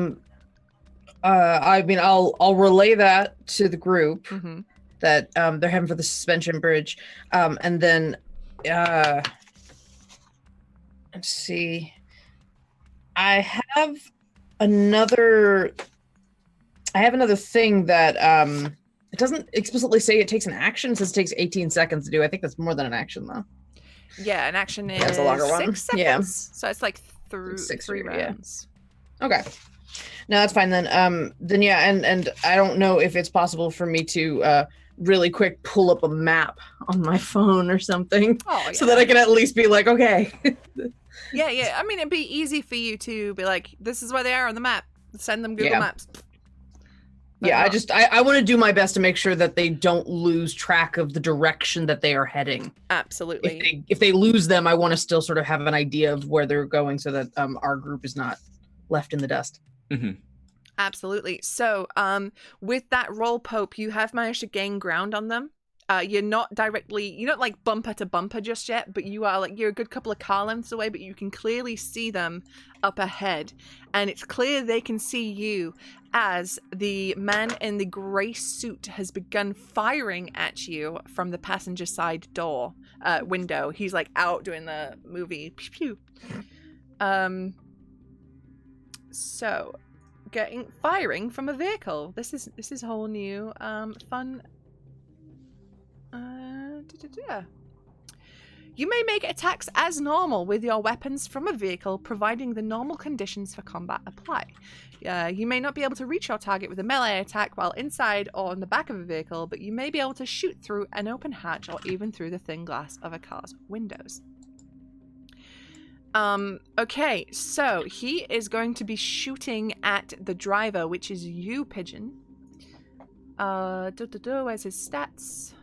mean, I'll relay that to the group Mm-hmm. that they're heading for the suspension bridge, and then let's see. I have another thing that it doesn't explicitly say it takes an action. It says it takes 18 seconds to do. I think that's more than an action though. Yeah, an action is That's a longer one. 6 seconds. Yeah. So it's like Six three or- yeah. rounds. Okay. No, that's fine then. Then yeah, and I don't know if it's possible for me to really quick pull up a map on my phone or something, Oh, yeah. so that I can at least be like, okay. Yeah. I mean, it'd be easy for you to be like, this is where they are on the map. Send them Google Yeah. Maps. But Yeah, no. I want to do my best to make sure that they don't lose track of the direction that they are heading. Absolutely. If they lose them, I want to still sort of have an idea of where they're going, so that our group is not left in the dust. Mm-hmm. Absolutely. So, with that roll, Pope, you have managed to gain ground on them. You're not like bumper to bumper just yet, but you're a good couple of car lengths away, but you can clearly see them up ahead. And it's clear they can see you as the man in the grey suit has begun firing at you from the passenger side door window. He's like out doing the movie pew pew. So firing from a vehicle. This is a whole new fun. You may make attacks as normal with your weapons from a vehicle, providing the normal conditions for combat apply. You may not be able to reach your target with a melee attack while inside or on the back of a vehicle, but you may be able to shoot through an open hatch or even through the thin glass of a car's windows. Okay, so he is going to be shooting at the driver, which is you, Pigeon. Where's his stats?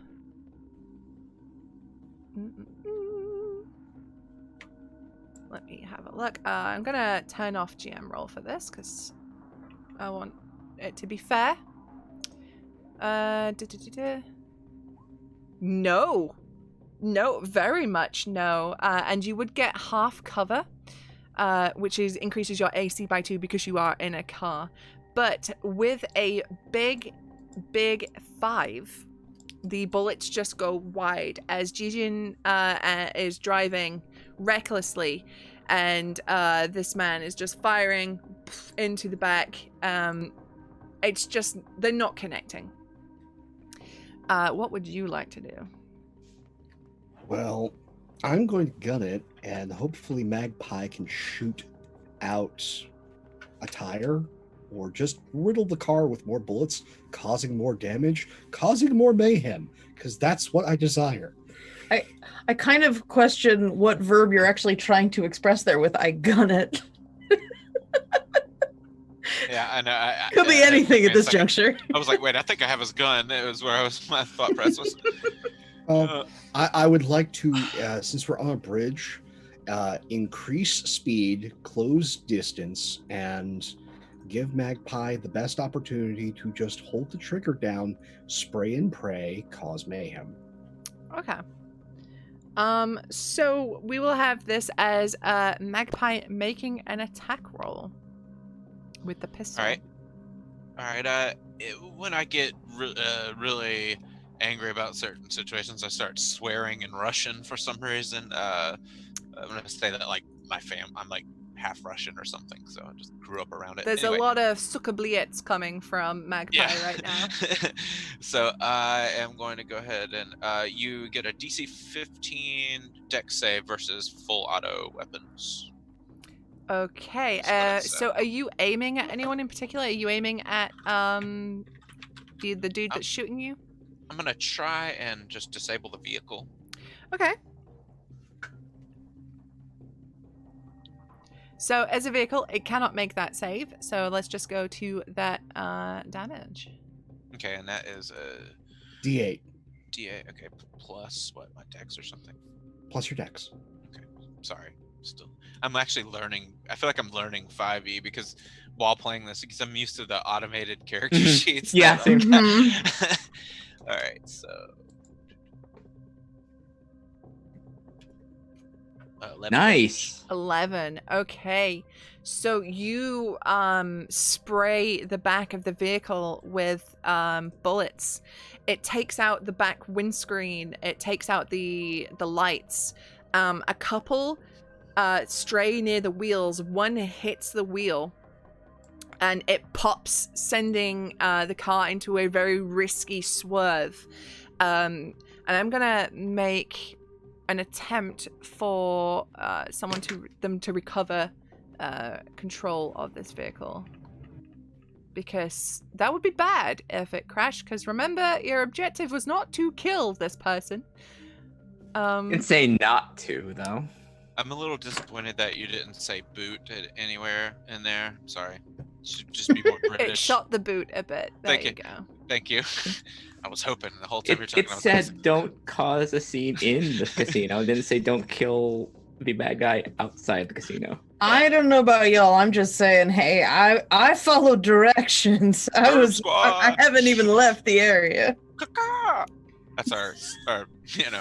Let me have a look. I'm gonna turn off GM roll for this because I want it to be fair. No, very much no. And you would get half cover, which increases your AC by 2 because you are in a car. But with a big 5, the bullets just go wide as Jijin is driving recklessly, and this man is just firing into the back. It's just, they're not connecting. What would you like to do? Well, I'm going to gun it, and hopefully Magpie can shoot out a tire or just riddle the car with more bullets, causing more damage, causing more mayhem, because that's what I desire. I kind of question what verb you're actually trying to express there with "I gun it." Yeah, I know. Could be anything at this juncture. I was like, wait, I think I have his gun. It was where my thought process was. I would like to, since we're on a bridge, increase speed, close distance, and give Magpie the best opportunity to just hold the trigger down, spray and pray, cause mayhem. Okay. So we will have this as Magpie making an attack roll with the pistol. All right. When I get really angry about certain situations, I start swearing in Russian for some reason. I'm gonna say that like I'm like half Russian or something, so I just grew up around it. There's Anyway. a lot of sukabliets coming from Magpie right now. So I am going to go ahead and you get a DC 15 dex save versus full auto weapons. Okay. So are you aiming at anyone in particular? Are you aiming at the dude that's shooting you? I'm gonna try and just disable the vehicle. Okay. So as a vehicle, it cannot make that save. So let's just go to that damage. Okay, and that is a D8 D8. Okay, plus what? My dex or something? plus your dex. Okay, sorry. I'm actually learning. I feel like I'm learning 5e because while playing this, because I'm used to the automated character sheets. Yeah, that, same. All right, so 11. Nice. 11. Okay. So you spray the back of the vehicle with bullets. It takes out the back windscreen. It takes out the lights. A couple stray near the wheels. One hits the wheel and it pops, sending the car into a very risky swerve. And I'm gonna make an attempt for them to recover control of this vehicle, because that would be bad if it crashed, because remember, your objective was not to kill this person. I'd say not to, though. I'm a little disappointed that you didn't say boot anywhere in there. Sorry. Should just be more British. It shot the boot a bit. There Thank you you. go. Thank you. I was hoping the whole time you're talking It about said this. don't cause a scene in the casino. It didn't say don't kill the bad guy outside the casino. I don't know about y'all. I'm just saying, hey, I followed directions. I haven't even left the area. That's our saying.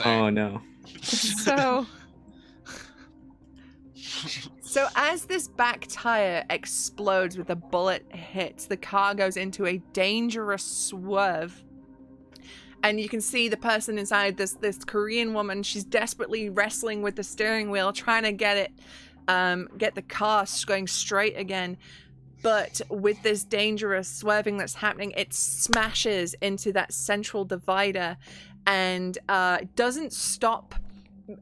Oh no. So as this back tire explodes with a bullet hit, the car goes into a dangerous swerve. And you can see the person inside, this Korean woman, she's desperately wrestling with the steering wheel, trying to get the car going straight again. But with this dangerous swerving that's happening, it smashes into that central divider and doesn't stop.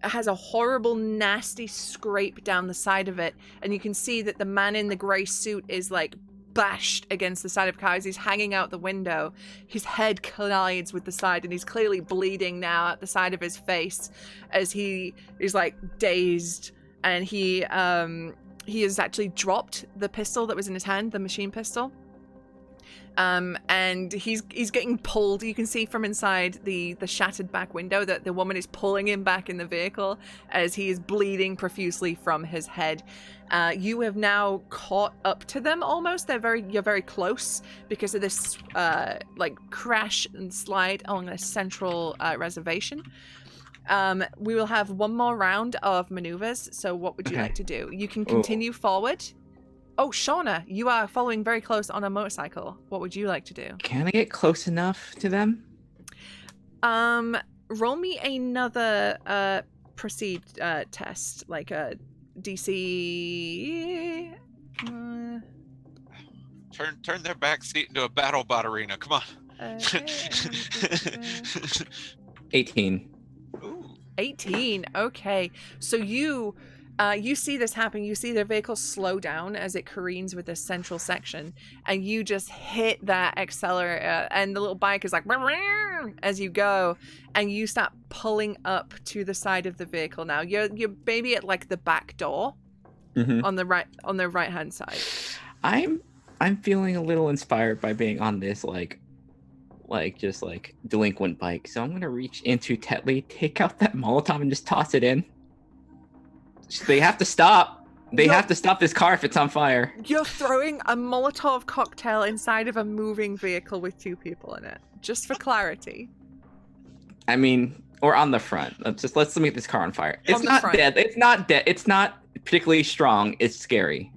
Has a horrible, nasty scrape down the side of it. And you can see that the man in the grey suit is like bashed against the side of the car as he's hanging out the window. His head collides with the side and he's clearly bleeding now at the side of his face as he is like dazed, and he has actually dropped the pistol that was in his hand, the machine pistol. And he's getting pulled. You can see from inside the shattered back window that the woman is pulling him back in the vehicle as he is bleeding profusely from his head. You have now caught up to them almost. You're very close because of this like crash and slide along a central reservation. We will have one more round of maneuvers. So what would you like to do? You can continue forward. Oh, Shauna, you are following very close on a motorcycle. What would you like to do? Can I get close enough to them? Roll me another proceed test, like a DC. Turn their back seat into a battle bot arena. Come on. 18. Ooh. 18. Okay, so you You see this happen. You see the vehicle slow down as it careens with this central section, and you just hit that accelerator, and the little bike is like as you go, and you start pulling up to the side of the vehicle. Now you're maybe at like the back door on the right hand side. I'm feeling a little inspired by being on this like just like delinquent bike. So I'm gonna reach into Tetley, take out that Molotov, and just toss it in. They have to stop. They have to stop this car if it's on fire. You're throwing a Molotov cocktail inside of a moving vehicle with 2 people in it, just for clarity. I mean, or on the front. Let's make this car on fire. It's On the not front. dead. It's not dead. It's not particularly strong. It's scary.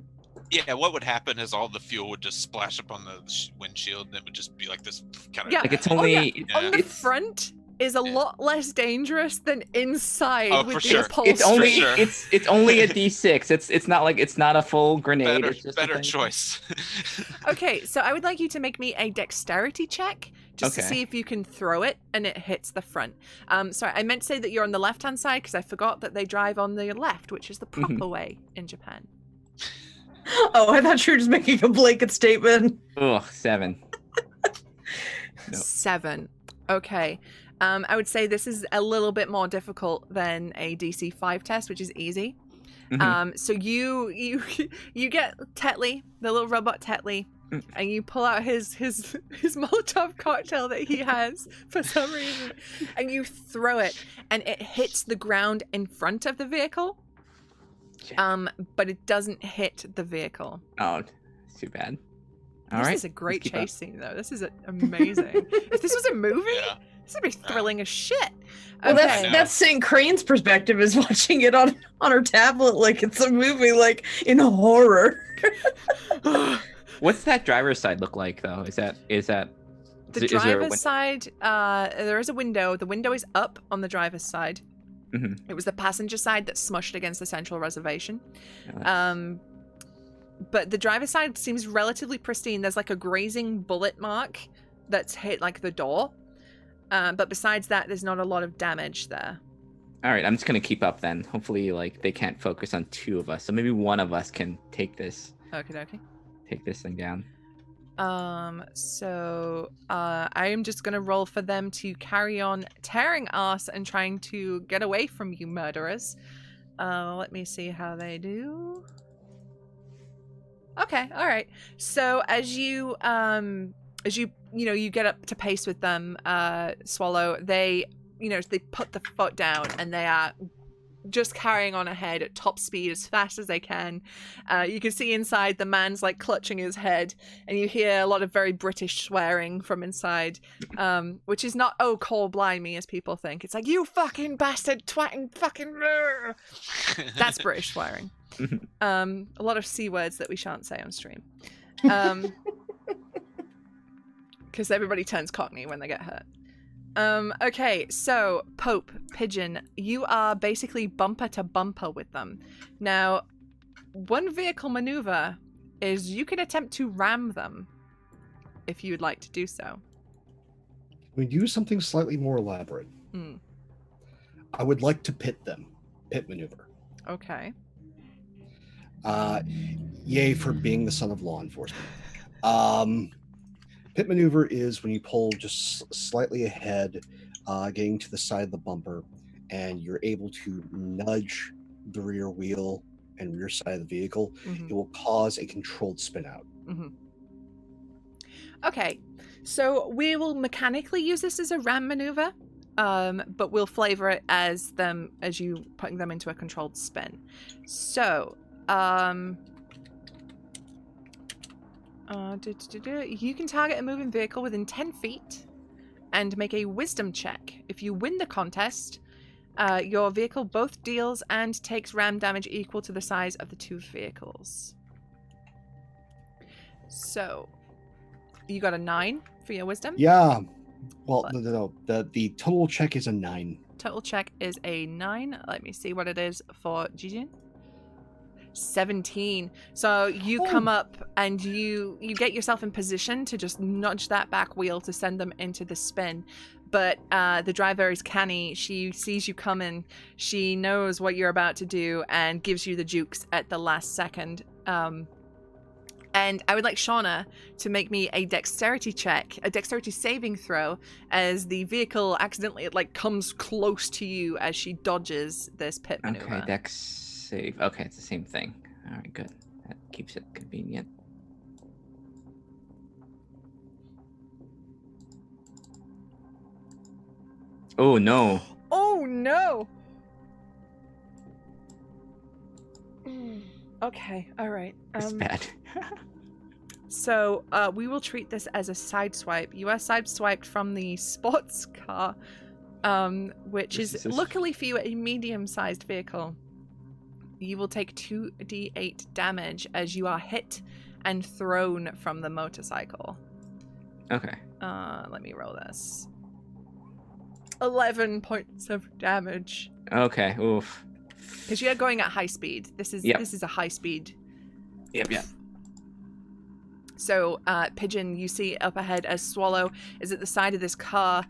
Yeah, what would happen is all the fuel would just splash up on the windshield, and it would just be like this kind of. Yeah. Like it's only. On the front is a lot less dangerous than inside with for the sure. upholstery. It's only sure. it's only a D6. It's not like it's not a full grenade. Better, It's just better a thing. choice. Okay, so I would like you to make me a dexterity check just to Okay. see if you can throw it and it hits the front. Sorry, I meant to say that you're on the left-hand side because I forgot that they drive on the left, which is the proper way in Japan. Oh, I thought you were just making a blanket statement. Ugh, 7. Nope. 7. Okay. I would say this is a little bit more difficult than a DC 5 test, which is easy. So you get Tetley, the little robot Tetley, and you pull out his Molotov cocktail that he has for some reason, and you throw it, and it hits the ground in front of the vehicle. But it doesn't hit the vehicle. Oh, it's too bad. All This right. is a great let's keep up. chase scene, though. This is amazing. If this was a movie, this would be thrilling as shit. Well, Okay. that's St. Crane's perspective is watching it on her tablet like it's a movie, like in horror. What's that driver's side look like though? Is that The is there a driver's side, there is a window. The window is up on the driver's side. It was the passenger side that smushed against the central reservation. But the driver's side seems relatively pristine. There's like a grazing bullet mark that's hit like the door. But besides that, there's not a lot of damage there. All right, I'm just gonna keep up then. Hopefully, like they can't focus on 2 of us, so maybe one of us can take this thing down. So I am just gonna roll for them to carry on tearing ass and trying to get away from you murderers. Let me see how they do. Okay, all right. So as you get up to pace with them, Swallow, they put the foot down and they are just carrying on ahead at top speed as fast as they can. You can see inside the man's like clutching his head, and you hear a lot of very British swearing from inside, which is not "oh, call blimey" as people think. It's like "you fucking bastard, twatting fucking." That's British swearing. A lot of C words that we shan't say on stream. Because everybody turns Cockney when they get hurt. Okay, so Pope, Pigeon, you are basically bumper to bumper with them. Now, one vehicle maneuver is you can attempt to ram them if you would like to do so. We do something slightly more elaborate. I would like to pit maneuver. Okay. Yay for being the son of law enforcement. Pit maneuver is when you pull just slightly ahead, getting to the side of the bumper, and you're able to nudge the rear wheel and rear side of the vehicle. It will cause a controlled spin out. Okay, so we will mechanically use this as a ram maneuver, but we'll flavor it as you putting them into a controlled spin. So, you can target a moving vehicle within 10 feet and make a wisdom check. If you win the contest, your vehicle both deals and takes ram damage equal to the size of the 2 vehicles. So, you got a 9 for your wisdom? Yeah. Well, no. The total check is a 9. Total check is a 9. Let me see what it is for Jijin. 17. So you come up and you get yourself in position to just nudge that back wheel to send them into the spin. But the driver is canny. She sees you coming. She knows what you're about to do and gives you the jukes at the last second. And I would like Shauna to make me a dexterity check, a dexterity saving throw, as the vehicle accidentally comes close to you as she dodges this pit maneuver. Okay, dex save. Okay, it's the same thing. All right, good. That keeps it convenient. Oh no. Oh no. Okay, all right. It's bad. So we will treat this as a sideswipe. You are sideswiped from the sports car, which is luckily for you a medium-sized vehicle. You will take 2d8 damage as you are hit and thrown from the motorcycle. Okay. Let me roll this. 11 points of damage. Okay. Oof. Because you're going at high speed. This is a high speed. Yep. So, Pigeon, you see up ahead as Swallow is at the side of this car.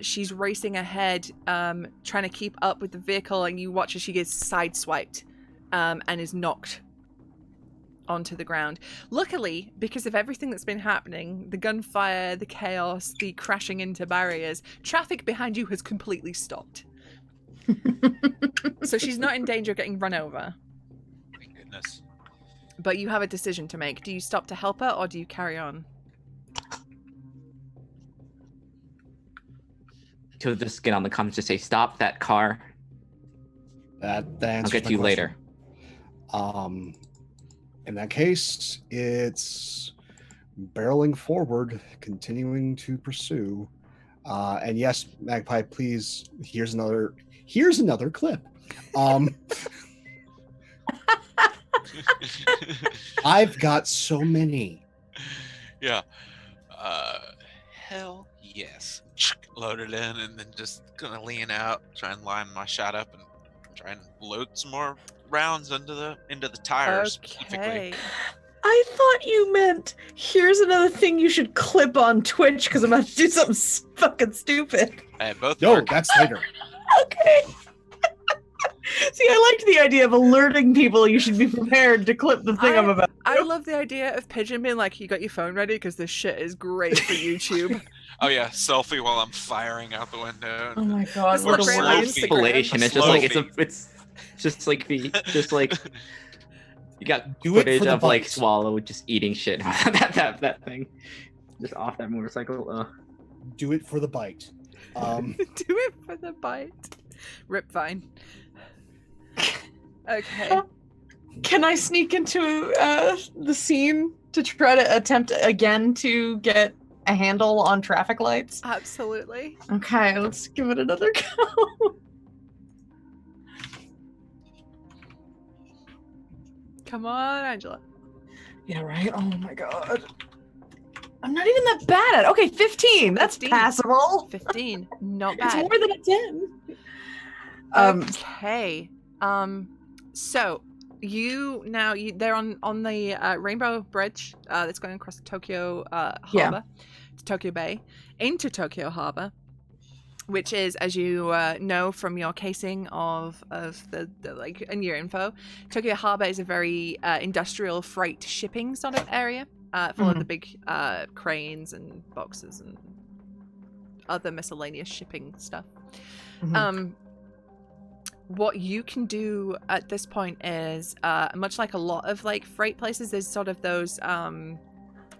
She's racing ahead, trying to keep up with the vehicle, and you watch as she gets sideswiped and is knocked onto the ground. Luckily, because of everything that's been happening, the gunfire, the chaos, the crashing into barriers, traffic behind you has completely stopped. So she's not in danger of getting run over. Thank goodness. But you have a decision to make. Do you stop to help her, or do you carry on? To just get on the comms, just say, stop that car. That I'll answers get my to you question. later. In that case, it's barreling forward, continuing to pursue. And yes, Magpie, please. Here's another clip. I've got so many. Yeah. Hell yes. Load it in and then just gonna lean out, try and line my shot up and try and load some more rounds into the tires specifically. Okay. I thought you meant, here's another thing you should clip on Twitch because I'm about to do something fucking stupid. Both No, work. that's later. Okay. See, I liked the idea of alerting people you should be prepared to clip the thing I'm about to I do. love the idea of Pigeon being like, you got your phone ready because this shit is great for YouTube. Oh yeah, selfie while I'm firing out the window. Oh my god, Just what look a around on worst. Instagram. Installation. It's just Slow like feed. it's just like you got Do it footage for the of like bite. Swallow just eating shit. that thing, just off that motorcycle. Do it for the bite. Do it for the bite. Rip Vine. Okay. Can I sneak into the scene to try to attempt again to get a handle on traffic lights? Absolutely. Okay, let's give it another go. Come on, Angela. Yeah, right? Oh my god. I'm not even that bad at it. Okay, 15. That's 15. passable. 15. Not It's bad. more than a 10. Okay. So they're on the Rainbow Bridge that's going across the Tokyo Harbor to Tokyo Bay into Tokyo Harbor, which is, as you know from your casing of the like in your info, Tokyo Harbor is a very industrial freight shipping sort of area, full of the big cranes and boxes and other miscellaneous shipping stuff. What you can do at this point is, much like a lot of like freight places, there's sort of those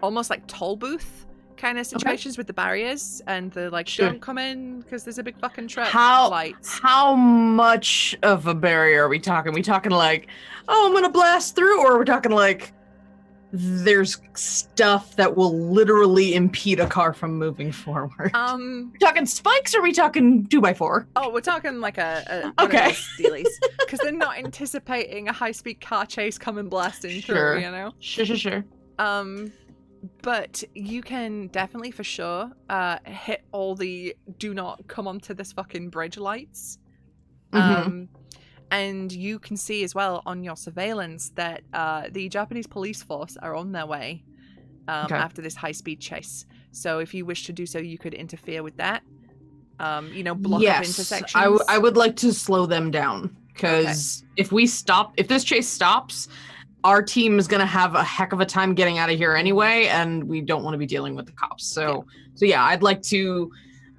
almost like toll booth kind of situations with the barriers and the like, don't come in because there's a big fucking truck lights. How much of a barrier are we talking? We talking like, oh, I'm gonna blast through, or are we talking like there's stuff that will literally impede a car from moving forward? We talking spikes, or are we talking 2x4? Oh, we're talking like a okay dealies, because they're not anticipating a high-speed car chase coming blasting through, you know. Sure. But you can definitely for sure hit all the do not come onto this fucking bridge lights. And you can see as well on your surveillance that the Japanese police force are on their way after this high-speed chase. So if you wish to do so, you could interfere with that. Block up intersections. I would like to slow them down, because if this chase stops, our team is going to have a heck of a time getting out of here anyway, and we don't want to be dealing with the cops. So I'd like to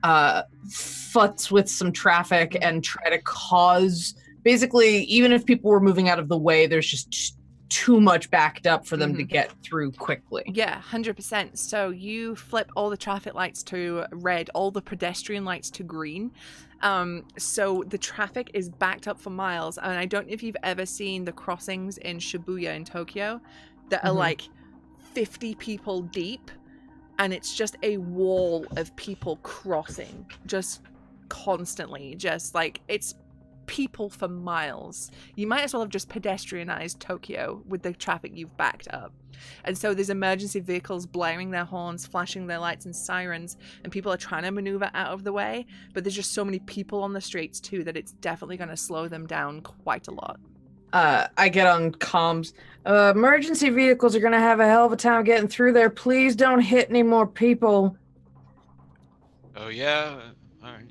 futz with some traffic and try to cause, basically, even if people were moving out of the way, there's just too much backed up for them to get through quickly. Yeah, 100%. So you flip all the traffic lights to red, all the pedestrian lights to green. So the traffic is backed up for miles. And I don't know if you've ever seen the crossings in Shibuya in Tokyo that are like 50 people deep. And it's just a wall of people crossing just constantly. Just like, it's people for miles. You might as well have just pedestrianized Tokyo with the traffic you've backed up. And so there's emergency vehicles blaring their horns, flashing their lights and sirens, and people are trying to maneuver out of the way, but there's just so many people on the streets too that it's definitely going to slow them down quite a lot. I get on comms. Emergency vehicles are going to have a hell of a time getting through there. Please don't hit any more people. Oh yeah, all right.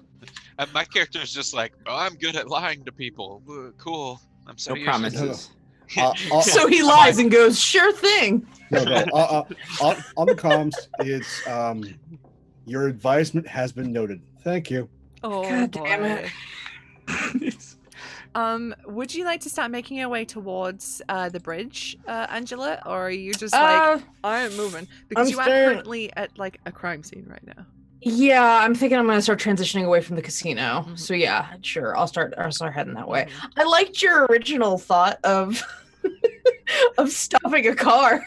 My character is just like, oh, I'm good at lying to people. Cool. I'm so No used to promises. So he lies and goes, sure thing. No. On the comms, it's your advisement has been noted. Thank you. Oh, God damn it. Would you like to start making your way towards the bridge, Angela, or are you just like, I am moving? Because you are currently at like a crime scene right now. Yeah, I'm thinking I'm going to start transitioning away from the casino. So yeah, sure, I'll start heading that way. I liked your original thought of of stopping a car.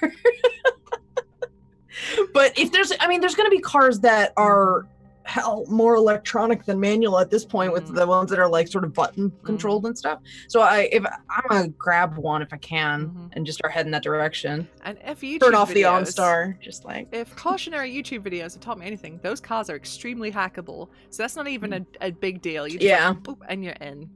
But if there's going to be cars that are more electronic than manual at this point, with the ones that are like sort of button controlled and stuff. So I'm gonna grab one if I can and just start heading that direction. And if you turn off the OnStar, just like if cautionary YouTube videos have taught me anything, those cars are extremely hackable. So that's not even a big deal. You just like, boop, and you're in.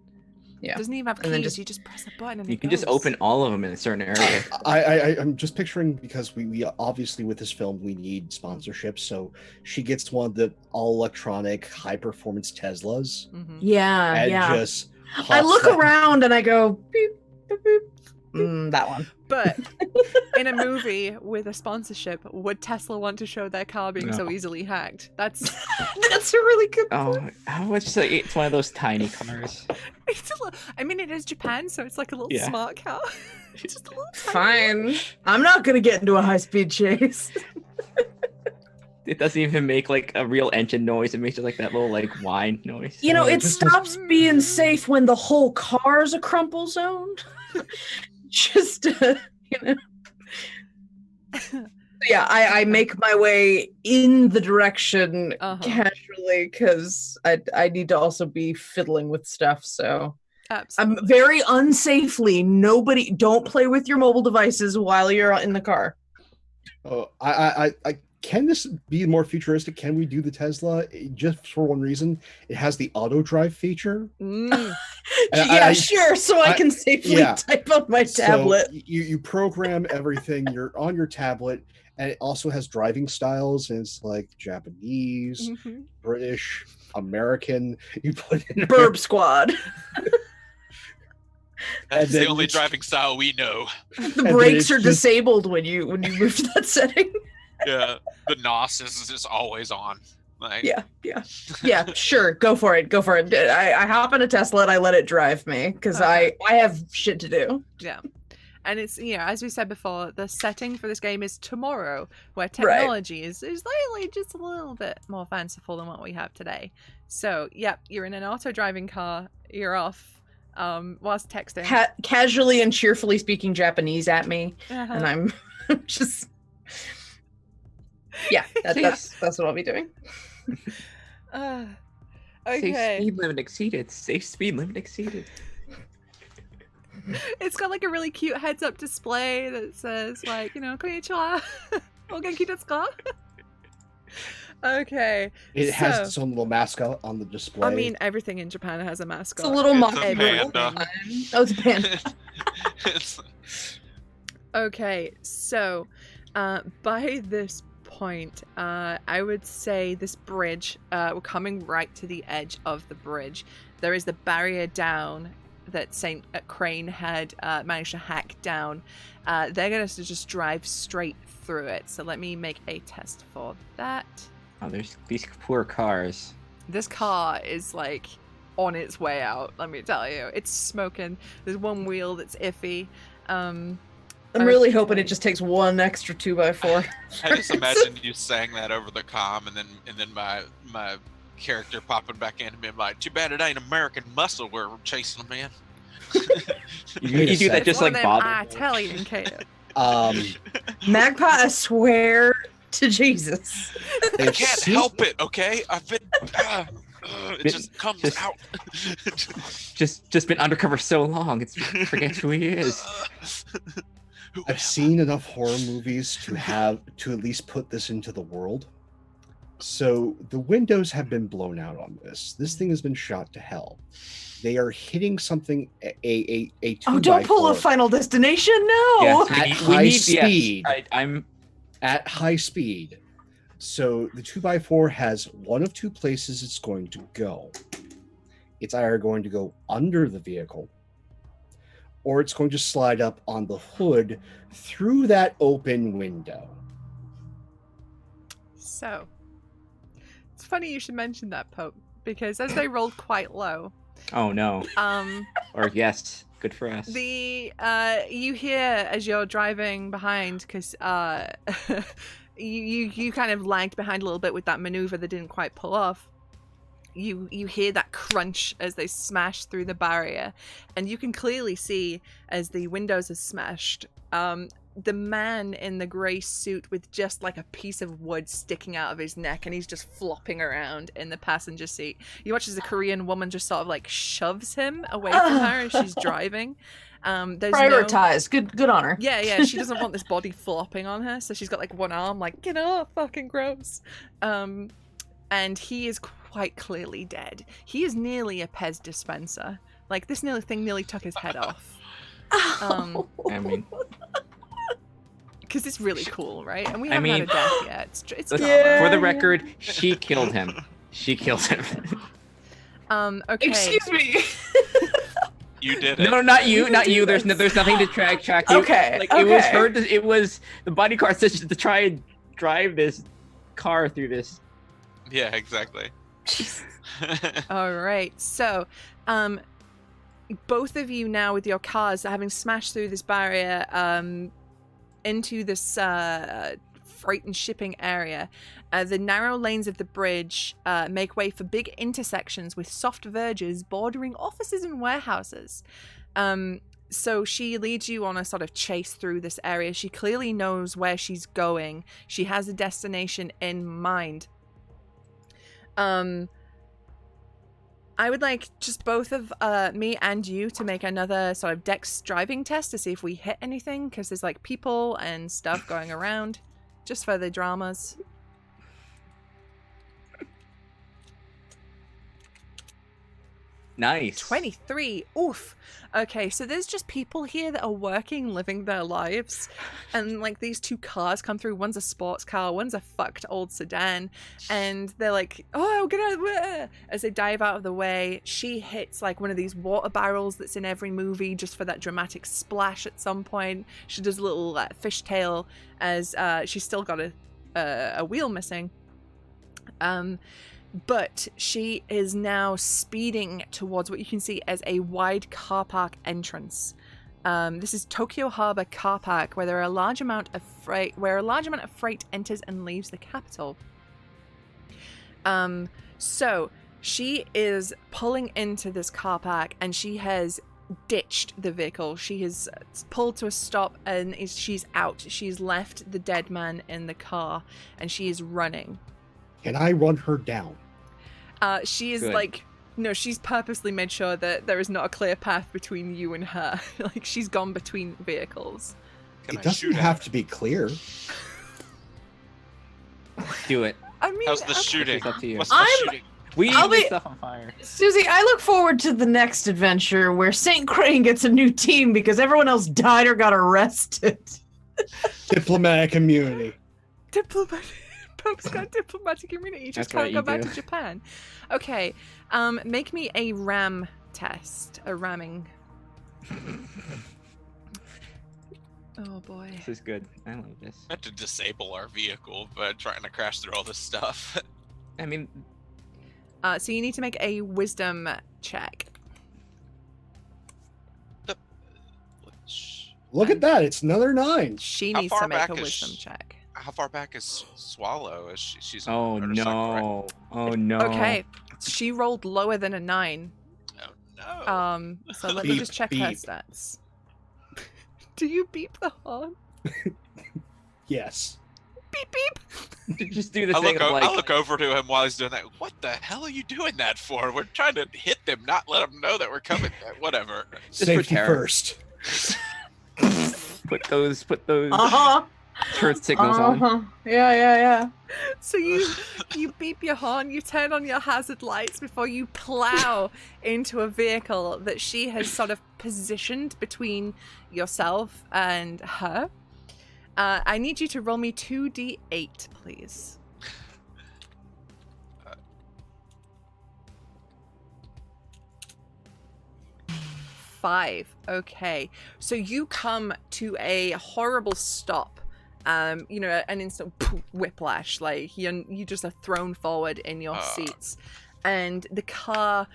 Yeah, it doesn't even have keys. You just press a button and you can just open all of them in a certain area. I'm just picturing, because we obviously with this film we need sponsorships, so she gets one of the all electronic high performance Teslas. Just I look around and I go beep beep beep. That one. But in a movie with a sponsorship, would Tesla want to show their car being so easily hacked? That's a really good point. How much? It's one of those tiny cars. It is Japan, so it's like a little smart car. It's just a little Fine. I'm not gonna get into a high-speed chase. It doesn't even make like a real engine noise. It makes it like that little like whine noise. It stops being safe when the whole car is a crumple zone. Just yeah, I make my way in the direction casually, because I need to also be fiddling with stuff. So I'm very unsafely. Nobody, don't play with your mobile devices while you're in the car. Oh, I can this be more futuristic? Can we do the Tesla? Just for one reason, it has the auto drive feature. Sure. So I can safely type on my tablet. So you program everything. You're on your tablet, and it also has driving styles, and it's like Japanese, British, American. You put in Burb Squad. That's the only driving style we know. The brakes are disabled when you move to that setting. Yeah, the NOS is just always on. Like... Yeah. Sure, go for it. I hop in a Tesla and I let it drive me, because I have shit to do. Yeah, and it's as we said before, the setting for this game is tomorrow, where technology is slightly just a little bit more fanciful than what we have today. So you're in an auto driving car. You're off. Whilst texting, casually and cheerfully speaking Japanese at me, and I'm just. Yeah, that's what I'll be doing. Okay. Safe speed limit exceeded. Safe speed limit exceeded. It's got like a really cute heads-up display that says like, konnichiwa, o genki desu ka? Okay. It has so- its own little mascot on the display. I mean, everything in Japan has a mascot. It's a little It's mock. a panda. Oh, it's a panda. It's- Okay, so by this point, I would say this bridge, we're coming right to the edge of the bridge. There is the barrier down that Saint Crane had managed to hack down. They're going to just drive straight through it. So let me make a test for that. Oh, there's these poor cars. This car is like on its way out, let me tell you. It's smoking. There's one wheel that's iffy. I'm really Okay. hoping it just takes one extra 2x4. I just imagined you saying that over the comm, and then my character popping back in and being like, "Too bad it ain't American Muscle we're chasing them in." You do that It's just one like of them Bob. Italian kids. Magpie, I swear to Jesus. I can't help it, okay? I've been. It Been- just comes just- out. Just been undercover so long, it's forget who he is. Who am I've seen enough horror movies to at least put this into the world. So the windows have been blown out on this. This thing has been shot to hell. They are hitting something a Oh, don't pull a 2x4 Final Destination, no! Yes, At we high need- yes, speed. I'm at high speed. So the 2x4 has one of two places it's going to go. It's either going to go under the vehicle, or it's going to slide up on the hood through that open window. So, it's funny you should mention that, Pope, because as they rolled quite low, oh no. um, Or yes, good for us. the you hear as you're driving behind, because you kind of lagged behind a little bit with that maneuver that didn't quite pull off. You hear that crunch as they smash through the barrier, and you can clearly see as the windows are smashed, the man in the grey suit with just like a piece of wood sticking out of his neck, and he's just flopping around in the passenger seat. You watch as a Korean woman just sort of like shoves him away from her as she's driving. There's Prioritize. Good on her. yeah, she doesn't want this body flopping on her, so she's got like one arm, like, get off, fucking gross. And he is quite clearly dead. He is nearly a Pez dispenser. Like, this thing nearly took his head off. I mean, Because it's really cool, right? And we I haven't had mean- a death yet. It's let's- drama. for the record, she killed him. She killed him. Okay. Excuse me. You did it. No, not you, not you. There's nothing to track you. Okay, Like it was okay. her. It was the bodyguard decision to try and drive this car through this. Yeah, exactly. All right. So, both of you now with your cars having smashed through this barrier into this freight and shipping area, the narrow lanes of the bridge make way for big intersections with soft verges bordering offices and warehouses. So she leads you on a sort of chase through this area. She clearly knows where she's going. She has a destination in mind. I would like just both of me and you to make another sort of dex driving test to see if we hit anything, because there's like people and stuff going around, just for the dramas. Nice. 23. Oof. Okay, so there's just people here that are working, living their lives. And like these two cars come through. One's a sports car, one's a fucked old sedan. And they're like, oh, get out of the way. As they dive out of the way, she hits like one of these water barrels that's in every movie just for that dramatic splash at some point. She does a little fishtail as she's still got a wheel missing. But she is now speeding towards what you can see as a wide car park entrance. This is Tokyo Harbor Car Park, where a large amount of freight enters and leaves the capital. So she is pulling into this car park, and she has ditched the vehicle. She has pulled to a stop, and she's out. She's left the dead man in the car, and she is running. Can I run her down? She is Good. like, no, she's purposely made sure that there is not a clear path between you and her. Like, she's gone between vehicles. Can It I doesn't shoot have at to be clear. Do it. I mean, How's the okay. shooting? It's up to you. What's the I'm- shooting? We I'll lit be- stuff on fire. Susie, I look forward to the next adventure where St. Crane gets a new team because everyone else died or got arrested. Diplomatic immunity. Diplomatic. Pope's got diplomatic immunity. You just That's can't what go you back do. to Japan. Okay. Make me a ram test. A ramming. Oh boy. This is good. I love this. I had to disable our vehicle, but trying to crash through all this stuff. I mean, So you need to make a wisdom check. Look at that. It's another 9. She How needs to far make back a is wisdom sh- check. How far back is Swallow? Is she's in oh motorcycle, right? no. Oh no. Okay. She rolled lower than a 9. Oh no. So let me Beep, just check her beep. stats. Do you beep the horn? Yes. Beep beep. Just do the I thing look, of like, I look over to him while he's doing that. What the hell are you doing that for? We're trying to hit them, not let them know that we're coming. Whatever. for Safety terror. first. put those Uh-huh. turret signals on. Uh-huh. Yeah. So you beep your horn, you turn on your hazard lights before you plow into a vehicle that she has sort of positioned between yourself and her. I need you to roll me 2d8, please. Five. Okay. So you come to a horrible stop. An instant whiplash. Like you just are thrown forward in your seats, and the car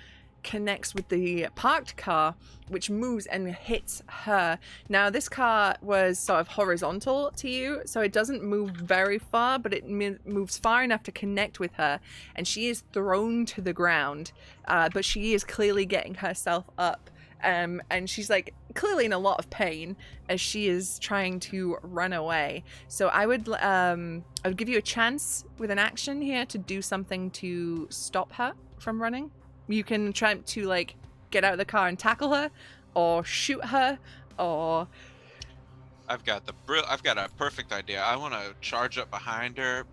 connects with the parked car, which moves and hits her. Now, this car was sort of horizontal to you, so it doesn't move very far, but it moves far enough to connect with her, and she is thrown to the ground. But she is clearly getting herself up. And she's like clearly in a lot of pain as she is trying to run away. So I would give you a chance with an action here to do something to stop her from running. You can try to like get out of the car and tackle her, or shoot her, or I've got a perfect idea. I want to charge up behind her,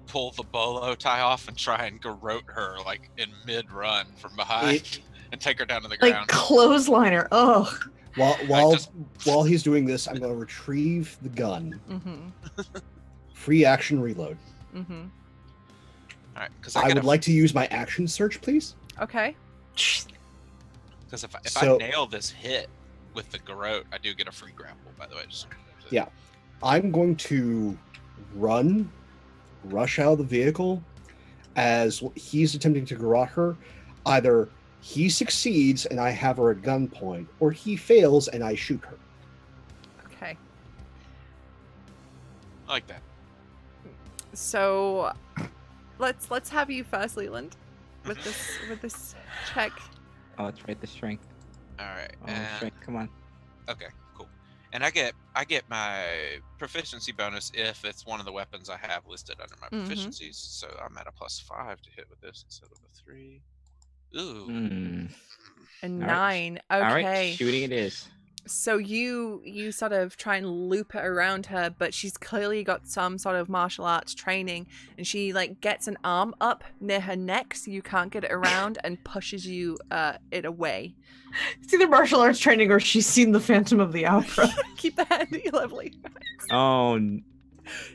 pull the bolo tie off, and try and garrote her like in mid-run from behind, and take her down to the Like ground. clothesliner. Oh. While he's doing this, I'm going to retrieve the gun. Free action reload. All right, because I would like to use my action search, please. okay. Because if So- I nail this hit with the garrote, I do get a free grapple. By the way, Yeah. I'm going to rush out of the vehicle as he's attempting to garrote her. Either he succeeds and I have her at gunpoint, or he fails and I shoot her. Okay. I like that. So let's have you first, Leland, with this check. Oh, it's right. The strength. All right, Oh, and strength. Come on. okay, cool. And I get my proficiency bonus if it's one of the weapons I have listed under my Mhm. proficiencies. So I'm at a +5 to hit with this instead of a 3. Ooh. Hmm. A All 9. All Okay. right. Shooting it is. So you sort of try and loop it around her, but she's clearly got some sort of martial arts training, and she like gets an arm up near her neck so you can't get it around and pushes you it away. It's either martial arts training or she's seen the Phantom of the Opera. Keep the handy, lovely. Oh.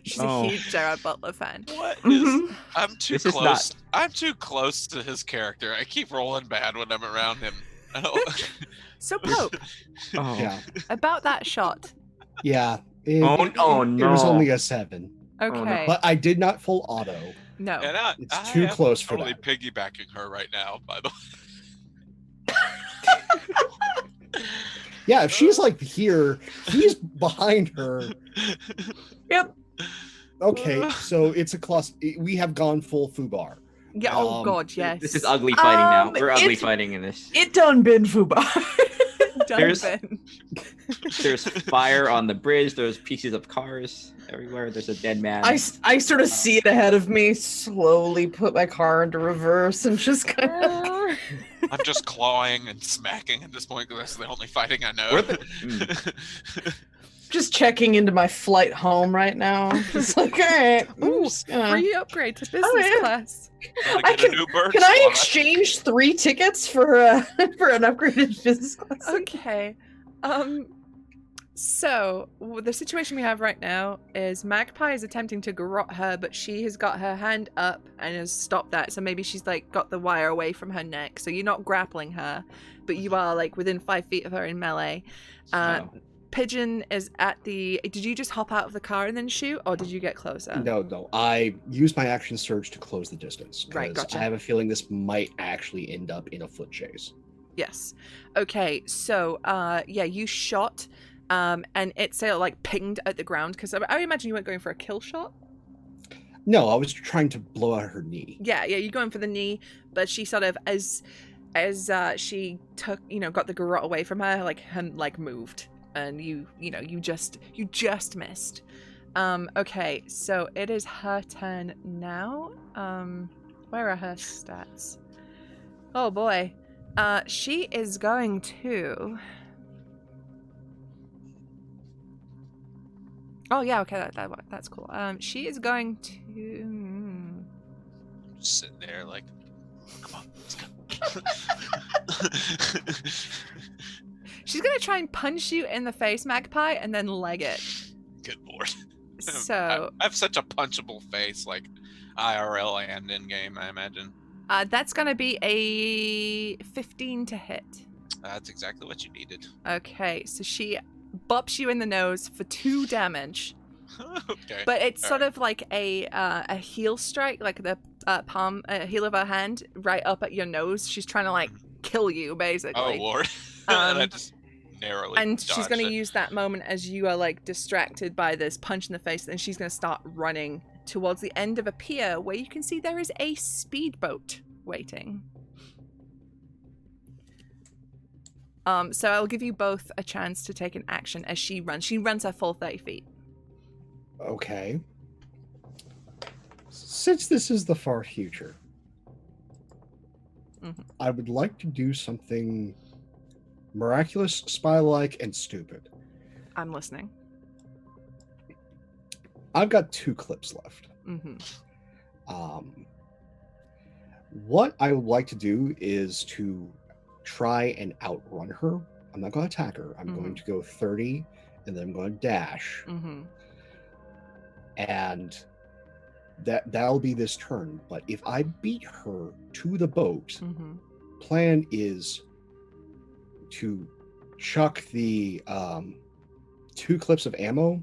She's Oh. a huge Gerard Butler fan. What is? Mhm. I'm too This is close. not- I'm too close to his character. I keep rolling bad when I'm around him. I don't- So Pope, Oh. Yeah. about that shot. Yeah. Oh, oh, It was no. only a 7. no. Okay. But I did not full auto. No. and It's I too am close for totally that. piggybacking her right now. By the way. Yeah, if she's like here, he's behind her. Yep. Okay, so it's a class. We have gone full FUBAR. Yeah. Oh Um, God. Yes. This is ugly fighting now. Um, We're ugly it's- fighting in this. It done been Fuba. There's- Duncan. There's fire on the bridge. There's pieces of cars everywhere. There's a dead man. I sort of see it ahead of me, slowly put my car into reverse and just kind of. I'm just clawing and smacking at this point because that's the only fighting I know. We're the- just checking into my flight home right now. Just like, all right. Ooh, just gonna- free upgrade to business yeah. class. Gotta I get a new bird Can I slot. exchange 3 tickets for for an upgraded business class? Okay. So the situation we have right now is Magpie is attempting to garrote her, but she has got her hand up and has stopped that. So maybe she's like got the wire away from her neck. So you're not grappling her, but you are like within 5 feet of her in melee. No. Pigeon is at the. Did you just hop out of the car and then shoot, or did you get closer? No. I used my action surge to close the distance. Right, 'cause gotcha. I have a feeling this might actually end up in a foot chase. Yes. Okay. So, yeah, you shot, and it like pinged at the ground because I imagine you weren't going for a kill shot. No, I was trying to blow out her knee. Yeah, you're going for the knee, but she sort of as she took, got the garrote away from her, like moved, and you just missed. Okay, so it is her turn now. Where are her stats? Oh boy. She is going to. Oh yeah, okay, that's cool. She is going to. Just sitting there like, come on, let's go. She's gonna try and punch you in the face, Magpie, and then leg it. Good lord. So I have such a punchable face, like IRL and in game, I imagine. that's gonna be a 15 to hit. That's exactly what you needed. Okay, so she bops you in the nose for 2 damage, Okay. but it's All sort right. of like a heel strike, like the heel of her hand right up at your nose. She's trying to like kill you, basically. Oh lord. And I Um, just narrowly And she's dodged going to it. use that moment as you are like distracted by this punch in the face, and she's going to start running towards the end of a pier where you can see there is a speedboat waiting. So I'll give you both a chance to take an action as she runs. She runs her full 30 feet. Okay. Since this is the far future, Mhm. I would like to do something miraculous, spy-like, and stupid. I'm listening. I've got 2 clips left. What I would like to do is to try and outrun her. I'm not going to attack her. I'm going to go 30, and then I'm going to dash. And that'll be this turn. But if I beat her to the boat, plan is to chuck the 2 clips of ammo,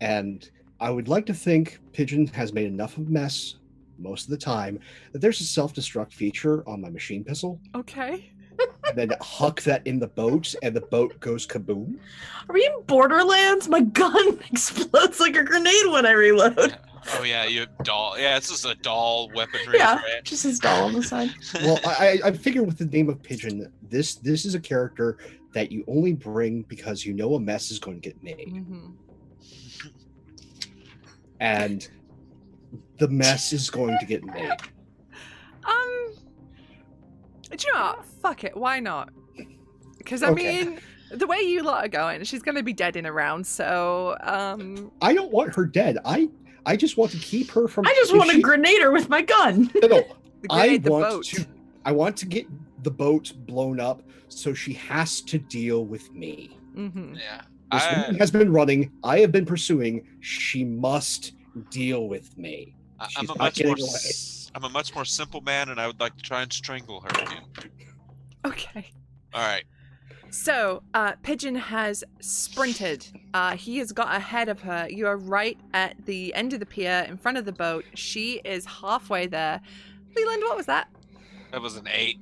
and I would like to think Pigeon has made enough of a mess most of the time that there's a self-destruct feature on my machine pistol, Okay. and then huck that in the boat, and the boat goes kaboom. Are we in Borderlands? My gun explodes like a grenade when I reload. Oh yeah, you have doll. Yeah, it's just a doll weaponry. Yeah, right? just his doll on the side. Well, I figure with the name of Pigeon, this is a character that you only bring because you know a mess is going to get made. And the mess is going to get made. Do you know what? Fuck it. Why not? Because I Okay. mean, the way you lot are going, she's gonna be dead in a round. So, I don't want her dead. I just want to keep her from. I just if want to she- grenade her with my gun. No, grenade the boat. I want to get the boat blown up, so she has to deal with me. Yeah. This woman has been running. I have been pursuing. She must deal with me. I'm She's a not much getting more. away. I'm a much more simple man, and I would like to try and strangle her again. Okay. All right. So, Pigeon has sprinted. He has got ahead of her. You are right at the end of the pier, in front of the boat. She is halfway there. Leland, what was that? That was an 8.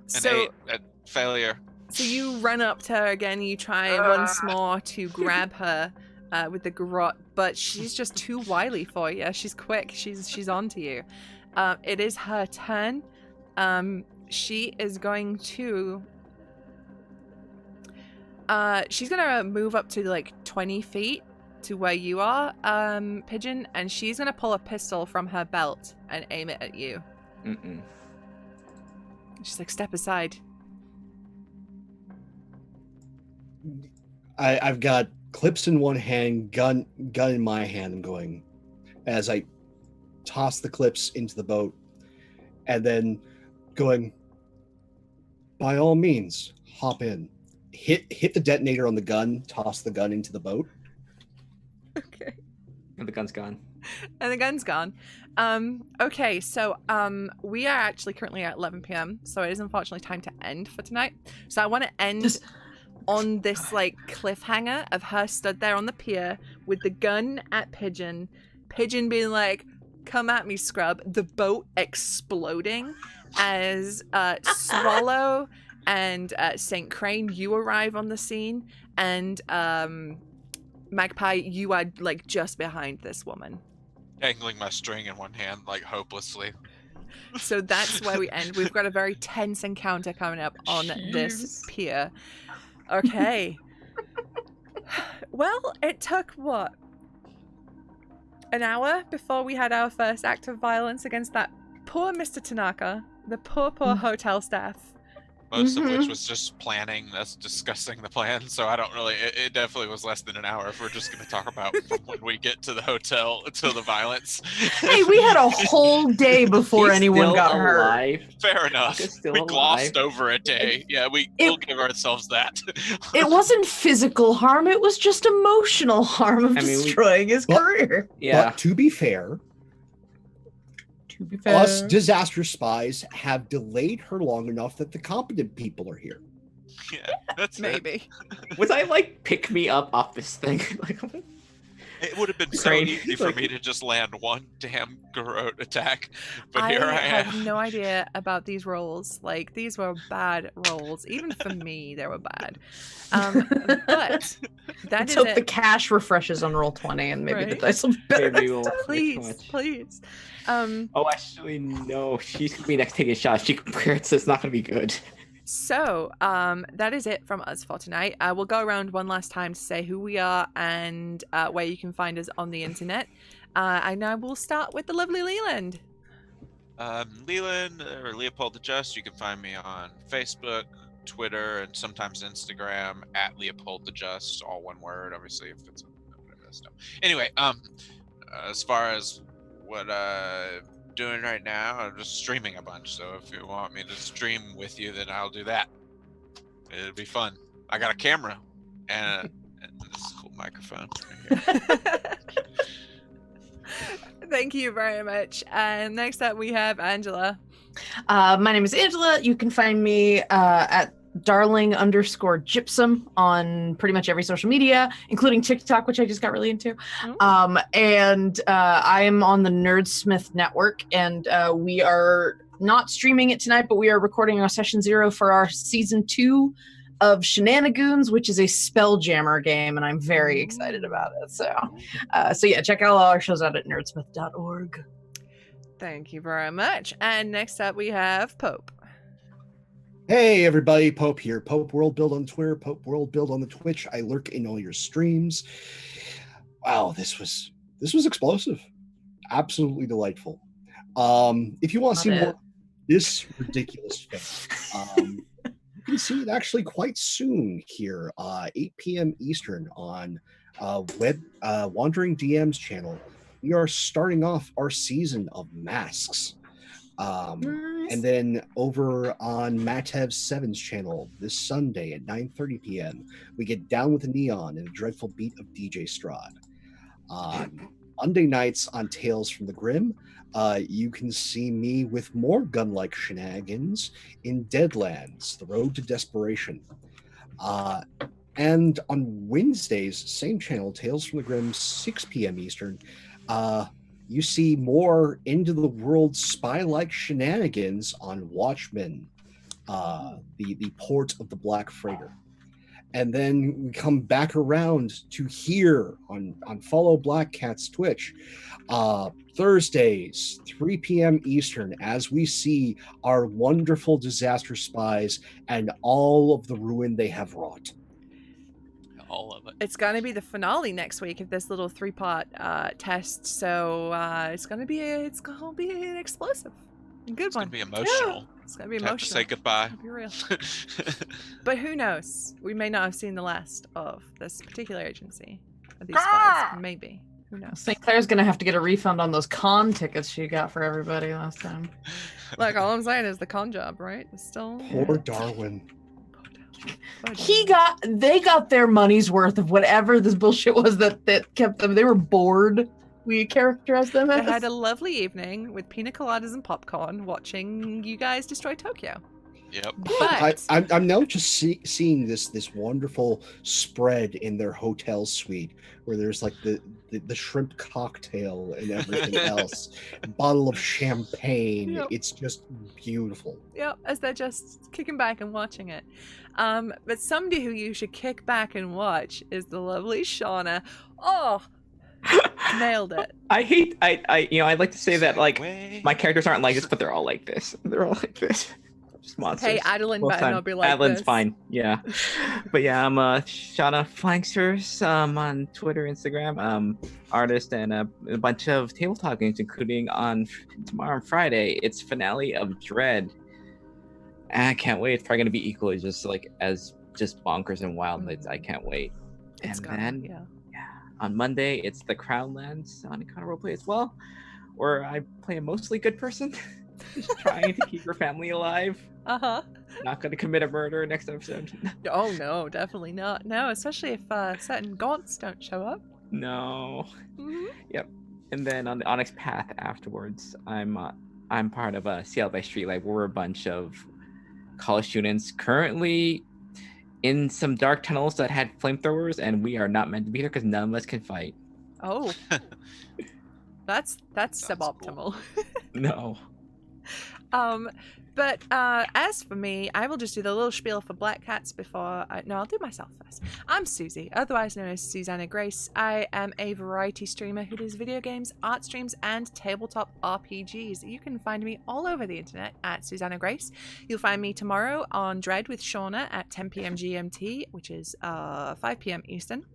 So, 8 at failure. so you run up to her again. You try once more to grab her with the garrote, but she's just too wily for you. She's quick. She's onto you. It is her turn. She is going to. She's gonna move up to like 20 feet to where you are, Pigeon, and she's gonna pull a pistol from her belt and aim it at you. She's like, step aside. I've got clips in one hand, gun in my hand, and going as I toss the clips into the boat, and then going, by all means, hop in. Hit the detonator on the gun, toss the gun into the boat. Okay. And the gun's gone. And the gun's gone. Okay, so we are actually currently at 11 p.m. So it is unfortunately time to end for tonight. So I want to end on this like cliffhanger of her stood there on the pier with the gun at Pigeon being like, come at me, scrub. The boat exploding as Swallow and St. Crane, you arrive on the scene, and Magpie, you are like just behind this woman. Dangling my string in one hand, like hopelessly. So that's where we end. We've got a very tense encounter coming up on this pier. Okay. Well, it took what? An hour before we had our first act of violence against that poor Mr. Tanaka, the poor hotel staff. Most of which was just planning, us discussing the plan. So I don't really, it definitely was less than an hour if we're just going to talk about from when we get to the hotel to the violence. Hey, we had a whole day before He's anyone still got hurt. alive. Fair enough. He's still We alive. glossed over a day. Yeah, we'll give ourselves that. It wasn't physical harm, it was just emotional harm of destroying his career. Yeah. But to be fair, us disaster spies have delayed her long enough that the competent people are here. Yeah, that's Maybe. Was I like pick me up off this thing? Like, It would have been so Crane, easy for like- me to just land one damn garrote attack, but I here I have am. no idea about these rolls. Like, these were bad rolls. Even for me, they were bad. But that Let's is hope it. the cache refreshes on roll 20 and maybe the Right. dice will be better. Maybe we'll Please, much. please. Oh, actually, no. She's gonna be next taking a shot. She compares it's not gonna be good. So, that is it from us for tonight. We'll go around one last time to say who we are and where you can find us on the internet. And now we'll start with the lovely Leland. Leland or Leopold the Just, you can find me on Facebook, Twitter, and sometimes Instagram at Leopold the Just, all one word, obviously, if it's whatever that stuff. Anyway, as far as what I'm doing right now, I'm just streaming a bunch. So if you want me to stream with you, then I'll do that. It'll be fun. I got a camera and this cool microphone right here. Thank you very much. And next up, we have Angela. My name is Angela. You can find me at darling_gypsum on pretty much every social media, including TikTok, which I just got really into. Ooh. And I am on the Nerdsmith network, and we are not streaming it tonight, but we are recording our session 0 for our season 2 of Shenanigans, which is a Spelljammer game, and I'm very excited about it. So yeah, check out all our shows out at nerdsmith.org. Thank you very much. And next up, we have Pope. Hey everybody, Pope here. Pope World Build on Twitter, Pope World Build on the Twitch. I lurk in all your streams. Wow, this was explosive. Absolutely delightful. If you want to see more of this ridiculous thing, you can see it actually quite soon here, 8 p.m. Eastern on Wandering DM's channel. We are starting off our season of Masks. And then over on Matev 7's channel this Sunday at 9:30 p.m., we get Down with the Neon and a dreadful beat of DJ Strahd. Monday nights on Tales from the Grim, you can see me with more gun-like shenanigans in Deadlands, The Road to Desperation. And on Wednesdays, same channel, Tales from the Grim, 6 p.m. Eastern, you see more into the world spy-like shenanigans on Watchmen, the port of the Black Freighter. And then we come back around to here on Follow Black Cat's Twitch, Thursdays, 3 p.m. Eastern, as we see our wonderful disaster spies and all of the ruin they have wrought. All of it. It's going to be the finale next week of this little 3-part test, so it's going to be explosive. Good It's one. gonna be emotional. It's gonna be To have to say emotional. goodbye. It's gonna be real. But who knows? We may not have seen the last of this particular agency. Of these spies. Maybe. Who knows? St. Clair's gonna have to get a refund on those con tickets she got for everybody last time. Look, all I'm saying is the con job, right? It's still. Poor Darwin. They got their money's worth of whatever this bullshit was that kept them. They were bored. We characterized them They as. had a lovely evening with pina coladas and popcorn, watching you guys destroy Tokyo. Yep. But I'm now just seeing this wonderful spread in their hotel suite where there's like the shrimp cocktail and everything else, a bottle of champagne. Yep. It's just beautiful. Yep, as they're just kicking back and watching it. But somebody who you should kick back and watch is the lovely Shauna. Oh, nailed it. I'd like to say that like Way. my characters aren't like this, but they're all like this. They're all like this. Just monsters. Hey, Adeline Most better time. not be like Adeline's this. fine. Yeah. But yeah, I'm Shauna Flanksters on Twitter, Instagram, artist, and a bunch of tabletop games, including on tomorrow and Friday. It's finale of Dread. And I can't wait. It's probably gonna be equally just bonkers and wild. I can't wait. It's And gone, then yeah. on Monday, it's the Crownlands on Encounter Roleplay as well, where I play a mostly good person, just trying to keep her family alive. Not going to commit a murder next episode. Oh no, definitely not. No, especially if certain gaunts don't show up. No. Mhm. Yep. And then on the Onyx Path afterwards, I'm part of Seattle by Streetlight. We're a bunch of college students currently in some dark tunnels that had flamethrowers, and we are not meant to be there because none of us can fight. Oh, that's Sounds suboptimal. No. But as for me, I will just do the little spiel for Black Cats before no, I'll do myself first. I'm Susie, otherwise known as Susanna Grace. I am a variety streamer who does video games, art streams, and tabletop RPGs. You can find me all over the internet at Susanna Grace. You'll find me tomorrow on Dread with Shauna at 10 p.m. GMT, which is 5 p.m. Eastern,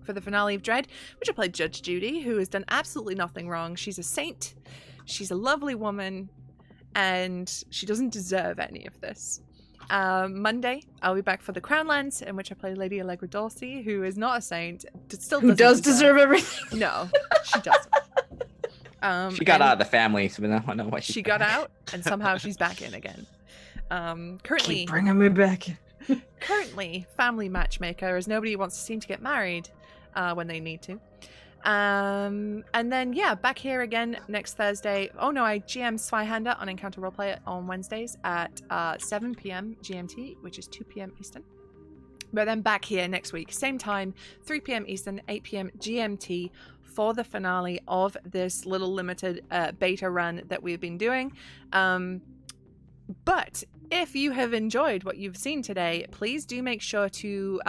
for the finale of Dread, which I played Judge Judy, who has done absolutely nothing wrong. She's a saint. She's a lovely woman. And she doesn't deserve any of this. Monday, I'll be back for the Crownlands, in which I play Lady Allegra Dorsey, who is not a saint, Who does deserve everything? No, she doesn't. She got out of the family, so we don't know why She got out, and somehow she's back in again. Currently, Keep bringing me back. currently family matchmaker, as nobody wants to seem to get married when they need to. And then yeah, back here again next Thursday. Oh no, I GM Zweihander on Encounter Roleplay on Wednesdays at 7 p.m. GMT, which is 2 p.m. Eastern. But then back here next week, same time, 3 p.m. Eastern, 8 p.m. GMT, for the finale of this little limited beta run that we've been doing. But if you have enjoyed what you've seen today, please do make sure to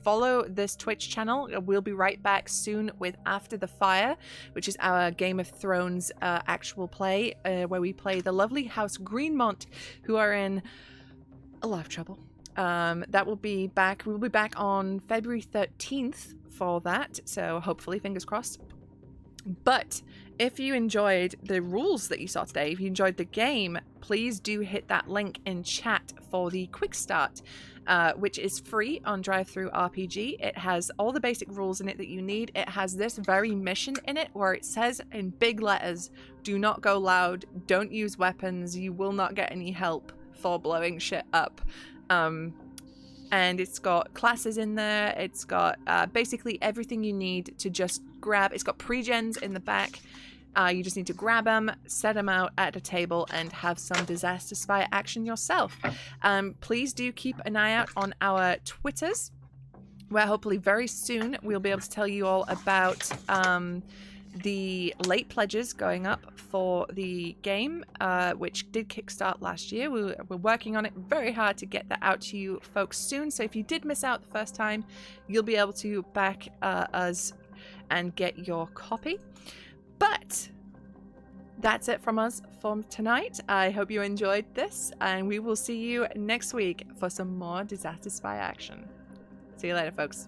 follow this Twitch channel. We'll be right back soon with After the Fire, which is our Game of Thrones actual play, where we play the lovely House Greenmont, who are in a lot of trouble. That will be back. We'll be back on February 13th for that, so hopefully, fingers crossed. But if you enjoyed the rules that you saw today, if you enjoyed the game, please do hit that link in chat for the Quick Start, which is free on Drive-Thru RPG. It has all the basic rules in it that you need. It has this very mission in it where it says in big letters, do not go loud, don't use weapons, you will not get any help for blowing shit up. And it's got classes in there. It's got basically everything you need to just grab. It's got pre-gens in the back. You just need to grab them, set them out at a table, and have some disaster spy action yourself. Please do keep an eye out on our Twitters, where hopefully very soon we'll be able to tell you all about the late pledges going up for the game, which did kickstart last year. We're working on it very hard to get that out to you folks soon. So if you did miss out the first time, you'll be able to back us and get your copy. But that's it from us for tonight. I hope you enjoyed this, and we will see you next week for some more Disaster Spy action. See you later, folks.